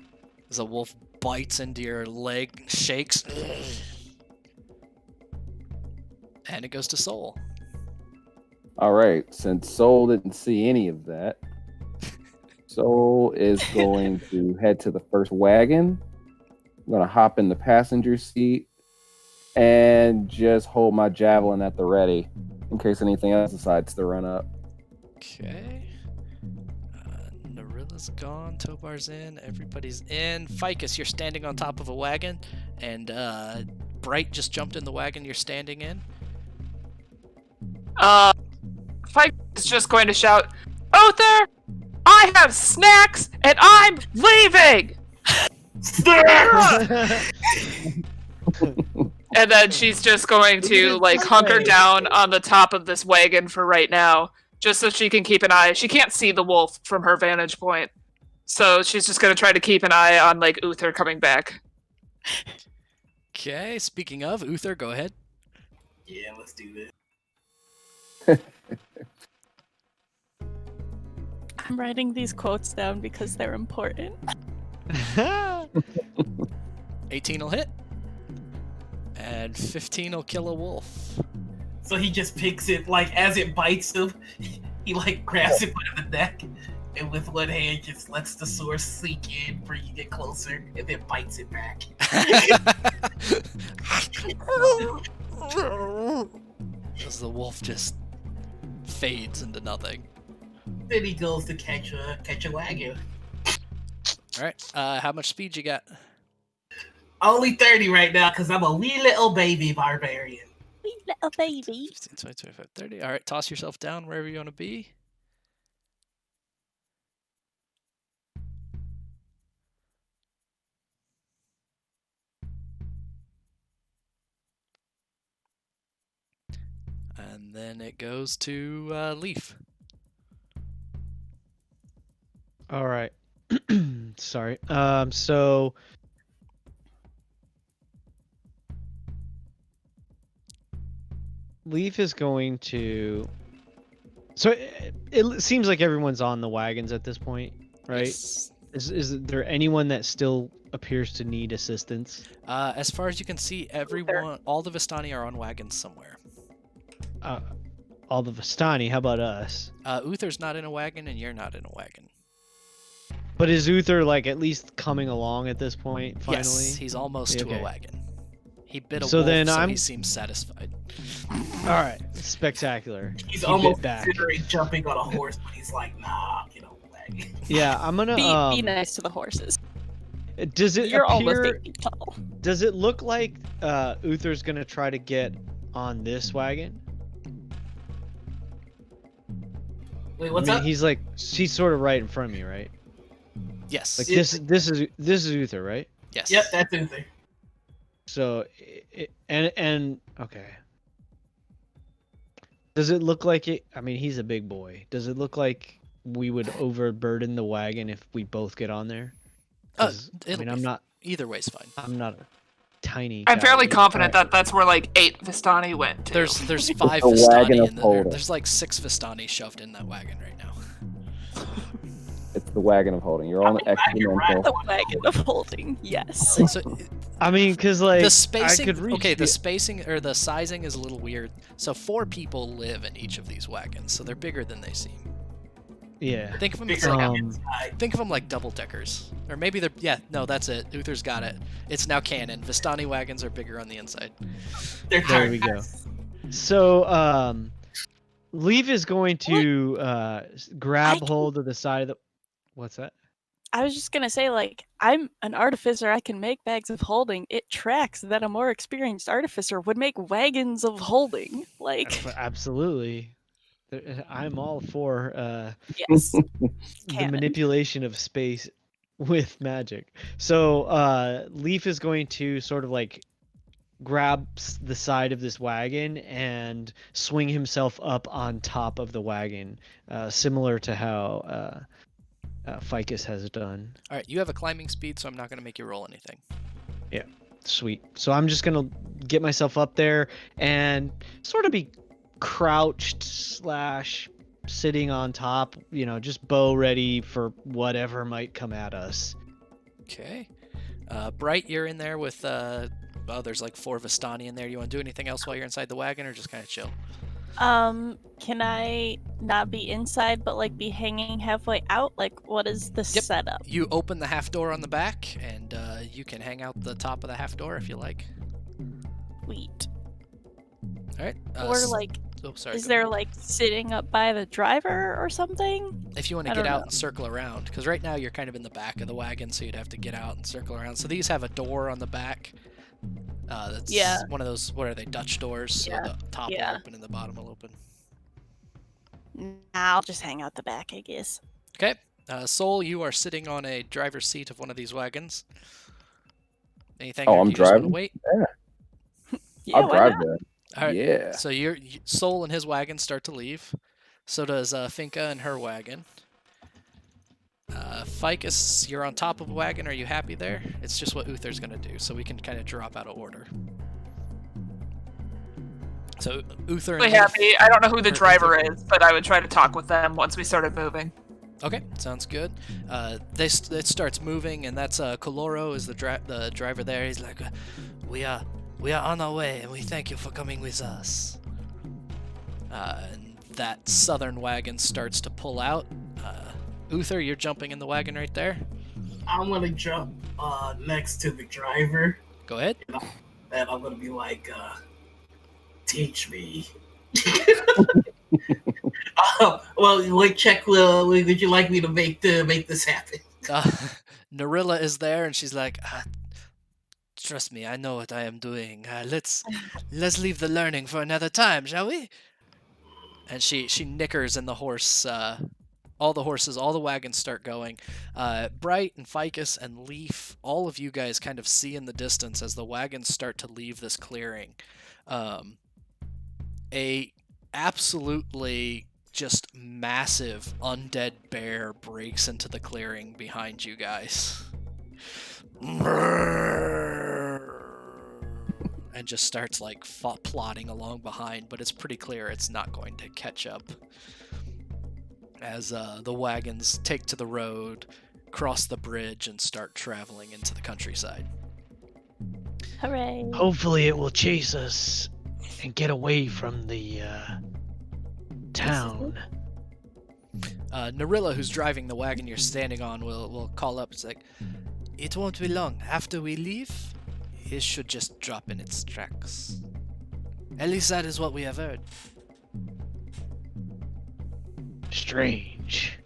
As a wolf bites into your leg, shakes. And it goes to Soul. All right, since Soul didn't see any of that, Soul is going to head to the first wagon. I'm going to hop in the passenger seat and just hold my javelin at the ready in case anything else decides to run up. Okay. Narilla's gone. Tobar's in. Everybody's in. Ficus, you're standing on top of a wagon. And Bright just jumped in the wagon you're standing in. Fight is just going to shout, Uther, I have snacks and I'm leaving! And then she's just going to like hunker down on the top of this wagon for right now, just so she can keep an eye. She can't see the wolf from her vantage point, so she's just going to try to keep an eye on like Uther coming back. Okay, speaking of, Uther, go ahead. Yeah, let's do this. I'm writing these quotes down because they're important. 18 will hit. And 15 will kill a wolf. So he just picks it, like, as it bites him, he, like, grabs it by the neck, and with one hand just lets the sword sink in, bringing it closer, and then bites it back. As the wolf just fades into nothing. Then he goes to catch a wagon. All right. How much speed you got? Only 30 right now because I'm a wee little baby barbarian. Wee little baby. 15, 20, 25, 30. All right. Toss yourself down wherever you want to be. And then it goes to Leaf. All right. Sorry. So Leaf is going to. So it seems like everyone's on the wagons at this point, right? Yes. Is there anyone that still appears to need assistance? As far as you can see, everyone, all the Vistani are on wagons somewhere. All the Vistani. How about us? Uther's not in a wagon, and you're not in a wagon. But is Uther like at least coming along at this point? Finally, Yes, he's almost to Okay. a wagon. He bit a So wolf, then so he I'm- seems satisfied. all right, spectacular. He's Keep almost it back. considering jumping on a horse, but he's like, nah, get on the wagon. Yeah, I'm gonna. Be nice to the horses. Does it You're almost appear? 8 feet tall. Does it look like Uther's gonna try to get on this wagon? Wait, what's I mean, up? he's sort of right in front of me, right? Yes. Like Yeah. this is Uther, right? Yes. Yep, that's Uther. So and okay. Does it look like it? I mean, he's a big boy. Does it look like we would overburden the wagon if we both get on there? 'Cause, I it'll mean, be I'm not. Either way's fine. I'm not a tiny. I'm fairly guy. confident that that's where like 8 Vistani went to. There's 5 a wagon Vistani of in holding. there's like 6 Vistani shoved in that wagon right now. It's the wagon of holding. You're on I'm glad you're right. exponential. The wagon of holding. Yes. So I mean, cause like the I spacing, could reach okay, the spacing or the sizing is a little weird. So 4 people live in each of these wagons, so they're bigger than they seem. Yeah. Think of them as Bigger like on the Um, inside. think of them like double deckers, or maybe they're no, that's it. Uther's got it. It's now canon. Vistani wagons are bigger on the inside. They're There hard we go. guys. So Leaf is going to grab can- hold of the side of the. What's that? I was just gonna say, like, I'm an artificer. I can make bags of holding. It tracks that a more experienced artificer would make wagons of holding. Like, Absolutely. I'm all for yes, the canon. manipulation of space with magic. So Leaf is going to sort of like grab the side of this wagon and swing himself up on top of the wagon, similar to how Ficus has done. All right, you have a climbing speed, so I'm not going to make you roll anything. Sweet. So I'm just gonna get myself up there and sort of be crouched / sitting on top, just bow ready for whatever might come at us. Okay. Bright, you're in there with there's like 4 Vistani in there. You want to do anything else while you're inside the wagon, or just kind of chill? Can I not be inside, but like be hanging halfway out? Like, what is the Yep. setup? You open the half door on the back, and you can hang out the top of the half door if you like. Sweet. All right. Or like, oh, sorry. is go there ahead. like sitting up by the driver or something? If you want to I get don't out know. and circle around, because right now you're kind of in the back of the wagon, so you'd have to get out and circle around. So these have a door on the back. That's Yeah. one of those. What are they? Dutch doors. Yeah. So the top Yeah. will open and the bottom will open. Nah, I'll just hang out the back, I guess. Okay. Soul, you are sitting on a driver's seat of one of these wagons. Anything? Oh, or I'm do you just wanna driving? Wait. Yeah, I'll why drive not? there. All right. Yeah. So Soul and his wagon start to leave. So does Finka and her wagon. Ficus, you're on top of a wagon. Are you happy there? It's just what Uther's gonna do, so we can kind of drop out of order. So Uther and Really Leaf- happy. I don't know who the or driver Uther- is, but I would try to talk with them once we started moving. Okay, sounds good. It starts moving, and that's Coloro is the driver there. He's like, we are on our way, and we thank you for coming with us. And that southern wagon starts to pull out. Uther, you're jumping in the wagon right there. I'm gonna jump next to the driver, Go ahead. and I'm gonna be like, teach me. Well, like, check. Would you like me to make this happen? Narilla is there, and she's like, "Trust me, I know what I am doing. Let's leave the learning for another time, shall we?" And she nickers, and the horse, all the horses, all the wagons start going. Bright and Ficus and Leaf, all of you guys kind of see in the distance as the wagons start to leave this clearing. A absolutely just massive undead bear breaks into the clearing behind you guys. And just starts like plodding along behind, but it's pretty clear it's not going to catch up as the wagons take to the road, cross the bridge, and start traveling into the countryside. Hooray. Hopefully, it will chase us and get away from the town. Narilla, who's driving the wagon you're standing on, will call up. It's like, "It won't be long. After we leave, it should just drop in its tracks. At least that is what we have heard." Strange.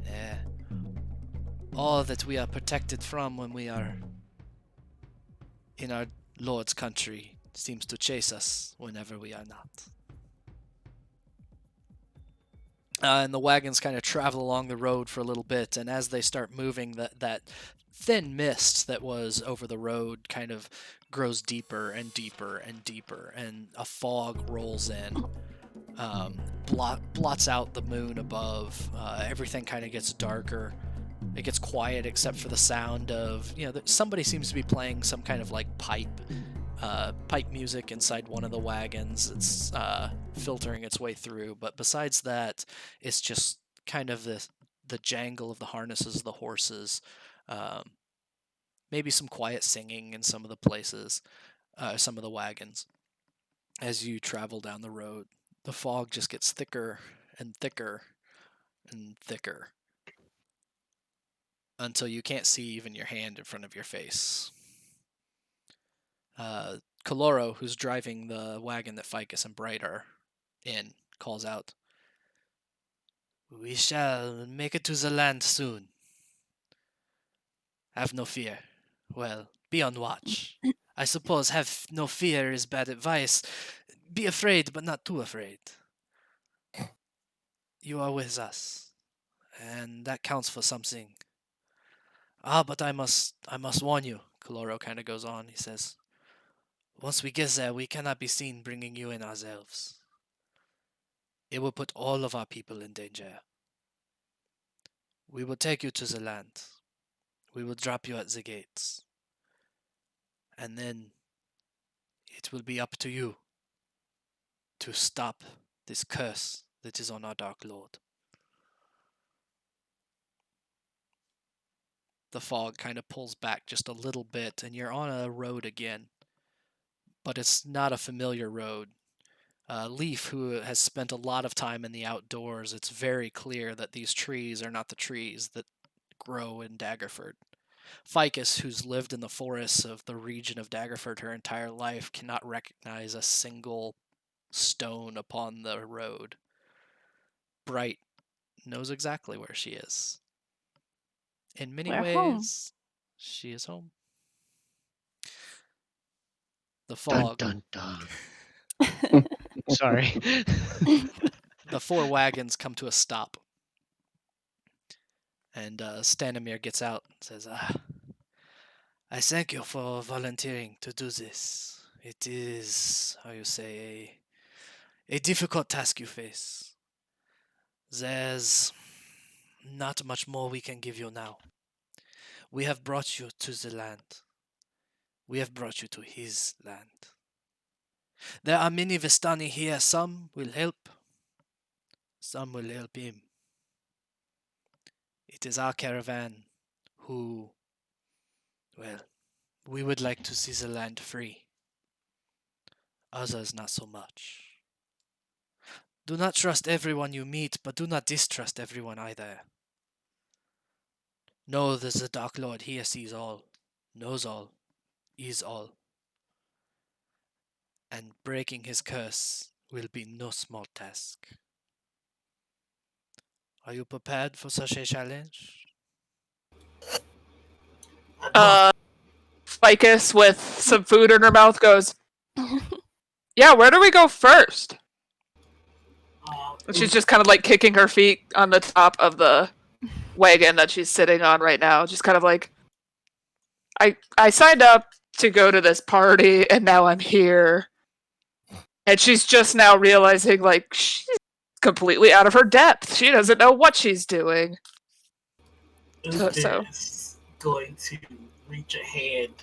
Yeah. All that we are protected from when we are in our Lord's country seems to chase us whenever we are not. And the wagons kind of travel along the road for a little bit, and as they start moving, that thin mist that was over the road kind of grows deeper and deeper and deeper, and a fog rolls in, blots out the moon above. Everything kind of gets darker. It gets quiet except for the sound of, somebody seems to be playing some kind of like pipe music inside one of the wagons. It's filtering its way through, but besides that, it's just kind of the jangle of the harnesses of the horses. Maybe some quiet singing in some of the places, some of the wagons. As you travel down the road, the fog just gets thicker and thicker and thicker until you can't see even your hand in front of your face. Caloro, who's driving the wagon that Ficus and Bright are in, calls out, "We shall make it to the land soon. Have no fear. Well, be on watch. I suppose have no fear is bad advice. Be afraid, but not too afraid. You are with us, and that counts for something. But I must warn you," Caloro kind of goes on. He says, "once we get there, we cannot be seen bringing you in ourselves. It will put all of our people in danger. We will take you to the land. We will drop you at the gates. And then it will be up to you to stop this curse that is on our Dark Lord." The fog kind of pulls back just a little bit, and you're on a road again. But it's not a familiar road. Leaf, who has spent a lot of time in the outdoors, it's very clear that these trees are not the trees that grow in Daggerford. Ficus, who's lived in the forests of the region of Daggerford her entire life, cannot recognize a single stone upon the road. Bright knows exactly where she is. In many We're ways, home. she is home. The Dun fog. dun dun. Sorry. The four wagons come to a stop. And Stanimir gets out and says, "I thank you for volunteering to do this. It is, how you say, a difficult task you face. There's not much more we can give you now. We have brought you to the land. We have brought you to his land. There are many Vistani here. Some will help. Some will help him. It is our caravan who, well, we would like to see the land free. Others not so much. Do not trust everyone you meet, but do not distrust everyone either. Know that the Dark Lord here sees all, knows all, is all. And breaking his curse will be no small task. Are you prepared for such a challenge?" Ficus, with some food in her mouth, goes, "Yeah, where do we go first?" She's just kind of like kicking her feet on the top of the wagon that she's sitting on right now. Just kind of like, I signed up to go to this party, and now I'm here. And she's just now realizing, like, she's completely out of her depth. She doesn't know what she's doing. Uther is going to reach a hand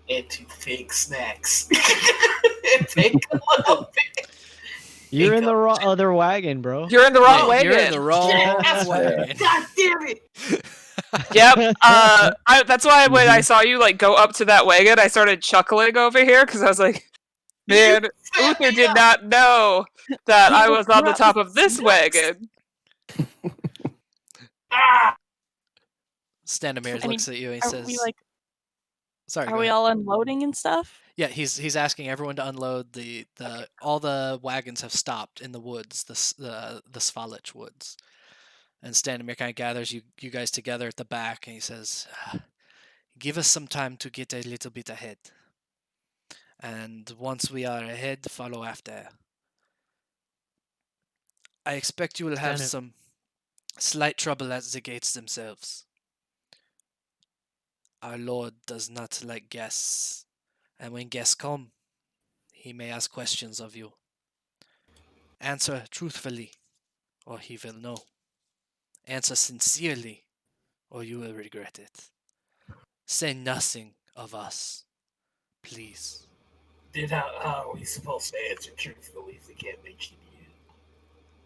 into Fig Snacks and take a little bit. You're in the other wagon, bro. You're in the wrong wagon. You're in the wrong Yes. wagon. God damn it! Yep. That's why when I saw you like go up to that wagon, I started chuckling over here because I was like, man, Uther did not know that I was on the top of this wagon. Ah! Stanimir looks at you and he Are says, we like? "Sorry, Are go we ahead." all unloading and stuff? Yeah, he's asking everyone to unload the all the wagons have stopped in the woods, the Svalich woods. And Stanimir kind of gathers you guys together at the back, and he says, "Give us some time to get a little bit ahead. And once we are ahead, follow after. I expect you will have some slight trouble at the gates themselves. Our Lord does not like guests, and when guests come, he may ask questions of you. Answer truthfully, or he will know. Answer sincerely, or you will regret it. Say nothing of us, please." Then how are we supposed to answer truthfully if we can't mention you?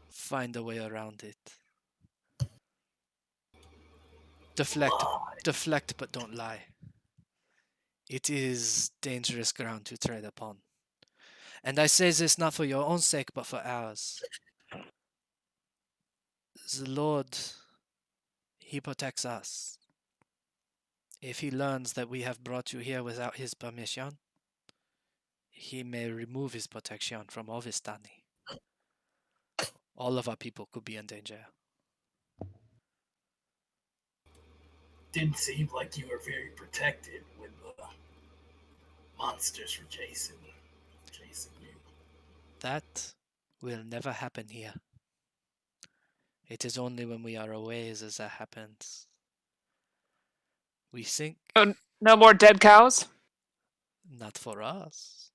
Find a way around it. Deflect, but don't lie. It is dangerous ground to tread upon. And I say this not for your own sake, but for ours. The Lord, he protects us. If he learns that we have brought you here without his permission, he may remove his protection from all Vistani. All of our people could be in danger. Didn't seem like you were very protected when the monsters were chasing you. That will never happen here. It is only when we are away as that happens. We think... No more dead cows? Not for us.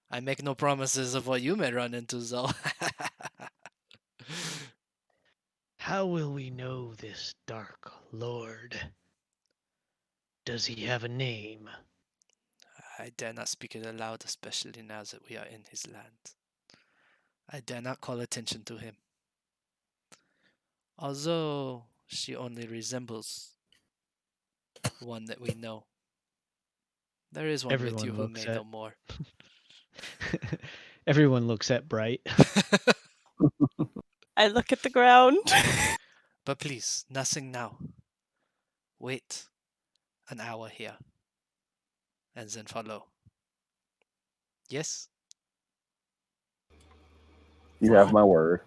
I make no promises of what you may run into, though. How will we know this dark lord? Does he have a name? I dare not speak it aloud, especially now that we are in his land. I dare not call attention to him. Although she only resembles one that we know. There is one with you who may know more. Everyone looks at Bright. I look at the ground. But please, nothing now. Wait an hour here. And then follow. Yes? You have my word.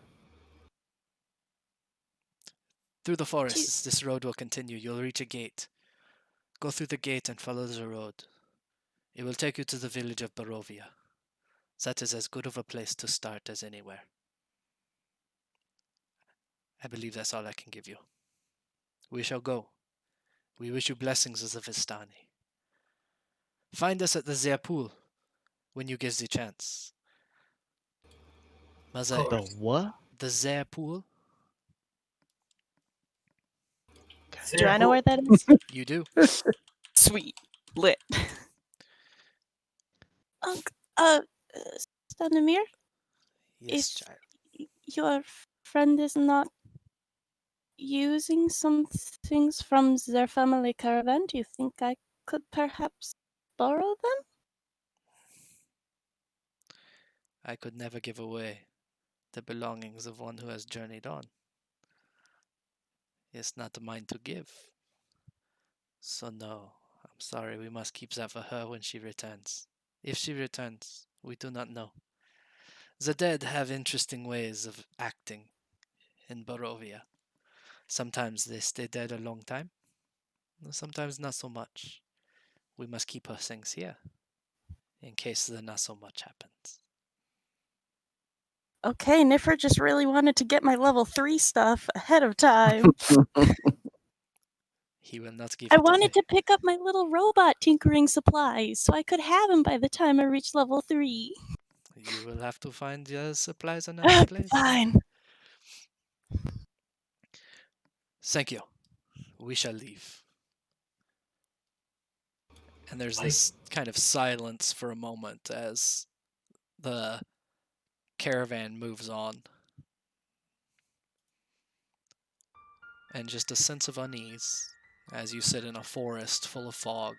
Through the forest, this road will continue. You'll reach a gate. Go through the gate and follow the road. It will take you to the village of Barovia. That is as good of a place to start as anywhere. I believe that's all I can give you. We shall go. We wish you blessings as a Vistani. Find us at the Zerpool when you get the chance. Mazai, The what? the Zerpool? Do I know where that is? You do. Sweet. Lit. Stanimir, Yes, If- child. your friend is not using some things from their family caravan. Do you think I could perhaps borrow them? I could never give away the belongings of one who has journeyed on. It's not mine to give. So no, I'm sorry, we must keep that for her when she returns. If she returns, we do not know. The dead have interesting ways of acting in Barovia. Sometimes they stay dead a long time. Sometimes not so much. We must keep our things here, in case the not so much happens. Okay, Niffer just really wanted to get my level 3 stuff ahead of time. He will not give I it wanted away. to pick up my little robot tinkering supplies so I could have him by the time I reach level 3. You will have to find your supplies another place. Fine. Thank you. We shall leave. And there's this kind of silence for a moment as the caravan moves on. And just a sense of unease as you sit in a forest full of fog,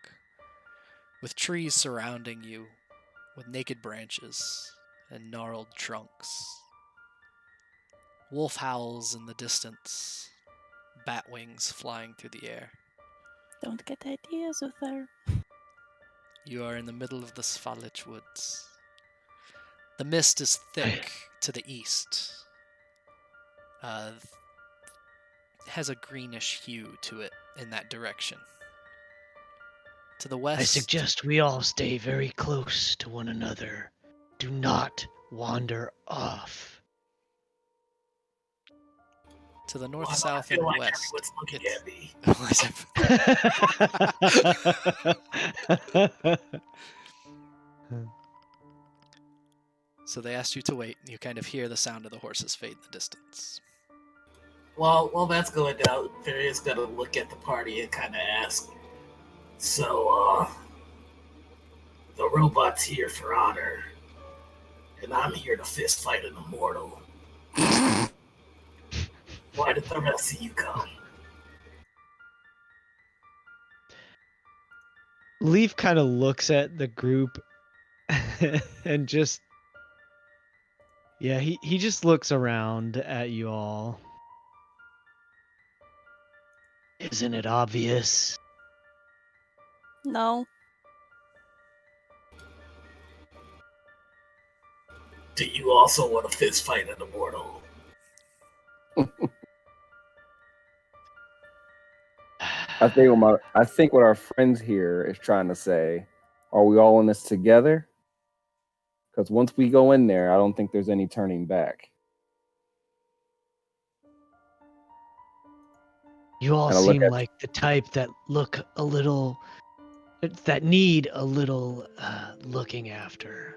with trees surrounding you, with naked branches and gnarled trunks. Wolf howls in the distance, bat wings flying through the air. Don't get ideas with her. You are in the middle of the Svalich woods. The mist is thick to the east. Has a greenish hue to it in that direction. To the west... I suggest we all stay very close to one another. Do not wander off. To the north, Why do I south, feel and like west. everyone's looking at me? So they asked you to wait. You kind of hear the sound of the horses fade in the distance. Well, that's going down. Furia's gonna look at the party and kind of ask, so, the robot's here for honor, and I'm here to fist fight an immortal. Why did the rest of you come? Leaf kind of looks at the group and just... Yeah, he just looks around at you all. Isn't it obvious? No. Do you also want to fist fight an immortal? I think what our friends here is trying to say, are we all in this together? Because once we go in there, I don't think there's any turning back. You all And I look seem at like the type that that need a little looking after.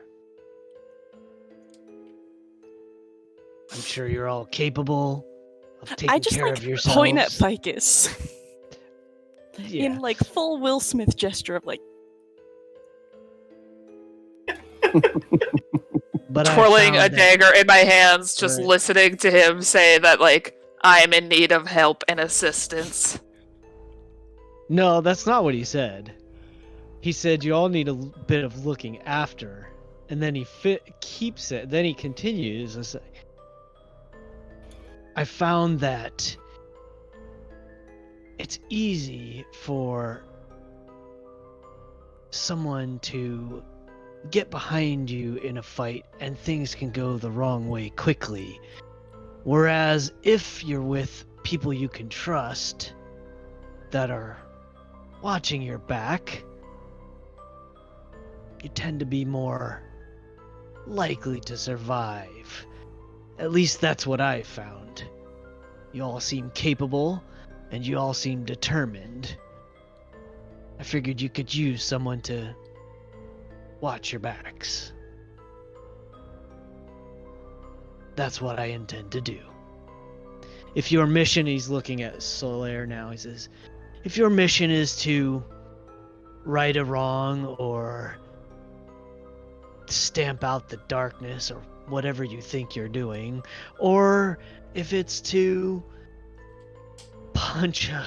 I'm sure you're all capable of taking I just care like of yourselves. point at Ficus Yeah. in like full Will Smith gesture of like But I twirling a found that- dagger in my hands, just Right. listening to him say that, like, I'm in need of help and assistance. No, that's not what he said. He said you all need a bit of looking after, and then he keeps it. Then he continues and says, I found that it's easy for someone to get behind you in a fight and things can go the wrong way quickly. Whereas if you're with people you can trust that are watching your back, you tend to be more likely to survive. At least that's what I found. You all seem capable, and you all seem determined. I figured you could use someone to watch your backs. That's what I intend to do. If your mission, he's looking at Solaire now, he says, if your mission is to right a wrong or stamp out the darkness or whatever you think you're doing, or if it's to punch a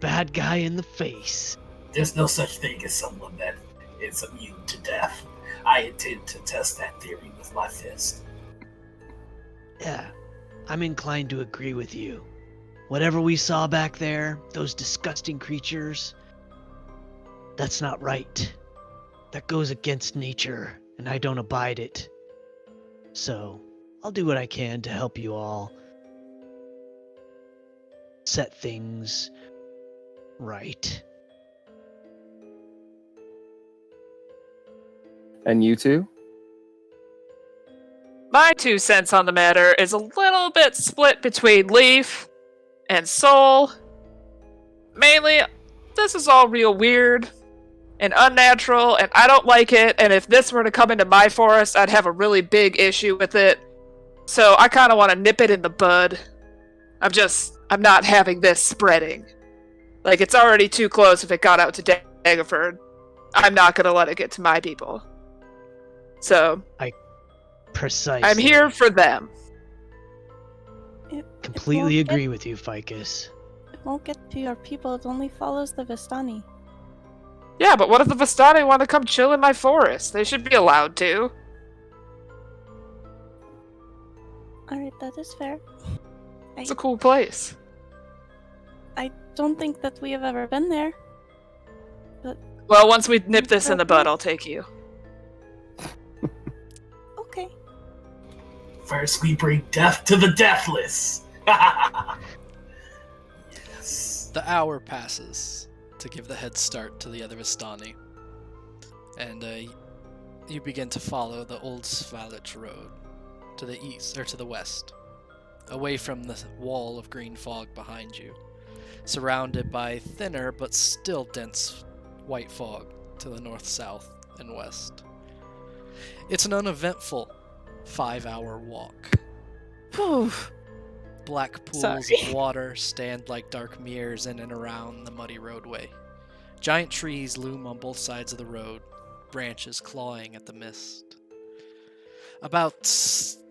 bad guy in the face. There's no such thing as someone that is immune to death. I intend to test that theory with my fist. Yeah, I'm inclined to agree with you. Whatever we saw back there, those disgusting creatures, that's not right. That goes against nature, and I don't abide it. So, I'll do what I can to help you all set things right. And you two? My 2 cents on the matter is a little bit split between Leaf and Soul. Mainly, this is all real weird and unnatural, and I don't like it, and if this were to come into my forest, I'd have a really big issue with it. So I kind of want to nip it in the bud. I'm not having this spreading. Like, it's already too close if it got out to Daggerford. I'm not going to let it get to my people. So, Precisely. I'm here for them. Completely agree with you, Ficus. It won't get to your people. It only follows the Vistani. Yeah, but what if the Vistani want to come chill in my forest? They should be allowed to. Alright, that is fair. It's a cool place. I don't think that we have ever been there. Well, once we nip this in the bud, I'll take you. Okay. First, we bring death to the deathless. Yes. The hour passes to give the head start to the other Vistani, and you begin to follow the old Svalich road to the east, or to the west, away from the wall of green fog behind you, surrounded by thinner but still dense white fog to the north, south, and west. It's an uneventful 5-hour walk. Whew. Black pools Sorry. of water stand like dark mirrors in and around the muddy roadway. Giant trees loom on both sides of the road, branches clawing at the mist.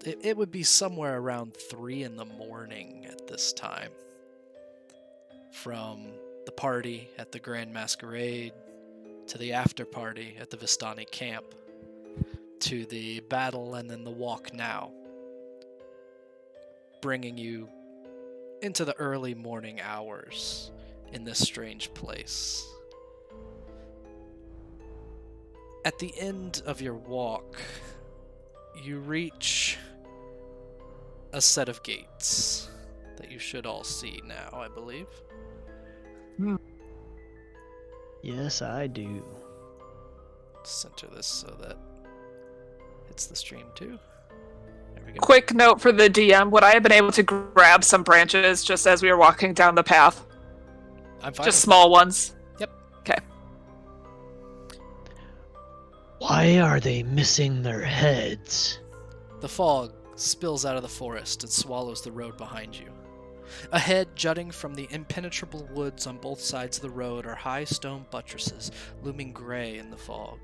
It would be somewhere around 3 in the morning at this time. From the party at the Grande Masquerade, to the after party at the Vistani camp, to the battle and then the walk now, bringing you into the early morning hours in this strange place. At the end of your walk, you reach a set of gates that you should all see now, I believe. Yes, I do. Center this so that it's the stream too. There we go. Quick note for the DM, would I have been able to grab some branches just as we were walking down the path? I'm fine. Just small ones? Yep. Okay. Why are they missing their heads? The fog spills out of the forest and swallows the road behind you. Ahead, jutting from the impenetrable woods on both sides of the road, are high stone buttresses looming gray in the fog.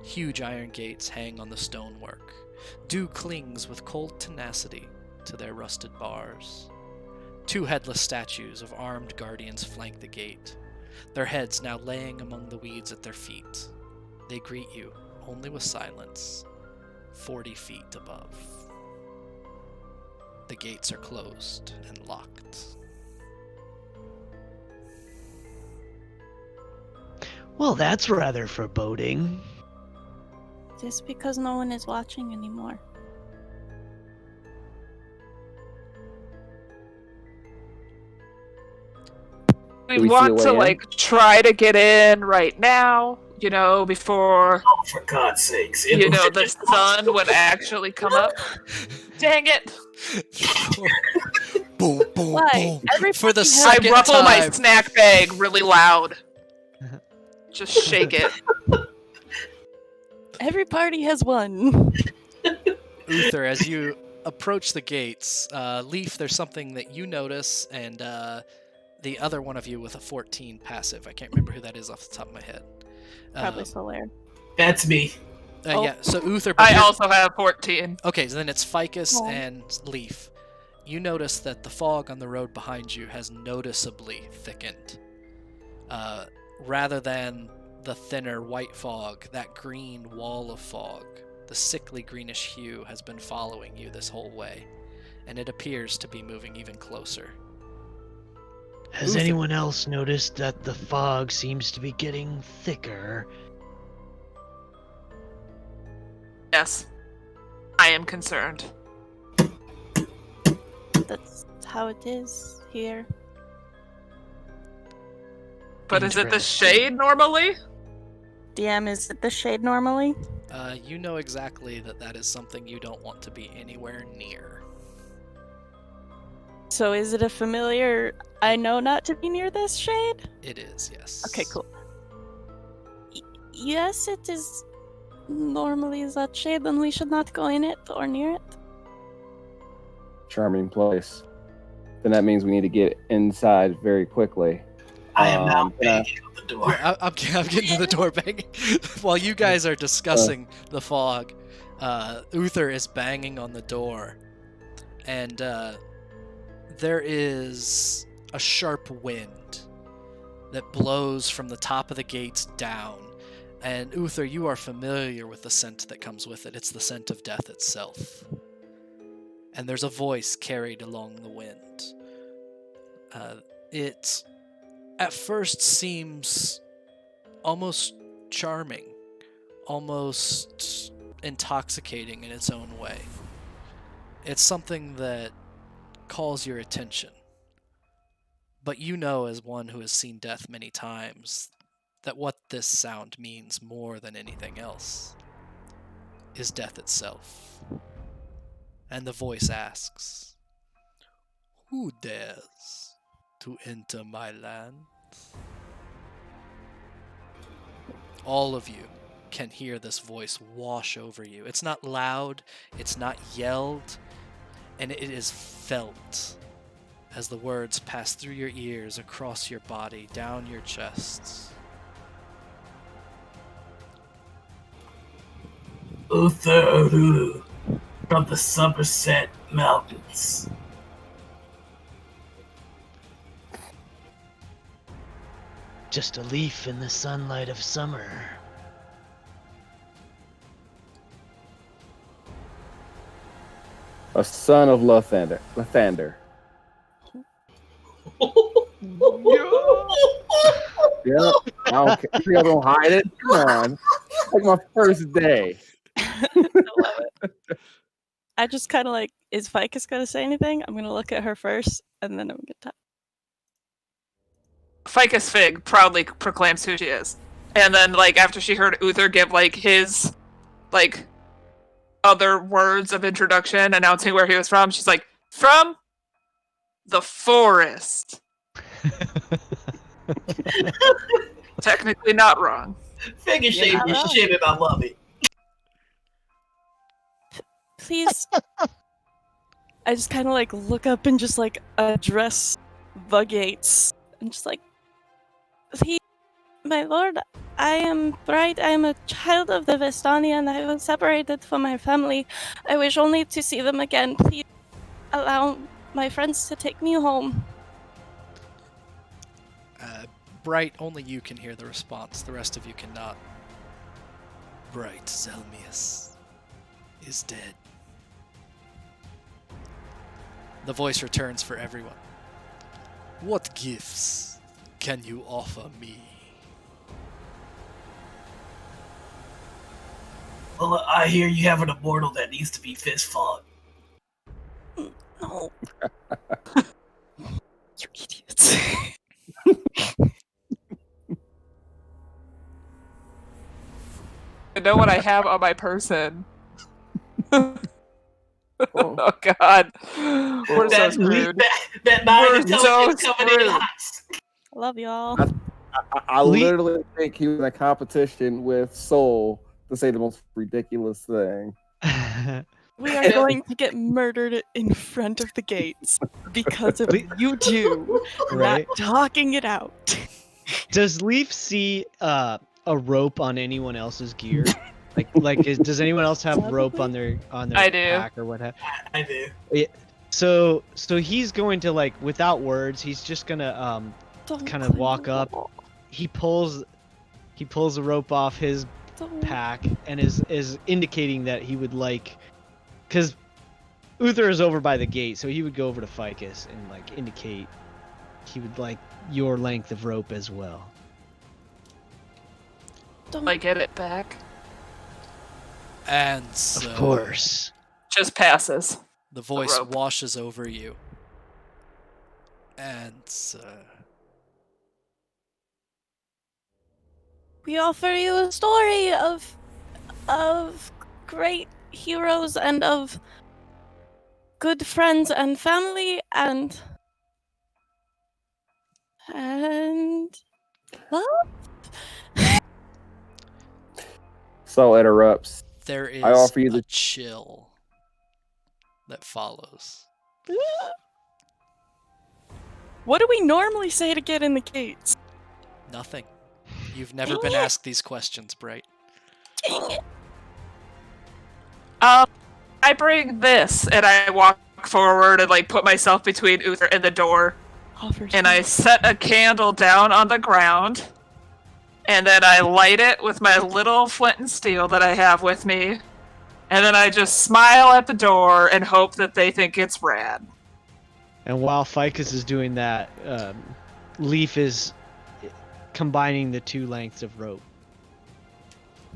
Huge iron gates hang on the stonework. Dew clings with cold tenacity to their rusted bars. 2 headless statues of armed guardians flank the gate, their heads now laying among the weeds at their feet. They greet you only with silence, 40 feet above. The gates are closed and locked. Well, that's rather foreboding. Just because no one is watching anymore. Do we We see want a way to, in? try to get in right now, before, Oh, for God's sakes. the sun would actually come up. Dang it! Boom, boom, Why? boom. Everybody For the has- I second ruffle my time. snack bag really loud. Just shake it. Every party has one. Uther, as you approach the gates, Leaf, there's something that you notice, and the other one of you with a 14 passive. I can't remember who that is off the top of my head. Probably Solaire. That's me. Yeah, so Uther... I also have 14. Okay, so then it's Ficus Oh. and Leaf. You notice that the fog on the road behind you has noticeably thickened. Rather than the thinner white fog, that green wall of fog, the sickly greenish hue, has been following you this whole way, and it appears to be moving even closer. Has Uther. anyone else noticed that the fog seems to be getting thicker? Yes. I am concerned. That's how it is here. But is it the Interesting. shade normally? DM, is it the shade normally? You know exactly that is something you don't want to be anywhere near. So is it a familiar I know not to be near this shade? It is, yes. Okay, cool. Yes, it is normally that shade, then we should not go in it or near it. Charming place. Then that means we need to get inside very quickly. I am now can I- banging on the door. Yeah, I'm getting to the door banging. While you guys are discussing the fog, Uther is banging on the door, and there is a sharp wind that blows from the top of the gates down. And Uther, you are familiar with the scent that comes with it. It's the scent of death itself. And there's a voice carried along the wind. It at first seems almost charming, almost intoxicating in its own way. It's something that calls your attention. But you know, as one who has seen death many times, that what this sound means more than anything else is death itself. And the voice asks, "Who dares to enter my land?" All of you can hear this voice wash over you. It's not loud, it's not yelled, and it is felt as the words pass through your ears, across your body, down your chests. Uther from the Somerset Mountains. Just a leaf in the sunlight of summer. A son of Lathander. Yep. I don't care. You guys don't hide it. Come on. Like my first day. I love it. I just kind of like, is Ficus going to say anything? I'm going to look at her first, and then I'm going to talk. Ficus Fig proudly proclaims who she is. And then, like, after she heard Uther give, like, his, like, other words of introduction announcing where he was from, she's like, from the forest. Technically not wrong. Figure shape Yeah. your shit and I love it. Please. I just kind of like look up and just like address the gates. And just like, please, my lord, I am Bright. I am a child of the Vistani and I was separated from my family. I wish only to see them again. Please allow my friends to take me home. Bright, only you can hear the response. The rest of you cannot. Bright Zelmius is dead. The voice returns for everyone. What gifts can you offer me? Well, I hear you have an immortal that needs to be fist fought. No. You idiots. I know what I have on my person. Oh god. We're so screwed. That nine We're intelligence so coming in screwed. hot. I love y'all. I literally think he was in a competition with Soul to say the most ridiculous thing. We are going to get murdered in front of the gates because of you two Right? not talking it out. Does Leaf see a rope on anyone else's gear? Does anyone else have rope on their I do. pack or what have? I do. So he's going to, like, without words, he's just gonna Don't kind of walk climb up. the wall. He pulls the rope off his Don't. pack and is indicating that he would like, because Uther is over by the gate, so he would go over to Ficus and like indicate he would like your length of rope as well. Don't. I get it back. And so Of course. Just passes. the voice rope. washes over you. And We offer you a story of of great heroes and of good friends and family and love. So interrupts. There is I offer you a the chill that follows. What do we normally say to get in the gates? Nothing. You've never been asked these questions, Bright. Dang it. I bring this, and I walk forward and like put myself between Uther and the door, and I set a candle down on the ground, and then I light it with my little flint and steel that I have with me, and then I just smile at the door and hope that they think it's rad. And while Ficus is doing that, Leaf is combining the two lengths of rope.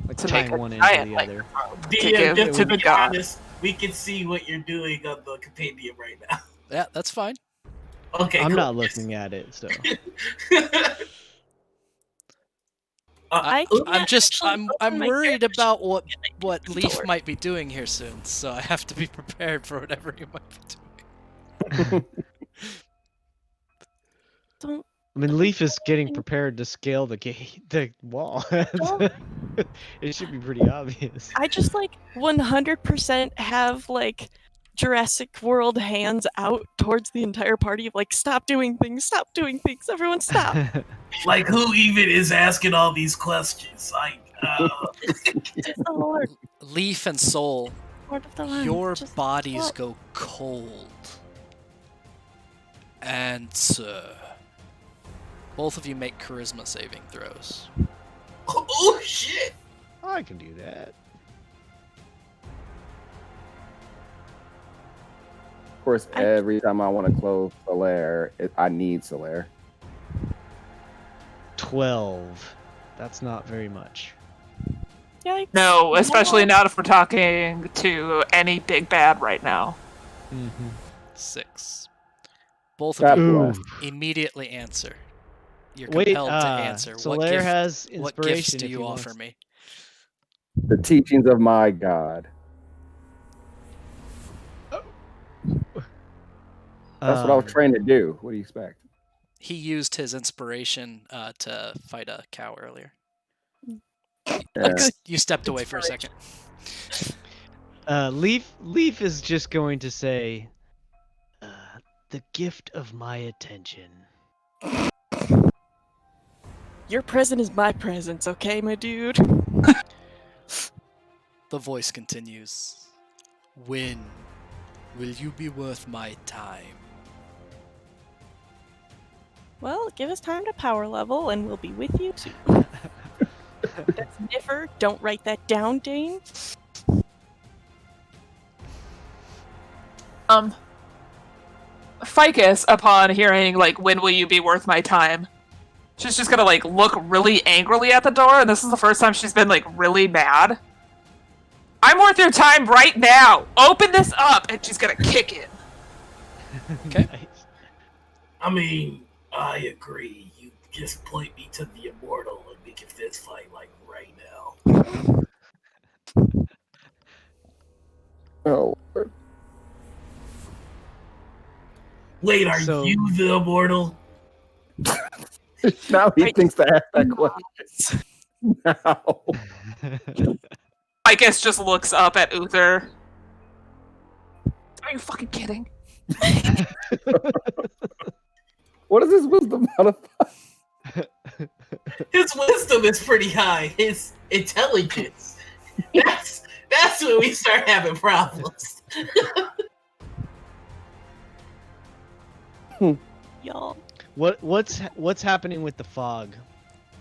Like To make tying a one end to giant the length other. DM, give just to to the be god. honest, we can see what you're doing on the compendium right now. Yeah, that's fine. Okay, I'm cool. not looking at it, so. I I'm can't just actually I'm open my worried character about sheet what the Leaf door. might be doing here soon, so I have to be prepared for whatever he might be doing. Don't. I mean, Leaf is getting prepared to scale the wall. It should be pretty obvious. I just like 100% have like Jurassic World hands out towards the entire party of like, stop doing things, everyone stop. Like, who even is asking all these questions? Like, It's the Lord, Leaf and Soul, Lord of the Land. your Just bodies stop. go cold. And both of you make charisma saving throws. oh shit! I can do that. Of course, every time I want to close Solaire, I need Solaire. 12. That's not very much. Yikes. No, especially not if we're talking to any big bad right now. Mm-hmm. 6. Both God of you bless. immediately answer. You're Wait, compelled to answer. Solaire has What gifts inspiration do if you he offer wants. me? The teachings of my God. That's what I was trained to do. What do you expect? He used his inspiration to fight a cow earlier. Yeah. You stepped away for a second. Leaf is just going to say, the gift of my attention. Your present is my presence, okay, my dude? The voice continues. When will you be worth my time? Well, give us time to power level and we'll be with you soon. That's never. Don't write that down, Dane. Ficus, upon hearing, like, when will you be worth my time, she's just gonna, like, look really angrily at the door, and this is the first time she's been, like, really mad. I'm worth your time right now! Open this up! And she's gonna kick it. Okay. Nice. I mean, I agree. You just point me to the immortal and we can fist fight like right now. Oh, Lord. Wait, are So- you the immortal? Now he Right. thinks to ask that question. Now. Ficus just looks up at Uther. Are you fucking kidding? What is his wisdom modify? His wisdom is pretty high. His intelligence. That's when we start having problems. Y'all. What's happening with the fog?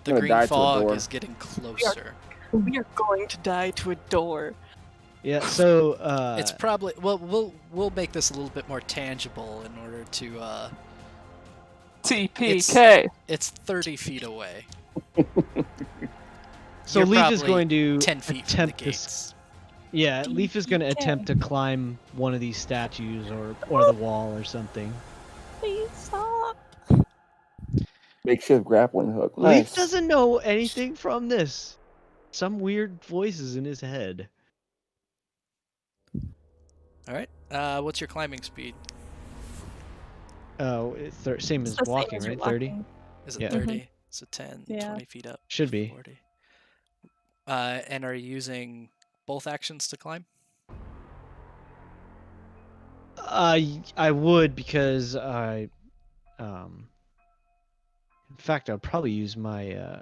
The gonna green die to a fog door. is getting closer. We are going to die to a door. Yeah, so It's probably we'll make this a little bit more tangible in order to TPK. it's 30 feet away. so You're Leaf is probably going to 10 feet from the attempt this. gates. Yeah, Leaf is going to attempt to climb one of these statues or the wall or something. Please stop. Makeshift grappling hook. Leaf Nice. doesn't know anything from this. some weird voices in his head. All right. What's your climbing speed? Oh, it's same It's as the same walking, as your right? 30? walking. Is it Yeah. 30? So 10, Yeah. 20 feet up. Should be. 40. And are you using both actions to climb? I would because I, in fact, I'd probably use my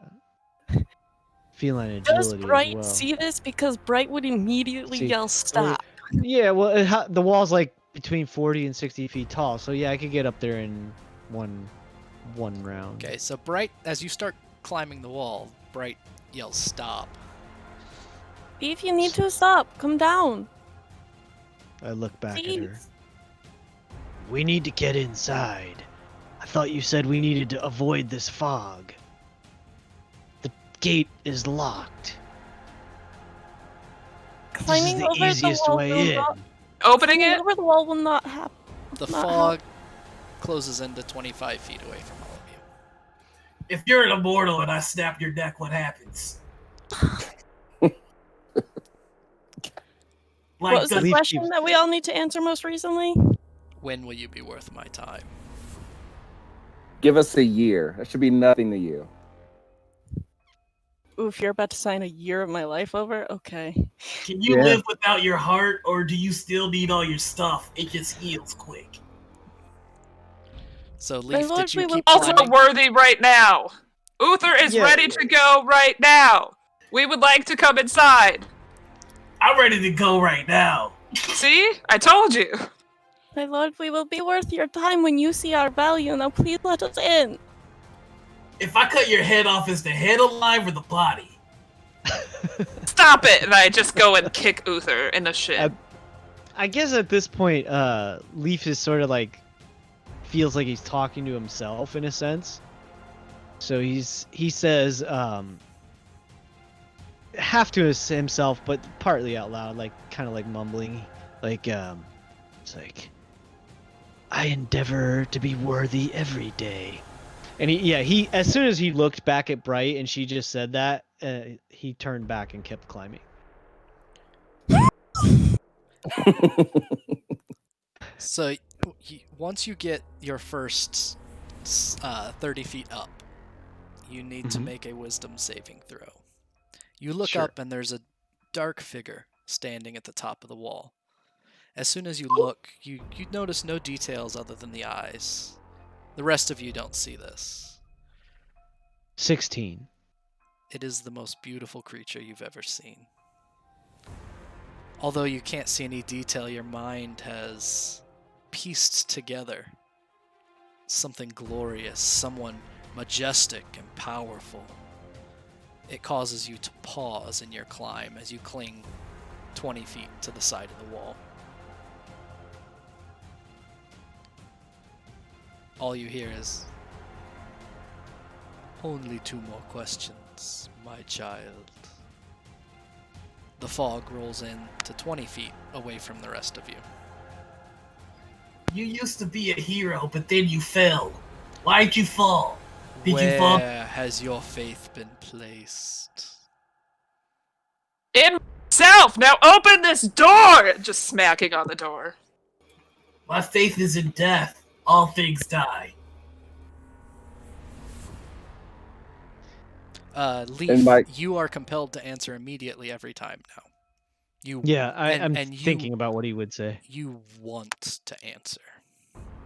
feline Does agility as Bright well. see this? Because Bright would immediately See, yell stop. Yeah, well, the wall's like between 40 and 60 feet tall, so yeah, I could get up there in one round. Okay, so Bright, as you start climbing the wall, Bright yells stop. If you need to stop, come down. I look back at her. Please. We need to get inside. I thought you said we needed to avoid this fog. The gate is locked. Climbing this is the over easiest the wall way will in. not. Opening Climbing it? over the wall will not happen. The Not fog closes into 25 feet away from all of you. If you're an immortal and I snap your neck, what happens? What was the Leaf question keeps- that we all need to answer most recently? When will you be worth my time? Give us a year. That should be nothing to you. Oof, you're about to sign a year of my life over? Okay. Can you Yeah. live without your heart, or do you still need all your stuff? It just heals quick. So, Leaf, lord, did you we will keep Also climbing? worthy right now. Uther is Yeah. ready to go right now. We would like to come inside. I'm ready to go right now. See? I told you. My lord, we will be worth your time when you see our value. Now please let us in. If I cut your head off, is the head alive or the body? Stop it! And I just go and kick Uther in the shin. I guess at this point, Leaf is sort of like feels like he's talking to himself in a sense. So he says half to himself, but partly out loud, like kind of like mumbling, like it's like I endeavor to be worthy every day. And he as soon as he looked back at Bright and she just said that, he turned back and kept climbing. So, once you get your first 30 feet up, you need to Mhm. make a wisdom saving throw. You look Sure. up and there's a dark figure standing at the top of the wall. As soon as you look, you notice no details other than the eyes. The rest of you don't see this. 16. It is the most beautiful creature you've ever seen. Although you can't see any detail, your mind has pieced together something glorious, someone majestic and powerful. It causes you to pause in your climb as you cling 20 feet to the side of the wall. All you hear is, "Only 2 more questions, my child." The fog rolls in to 20 feet away from the rest of you. You used to be a hero, but then you fell. Why'd you fall? Did Where you fall? has your faith been placed? In myself! Now open this door! Just smacking on the door. My faith is in death. All things die. Leaf, And my- you are compelled to answer immediately every time now. Yeah, I'm and thinking about what he would say. You want to answer.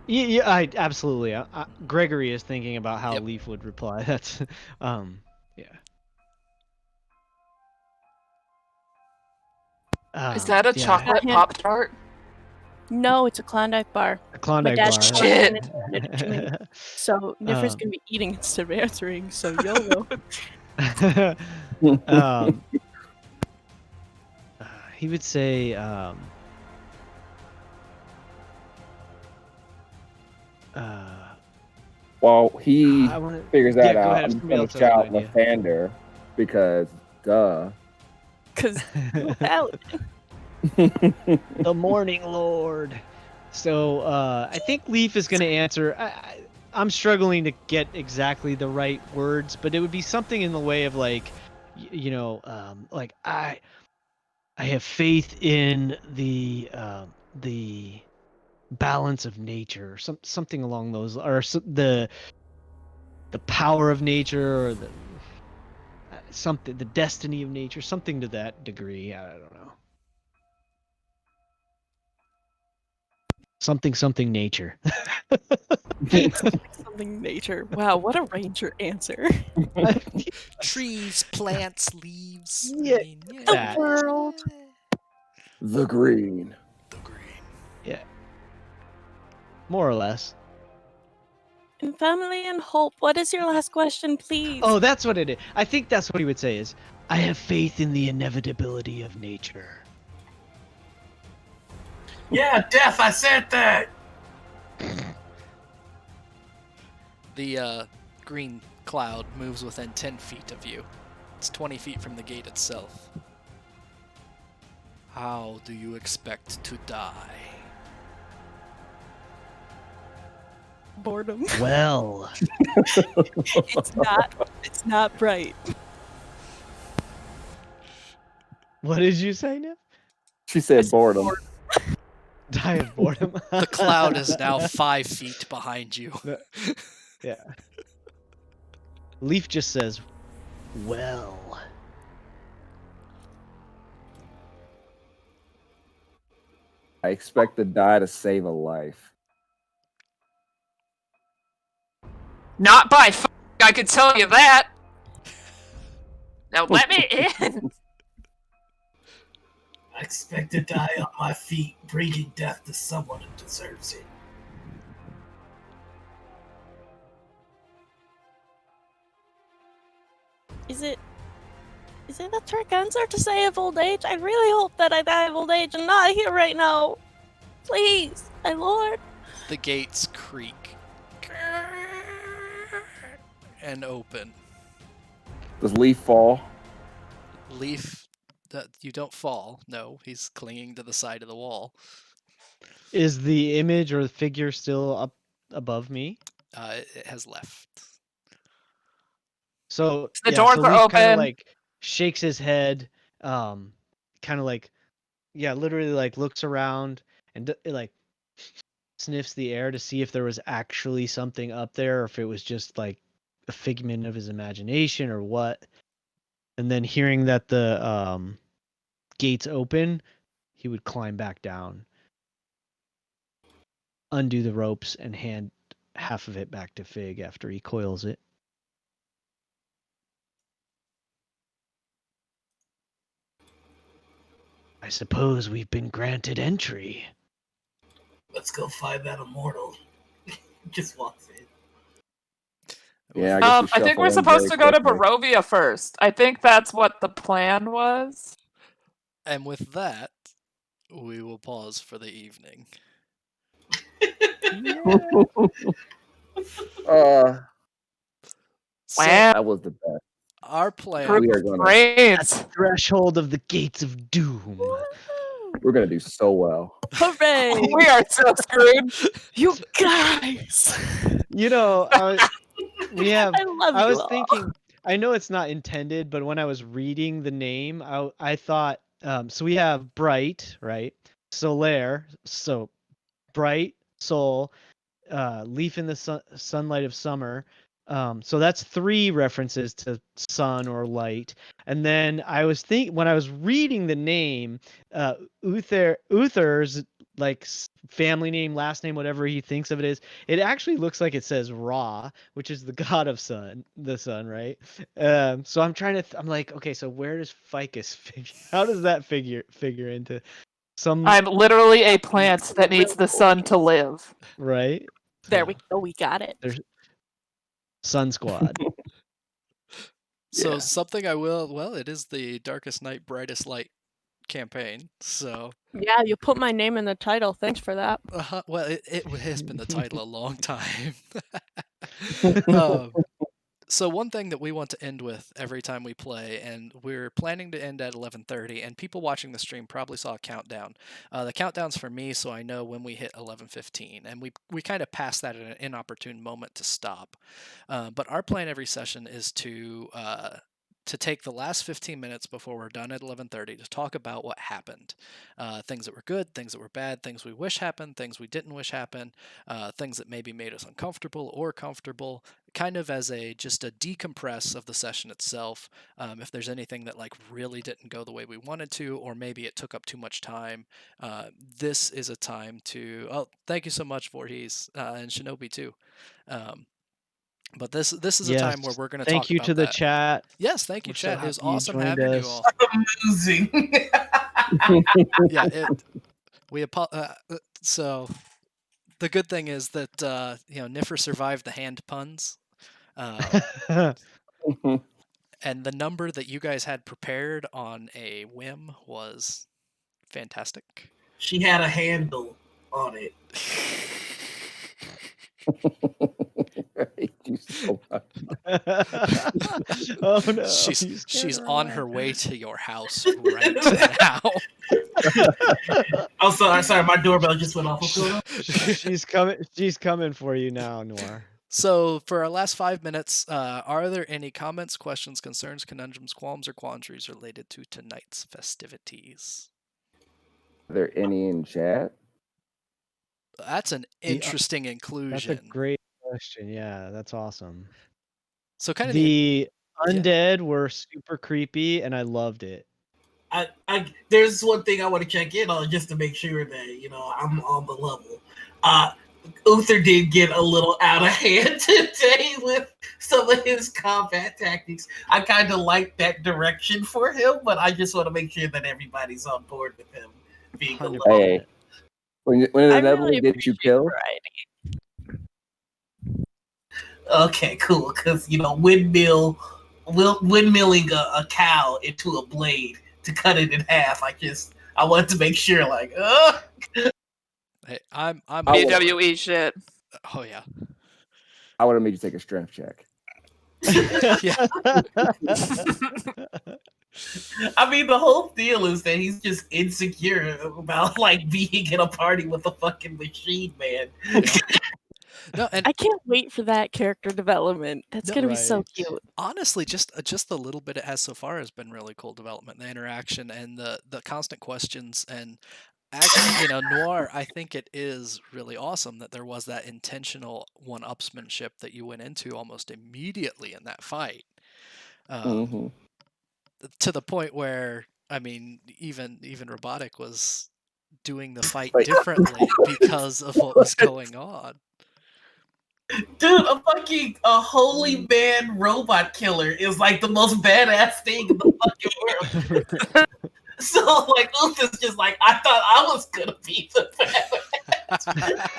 Yeah, I absolutely. Gregory is thinking about how Yep. Leaf would reply. That's, yeah. Is that a yeah, chocolate Yeah. Pop-Tart? No, it's a Klondike bar. a Klondike dad bar. just Shit. went and handed it to me. So Niffer's Um, gonna be eating instead of answering, so YOLO. um, he would say, While he I wanna, figures that yeah, go out, ahead. I'm just Somebody gonna else has an shout idea. Lathander because duh. Because paladin. The Morning Lord. So I think Leaf is going to answer. I'm struggling to get exactly the right words, but it would be something in the way of like, like I have faith in the balance of nature, or something along those, or the power of nature, or the something, the destiny of nature, something to that degree. I don't know. Something nature. Something nature. Wow, what a ranger answer. Trees, plants, leaves. Yeah, I mean, yeah. The that. world. The green. The green. Yeah. More or less. And family and hope. What is your last question, please? Oh, that's what it is. I think that's what he would say is, I have faith in the inevitability of nature. Yeah, Death, I said that. The green cloud moves within 10 feet of you. It's 20 feet from the gate itself. How do you expect to die? Boredom. Well, It's not bright. what did you say, Nip? She said boredom. Die of boredom. The cloud is now 5 feet behind you. Yeah. Leaf just says, well. I expect to die to save a life. Not by I could tell you that. Now let me in. I expect to die on my feet, bringing death to someone who deserves it. Is it a trick answer to say of old age? I really hope that I die of old age and not here right now. Please, my lord. The gates creak and open. Does Leaf fall? Leaf, you don't fall. No, he's clinging to the side of the wall. Is the image or the figure still up above me? It has left. So The yeah, doors so are Leaf kind of open. like shakes his head, kind of like, yeah, literally like looks around and like sniffs the air to see if there was actually something up there, or if it was just like a figment of his imagination or what. And then hearing that the gates open, he would climb back down, undo the ropes, and hand half of it back to Fig after he coils it. I suppose we've been granted entry. Let's go find that immortal. Just walks in. Yeah, I guess we I think shuffle we're in supposed very to go to quickly. Barovia first. I think that's what the plan was. And with that, we will pause for the evening. So Wow. That was the best. our plan, Group We are of gonna- brains. Threshold of the gates of doom. We're gonna do so well. Hooray! We are so screwed. You guys! You know, we have. I love I you was all. thinking. I know it's not intended, but when I was reading the name, I thought. So we have bright, right? Solaire, so bright, soul, leaf in the sunlight of summer. So that's 3 references to sun or light. And then I was when I was reading the name, Uther's like family name, last name, whatever he thinks of it is, it actually looks like it says Ra, which is the god of the sun, right? So I'm trying to, I'm like, okay, so where does ficus figure? How does that figure into some, I'm literally a plant that needs the sun to live. right? There we go. We got it. There's Sun Squad. So Yeah. something I will. Well, it is the Darkest Night, Brightest Light campaign. So Yeah, you put my name in the title. Thanks for that. well, it has been the title a long time. So one thing that we want to end with every time we play, and we're planning to end at 11:30, and people watching the stream probably saw a countdown. The countdown's for me, so I know when we hit 11:15, and we kind of pass that at an inopportune moment to stop. But our plan every session is to to take the last 15 minutes before we're done at 11:30 to talk about what happened. Things that were good, things that were bad, things we wish happened, things we didn't wish happened, things that maybe made us uncomfortable or comfortable, kind of as just a decompress of the session itself. If there's anything that like really didn't go the way we wanted to, or maybe it took up too much time, this is a time to. Oh, thank you so much, Voorhees, and Shinobi too. But this is a time where Yes. we're going to Thank talk you about to the that. chat. Yes, thank you, We're so chat. It was happy you awesome joined having you us. all. Losing. Yeah, so the good thing is that Niffer survived the hand puns, and the number that you guys had prepared on a whim was fantastic. She had a handle on it. I hate you so much. Oh no! She's on her way to your house right now. Oh, sorry, my doorbell just went off. What's going on? She's coming. She's coming for you now, Noir. So for our last 5 minutes, are there any comments, questions, concerns, conundrums, qualms, or quandaries related to tonight's festivities? Are there any in chat? That's an interesting inclusion. That's a great question. Yeah, that's awesome. So kind of the undead were super creepy, and I loved it. There's one thing I want to check in on just to make sure that I'm on the level. Uther did get a little out of hand today with some of his combat tactics. I kind of like that direction for him, but I just want to make sure that everybody's on board with him being a little. Hey, when inevitably really get you killed. Okay, cool. Because windmilling a cow into a blade to cut it in half. I wanted to make sure, Hey, I'm AWE shit. Oh yeah. I would have made you take a strength check. Yeah. I mean, the whole deal is that he's just insecure about being in a party with a fucking machine man. No, and I can't wait for that character development. That's gonna be so cute. Honestly, just the little bit it has so far has been really cool development. The interaction and the constant questions, and actually, Noir, I think it is really awesome that there was that intentional one-upsmanship that you went into almost immediately in that fight. To the point where, I mean, even Robotic was doing the fight differently because of what was going on. Dude, a holy man robot killer is the most badass thing in the fucking world. So Uther's just I thought I was gonna be the badass.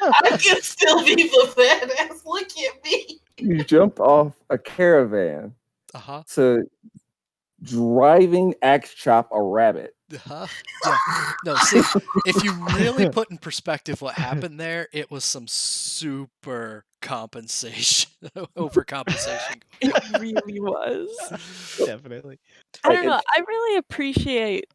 I can still be the badass. Look at me. You jumped off a caravan to driving axe chop a rabbit. Yeah. No, see, if you really put in perspective what happened there, it was some super compensation, overcompensation. It really was. Definitely. I don't know. I really appreciate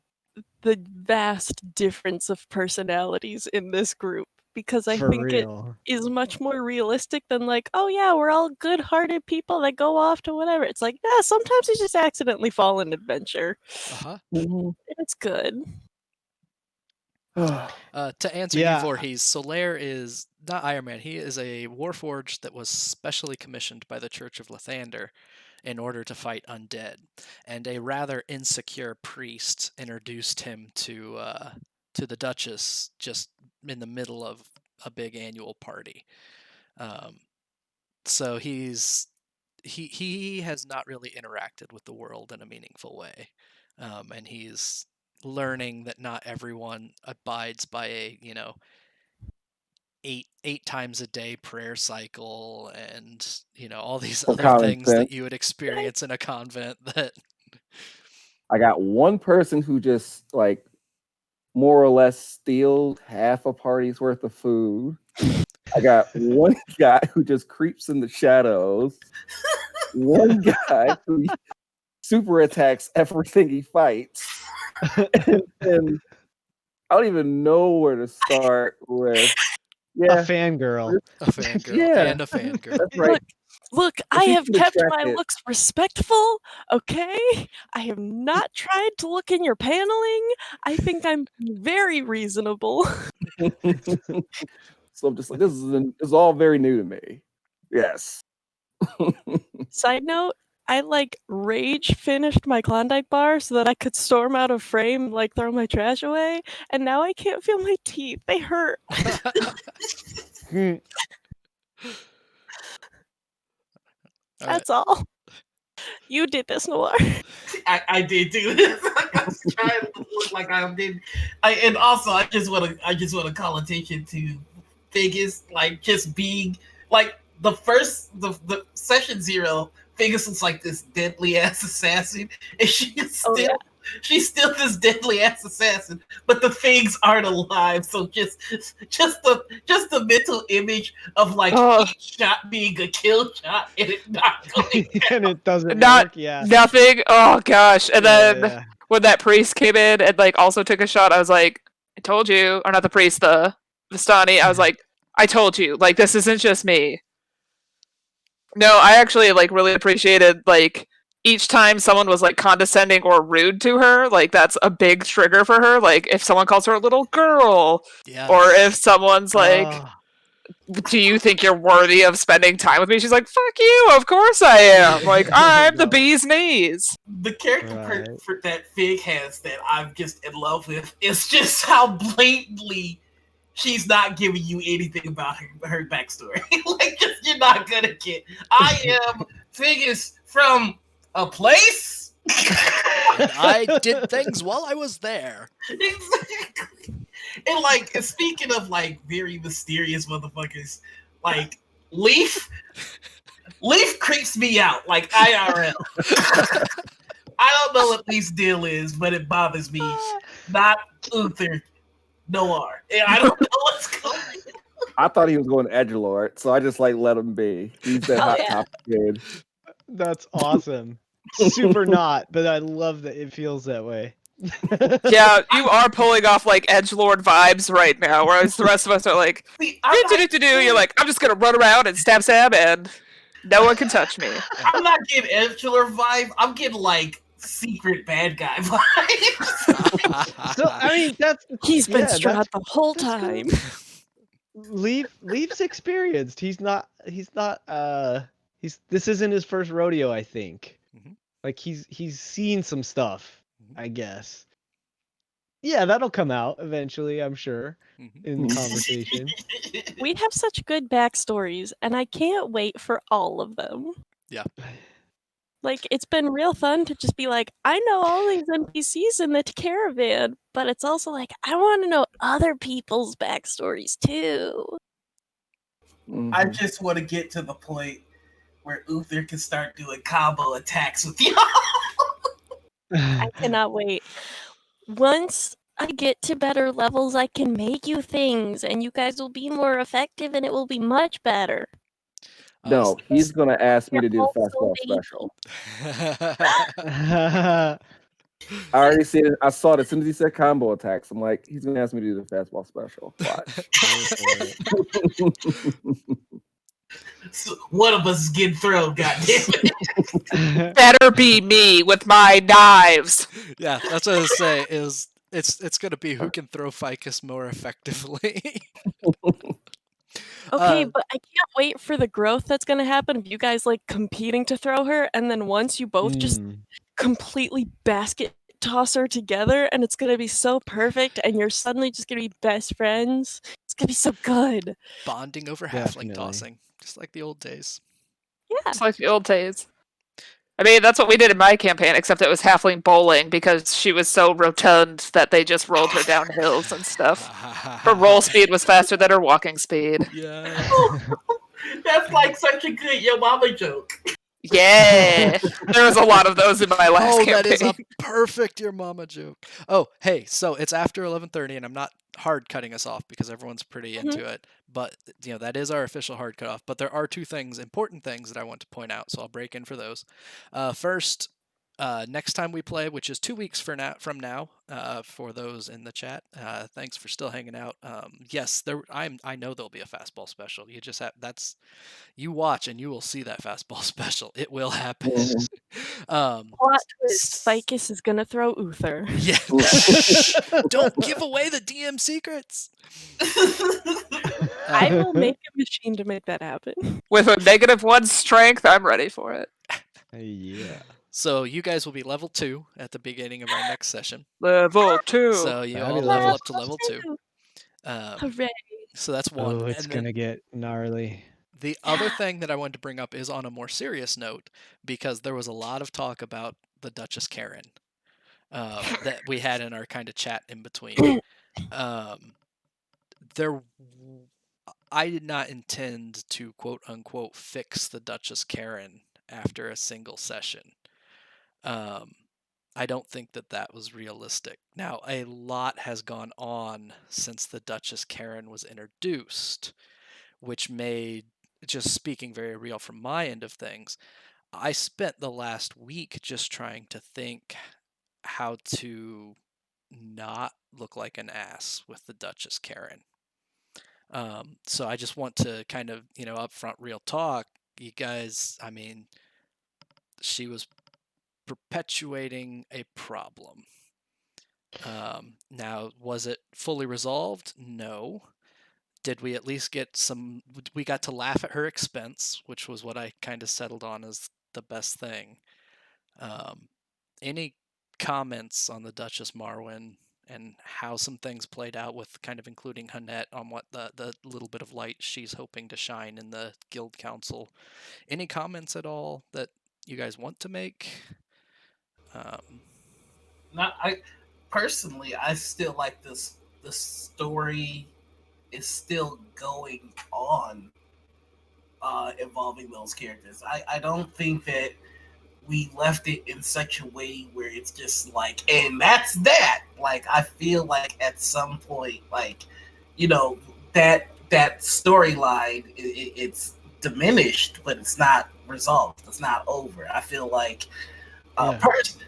the vast difference of personalities in this group, because I think it is much more realistic than oh yeah, we're all good-hearted people that go off to whatever. It's sometimes you just accidentally fall in adventure. And it's good. To answer you, Voorhees, Solaire is not Iron Man. He is a warforged that was specially commissioned by the Church of Lathander in order to fight undead, and a rather insecure priest introduced him to the Duchess just in the middle of a big annual party. So he has not really interacted with the world in a meaningful way, and he's learning that not everyone abides by a eight times a day prayer cycle, and all these other things that you would experience in a convent. That I got one person who just more or less steals half a party's worth of food. I got one guy who just creeps in the shadows. One guy who super attacks everything he fights. And I don't even know where to start with. A fangirl. A fangirl. And a fangirl. That's right. Look, If I you have can kept extract my it, looks respectful, okay? I have not tried to look in your paneling. I think I'm very reasonable. so I'm just like, this is all very new to me. Yes. Side note, I rage finished my Klondike bar so that I could storm out of frame and throw my trash away, and now I can't feel my teeth. They hurt. All right. That's all. You did this, Noir. I did do this. I was trying to look like I did. And also I just want to call attention to Figgis, just being the session 0. Figgis looks like this deadly ass assassin, and she's still this deadly ass assassin, but the things aren't alive. So just the mental image of each shot being a kill shot and it not going And it doesn't Not work. Yeah. nothing. Oh gosh! And then Yeah. when that priest came in and also took a shot, I was like, "I told you," or not the priest, the Vistani. I was like, "I told you. This isn't just me." No, I actually really appreciated each time someone was condescending or rude to her. That's a big trigger for her. If someone calls her a little girl, Yes. or if someone's Oh, do you think you're worthy of spending time with me? She's like, fuck you, of course I am. I'm the No. bee's knees. The character Right. that Fig has that I'm just in love with is just how blatantly she's not giving you anything about her backstory. You're not gonna get. I am Figgis from a place. And I did things while I was there. Exactly. And speaking of very mysterious motherfuckers, Leaf creeps me out IRL. I don't know what Leaf's deal is, but it bothers me. Not Uther Noir. I don't know what's going on. I thought he was going to Edgelord, so I just let him be. He's that hot top kid. That's awesome. Super not, but I love that it feels that way. Yeah, you are pulling off edgelord vibes right now, whereas the rest of us are See, You're I'm just gonna run around and stab, and no one can touch me. I'm not getting Edgelord vibe. I'm getting secret bad guy vibe. So I mean, He's been yeah, Strahd that's the whole that's cool. time. Leaf's experienced. He's not this isn't his first rodeo, I think. Mhm. He's seen some stuff, I guess. Yeah, that'll come out eventually, I'm sure, in the conversation. We have such good backstories, and I can't wait for all of them. Yeah. It's been real fun to just be I know all these NPCs in the caravan, but it's also I want to know other people's backstories too. I just want to get to the point where Uther can start doing combo attacks with y'all. I cannot wait. Once I get to better levels, I can make you things, and you guys will be more effective, and it will be much better. No, he's going to ask me to do the Also, fastball special. I already see it. I saw it as soon as he said combo attacks. I'm like, he's going to ask me to do the fastball special. Watch. So one of us is getting thrown, goddammit. Better be me with my knives. Yeah, that's what I was saying. It's gonna be who can throw ficus more effectively. Okay, but I can't wait for the growth that's gonna happen of you guys competing to throw her, and then once you both just completely basket toss her together, and it's gonna be so perfect, and you're suddenly just gonna be best friends. It's gonna be so good. Bonding over halfling tossing, just like the old days. Yeah, it's like the old days. I mean, that's what we did in my campaign, except it was halfling bowling because she was so rotund that they just rolled her down hills and stuff. Her roll speed was faster than her walking speed. Yeah. That's such a good Yo Mama joke. Yeah, there was a lot of those in my last campaign. That is a perfect Your Mama joke. Oh, hey, so it's after 11:30, and I'm not hard cutting us off because everyone's pretty into it. But that is our official hard cutoff. But there are two important things that I want to point out, so I'll break in for those. First, next time we play, which is 2 weeks from now, for those in the chat, thanks for still hanging out. Yes, I know there'll be a fastball special. You just have you watch and you will see that fastball special. It will happen. Plot twist: Ficus is gonna throw Uther. Yeah. Shh, don't give away the DM secrets. I will make a machine to make that happen. With a -1 strength, I'm ready for it. Yeah. So you guys will be level 2 at the beginning of our next session. Level 2. So you all Fabulous. level up to level 2. Hooray! So that's one. Oh, it's And gonna get gnarly. the other thing that I wanted to bring up is on a more serious note, because there was a lot of talk about the Duchess Karen that we had in our kind of chat in between. I did not intend to quote unquote fix the Duchess Karen after a single session. I don't think that was realistic. Now, a lot has gone on since the Duchess Karen was introduced, which made, just speaking very real from my end of things, I spent the last week just trying to think how to not look like an ass with the Duchess Karen. So I just want to kind of, upfront real talk. You guys, I mean, she was perpetuating a problem. Now, was it fully resolved? No. Did we at least we got to laugh at her expense, which was what I kind of settled on as the best thing. Any comments on the Duchess Marwyn and how some things played out, with kind of including Hanette on what the little bit of light she's hoping to shine in the guild council? Any comments at all that you guys want to make? I still like this. The story is still going on, involving those characters. I don't think that we left it in such a way where it's just like, and that's that. Like, I feel like at some point, like, that storyline, it's diminished, but it's not resolved. It's not over. I feel like,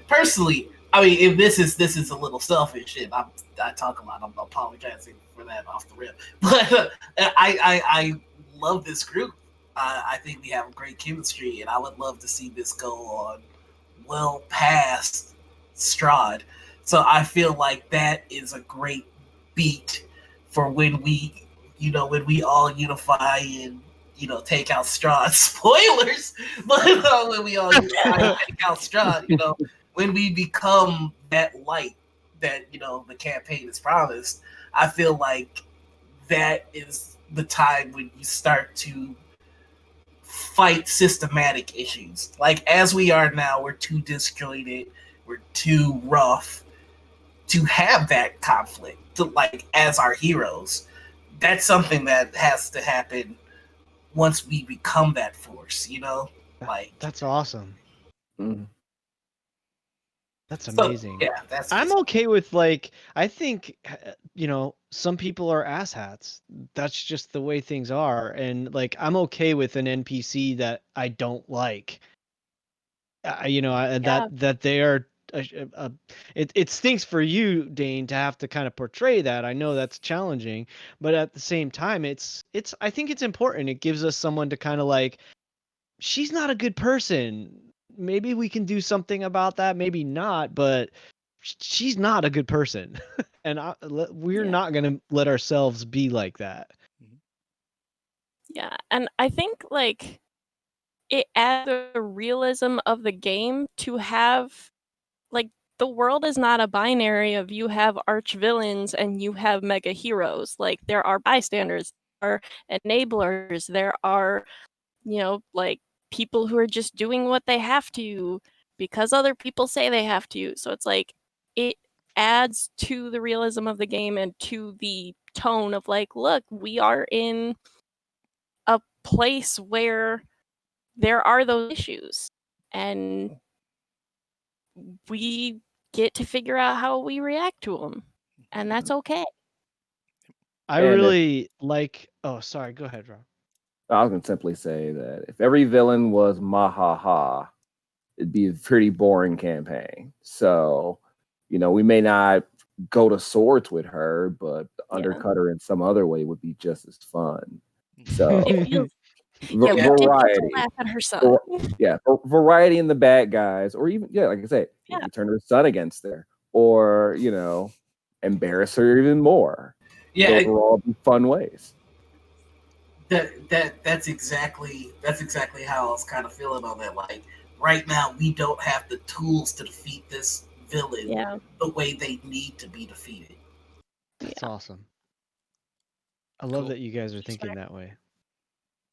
personally, I mean, if this is a little selfish, and I talk a lot, I'm apologizing for that off the rip, but I love this group. I think we have great chemistry, and I would love to see this go on well past Strahd. So I feel like that is a great beat for when we all unify and take out Strahd. Spoilers, but when we all unify and take out Strahd, when we become that light that the campaign is promised, I feel like that is the time when you start to fight systematic issues. Like, as we are now, we're too disjointed, we're too rough to have that conflict. Like, as our heroes, that's something that has to happen once we become that force. Like, That's awesome. Mhm. That's so, amazing. yeah, that's. I'm okay with, like, I think, some people are asshats. That's just the way things are. And, like, I'm okay with an NPC that I don't like. That they are. It stinks for you, Dane, to have to kind of portray that. I know that's challenging, but at the same time, I think it's important. It gives us someone to kind of like, she's not a good person. Maybe we can do something about that, maybe not, but she's not a good person. And we're not going to let ourselves be like that. Yeah, and I think, like, it adds the realism of the game to have, like, the world is not a binary of you have arch villains and you have mega heroes. Like, there are bystanders, there are enablers, there are, like, people who are just doing what they have to because other people say they have to. So it's like, it adds to the realism of the game and to the tone of, like, look, we are in a place where there are those issues, and we get to figure out how we react to them, and that's okay. I And really like. Oh, sorry. Go ahead, Rob. I was going to simply say that if every villain was Mahaha, it'd be a pretty boring campaign. So, we may not go to swords with her, but undercut her in some other way would be just as fun. So, It feels. Yeah, we did get to variety. laugh at her son. Variety in the bad guys, or even like I say, Yeah. you turn her son against her, or embarrass her even more. Yeah, Those will all be fun ways. that's exactly how I was kind of feeling on that. Like right now, we don't have the tools to defeat this villain the way they need to be defeated. That's awesome. I love Cool. that you guys are thinking that way.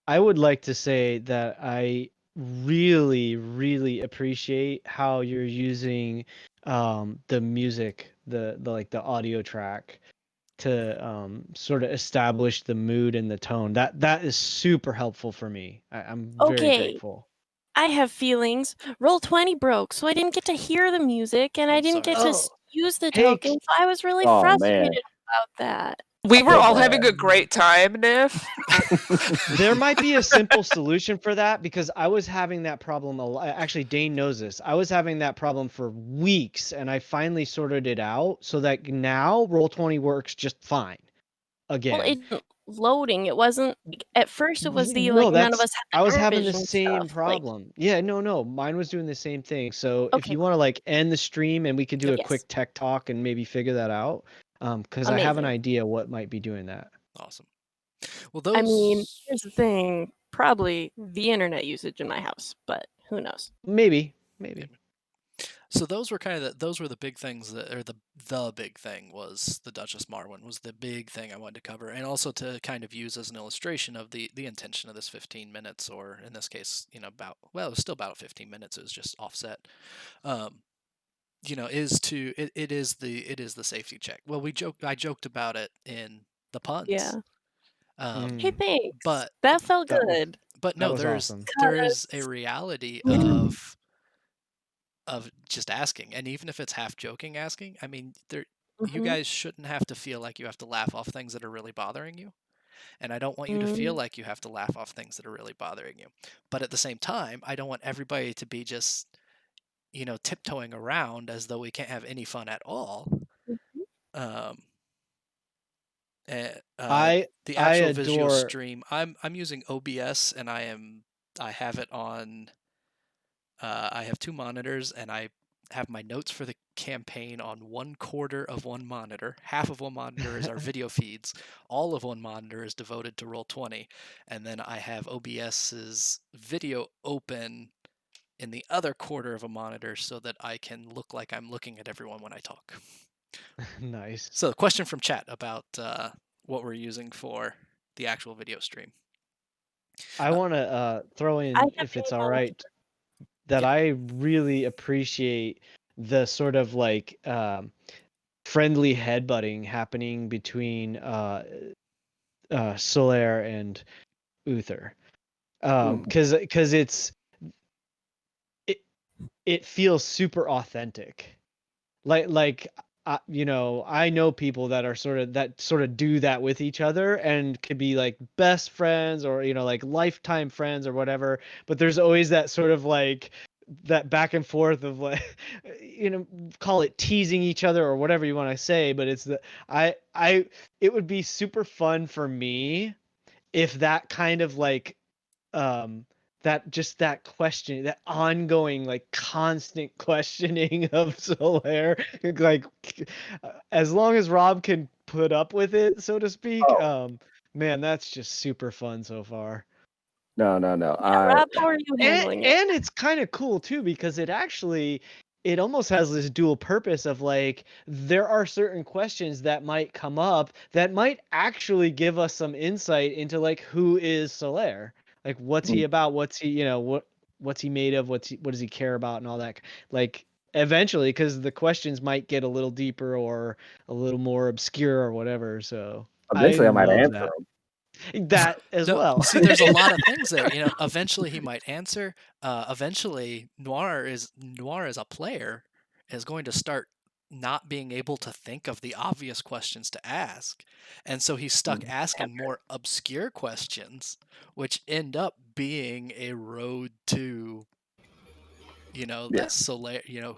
I would like to say that I really, really appreciate how you're using the music, the like the audio track to sort of establish the mood and the tone. That is super helpful for me. I'm very grateful. I have feelings. Roll20 broke, so I didn't get to hear the music, and I didn't get to use the token, so I was really frustrated about that. We were all having a great time, Nif. There might be a simple solution for that, because I was having that problem actually, Dane knows this. I was having that problem for weeks, and I finally sorted it out so that now Roll20 works just fine again. Well, it's loading. It wasn't at first. It was the none of us had the I was having the vision same stuff. problem. No, mine was doing the same thing. So if you want to end the stream and we can do a quick tech talk and maybe figure that out, because I have an idea what might be doing that. Awesome. Well, those. I mean, here's the thing. Probably the internet usage in my house, but who knows? Maybe. So those were those were the big things the big thing was the Duchess Marwyn was the big thing I wanted to cover, and also to kind of use as an illustration of the intention of this 15 minutes, or in this case, it was still about 15 minutes. It was just offset. It is the safety check. Well, I joked about it in the puns. Yeah. Hey, thanks. But that felt good. But no, there is a reality of just asking, and even if it's half joking asking, I mean, you guys shouldn't have to feel like you have to laugh off things that are really bothering you, and I don't want you to feel like you have to laugh off things that are really bothering you. But at the same time, I don't want everybody to be just tiptoeing around as though we can't have any fun at all. The actual visual stream, I'm using OBS, and I have it on. I have two monitors, and I have my notes for the campaign on 1/4 of one monitor. Half of one monitor is our video feeds. All of one monitor is devoted to Roll20, and then I have OBS's video open in the other quarter of a monitor so that I can look like I'm looking at everyone when I talk. Nice. So, question from chat about what we're using for the actual video stream. I want to throw in, if it's all right, that I really appreciate the sort of friendly headbutting happening between Solaire and Uther, because it feels super authentic, I know people that are sort of do that with each other and could be like best friends or like lifetime friends or whatever, but there's always that sort of that back and forth of call it teasing each other or whatever you want to say, but it's it would be super fun for me if that kind of that question, that ongoing constant questioning of Solaire, as long as Rob can put up with it, so to speak. Man, that's just super fun so far. No. Rob, how are you handling it? And it's kind of cool too, because it almost has this dual purpose of there are certain questions that might come up that might actually give us some insight into who is Solaire. What's he about? What's he, what's he made of? What does he care about and all that? Eventually, because the questions might get a little deeper or a little more obscure or whatever. So eventually I might answer that as well. See, there's a lot of things there. Eventually he might answer. Eventually, Noir as a player is going to start not being able to think of the obvious questions to ask, and so he's stuck asking more obscure questions, which end up being a road to Yeah. Yeah. Solaire,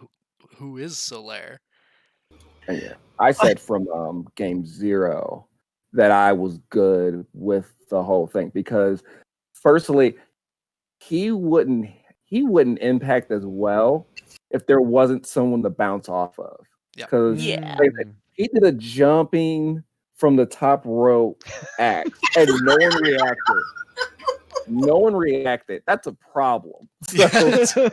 who is Solaire? Yeah. I said from game 0 that I was good with the whole thing because, firstly, he wouldn't impact as well if there wasn't someone to bounce off of. Yep. Because Yeah. he did a jumping from the top rope act and no one reacted. No one reacted. That's a problem. So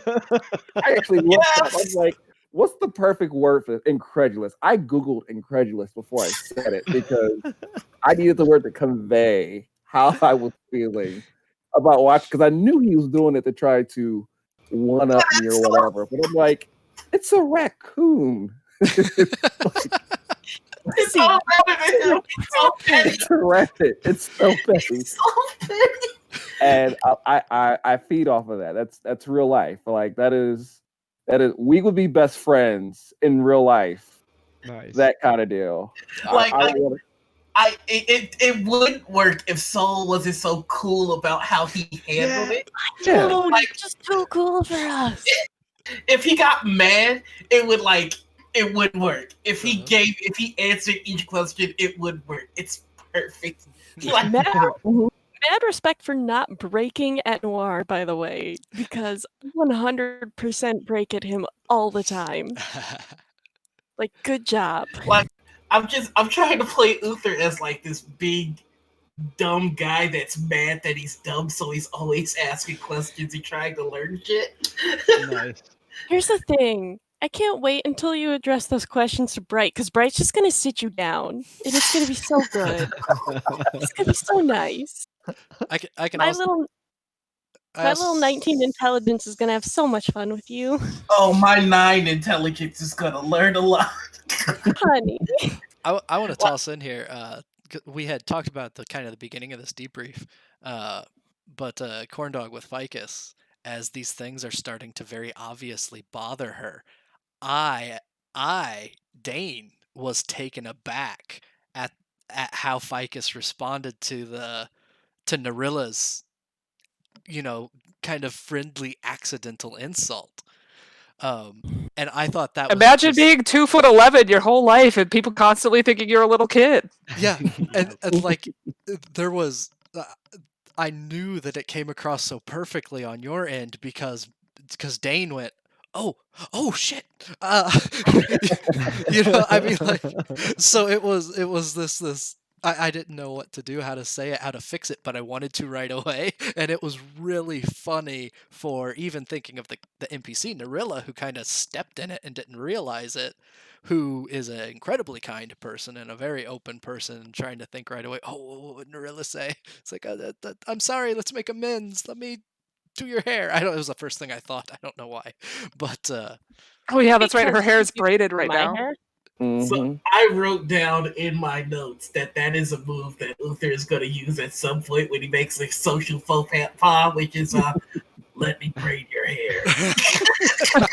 I actually looked up. I was like, what's the perfect word for incredulous? I Googled incredulous before I said it because I needed the word to convey how I was feeling about watching, because I knew he was doing it to try to one up me or whatever. But I'm like, it's a raccoon. It's all better than him. He's so petty. It's a rabbit. It's so petty. He's so petty. And I feed off of that. That's real life. Like that is we would be best friends in real life. Nice. That kind of deal. Like, It it would work if Soul wasn't so cool about how he handled it. Yeah. Oh, Like- just too cool for us. If he got mad, it would work. If he answered each question, it would work. It's perfect. Like, Mad, mad respect for not breaking at Noir, by the way, because 100% break at him all the time. Like, good job. I'm trying to play Uther as like this big dumb guy that's mad that he's dumb, so he's always asking questions and trying to learn shit. Nice. Here's the thing. I can't wait until you address those questions to Bright, because Bright's just gonna sit you down, and it's gonna be so good. It's gonna be so nice. I can My also little 19 intelligence is gonna have so much fun with you, Oh, my 9 intelligence is gonna learn a lot. honey. I want to toss in here. We had talked about the beginning of this debrief, but Corndog with Ficus, as these things are starting to very obviously bother her, I, Dane, was taken aback at how Ficus responded to Narilla's, kind of friendly accidental insult. And I thought that was Imagine just, being 2'11" your whole life and people constantly thinking you're a little kid. yeah, and like there was, I knew that it came across so perfectly on your end because Dane went, oh shit, I mean, like, so it was this. I didn't know what to do, how to say it, how to fix it, but I wanted to right away, and it was really funny for even thinking of the NPC Narilla, who kind of stepped in it and didn't realize it, who is an incredibly kind person and a very open person, trying to think right away. Oh, what would Narilla say? It's like, I'm sorry, let's make amends. Let me do your hair. I don't. It was the first thing I thought. I don't know why, but Oh yeah, that's right. Her Because hair is you braided right my now. hair. So I wrote down in my notes that is a move that Uther is going to use at some point when he makes a social faux pas, which is let me braid your hair.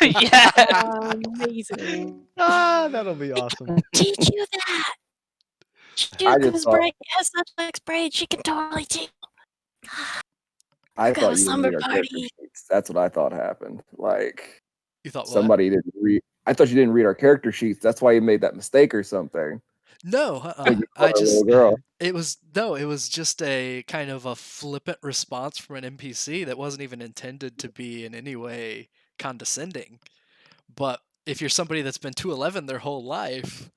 Yeah. Amazing. That'll be awesome. Teach you that. I just Because thought- Bright has such nice braids, she can totally teach. I got a thought you didn't slumber read our character party. sheets. That's what I thought happened. Like you thought what? somebody didn't read. I thought you didn't read our character sheets. That's why you made that mistake or something. No, When you I caught a just little girl. it was just a kind of a flippant response from an NPC that wasn't even intended to be in any way condescending. But if you're somebody that's been 211 their whole life,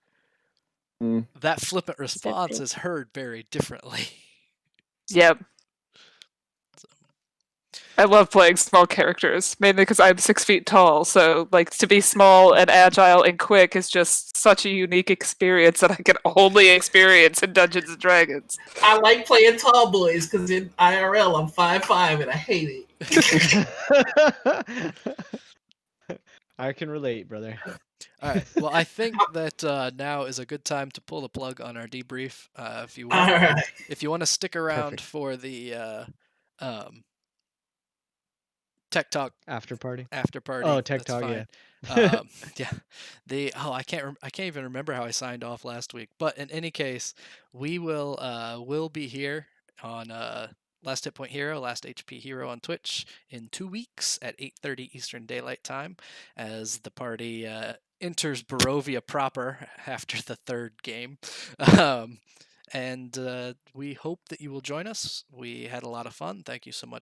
that flippant response is heard very differently. Yep. I love playing small characters, mainly because I'm 6 feet tall. So, like, to be small and agile and quick is just such a unique experience that I can only experience in Dungeons and Dragons. I like playing tall boys because in IRL I'm 5'5" and I hate it. I can relate, brother. All right. Well, I think that now is a good time to pull the plug on our debrief. If you All want, right. if you want to stick around Perfect. for the Tech Talk After party. party. Oh, Tech that's Talk, fine. yeah. Yeah. I can't even remember how I signed off last week. But in any case, we'll be here on Last Hit Point Hero, Last HP Hero on Twitch in 2 weeks at 8:30 Eastern Daylight Time as the party enters Barovia proper after the third game. And we hope that you will join us. We had a lot of fun. Thank you so much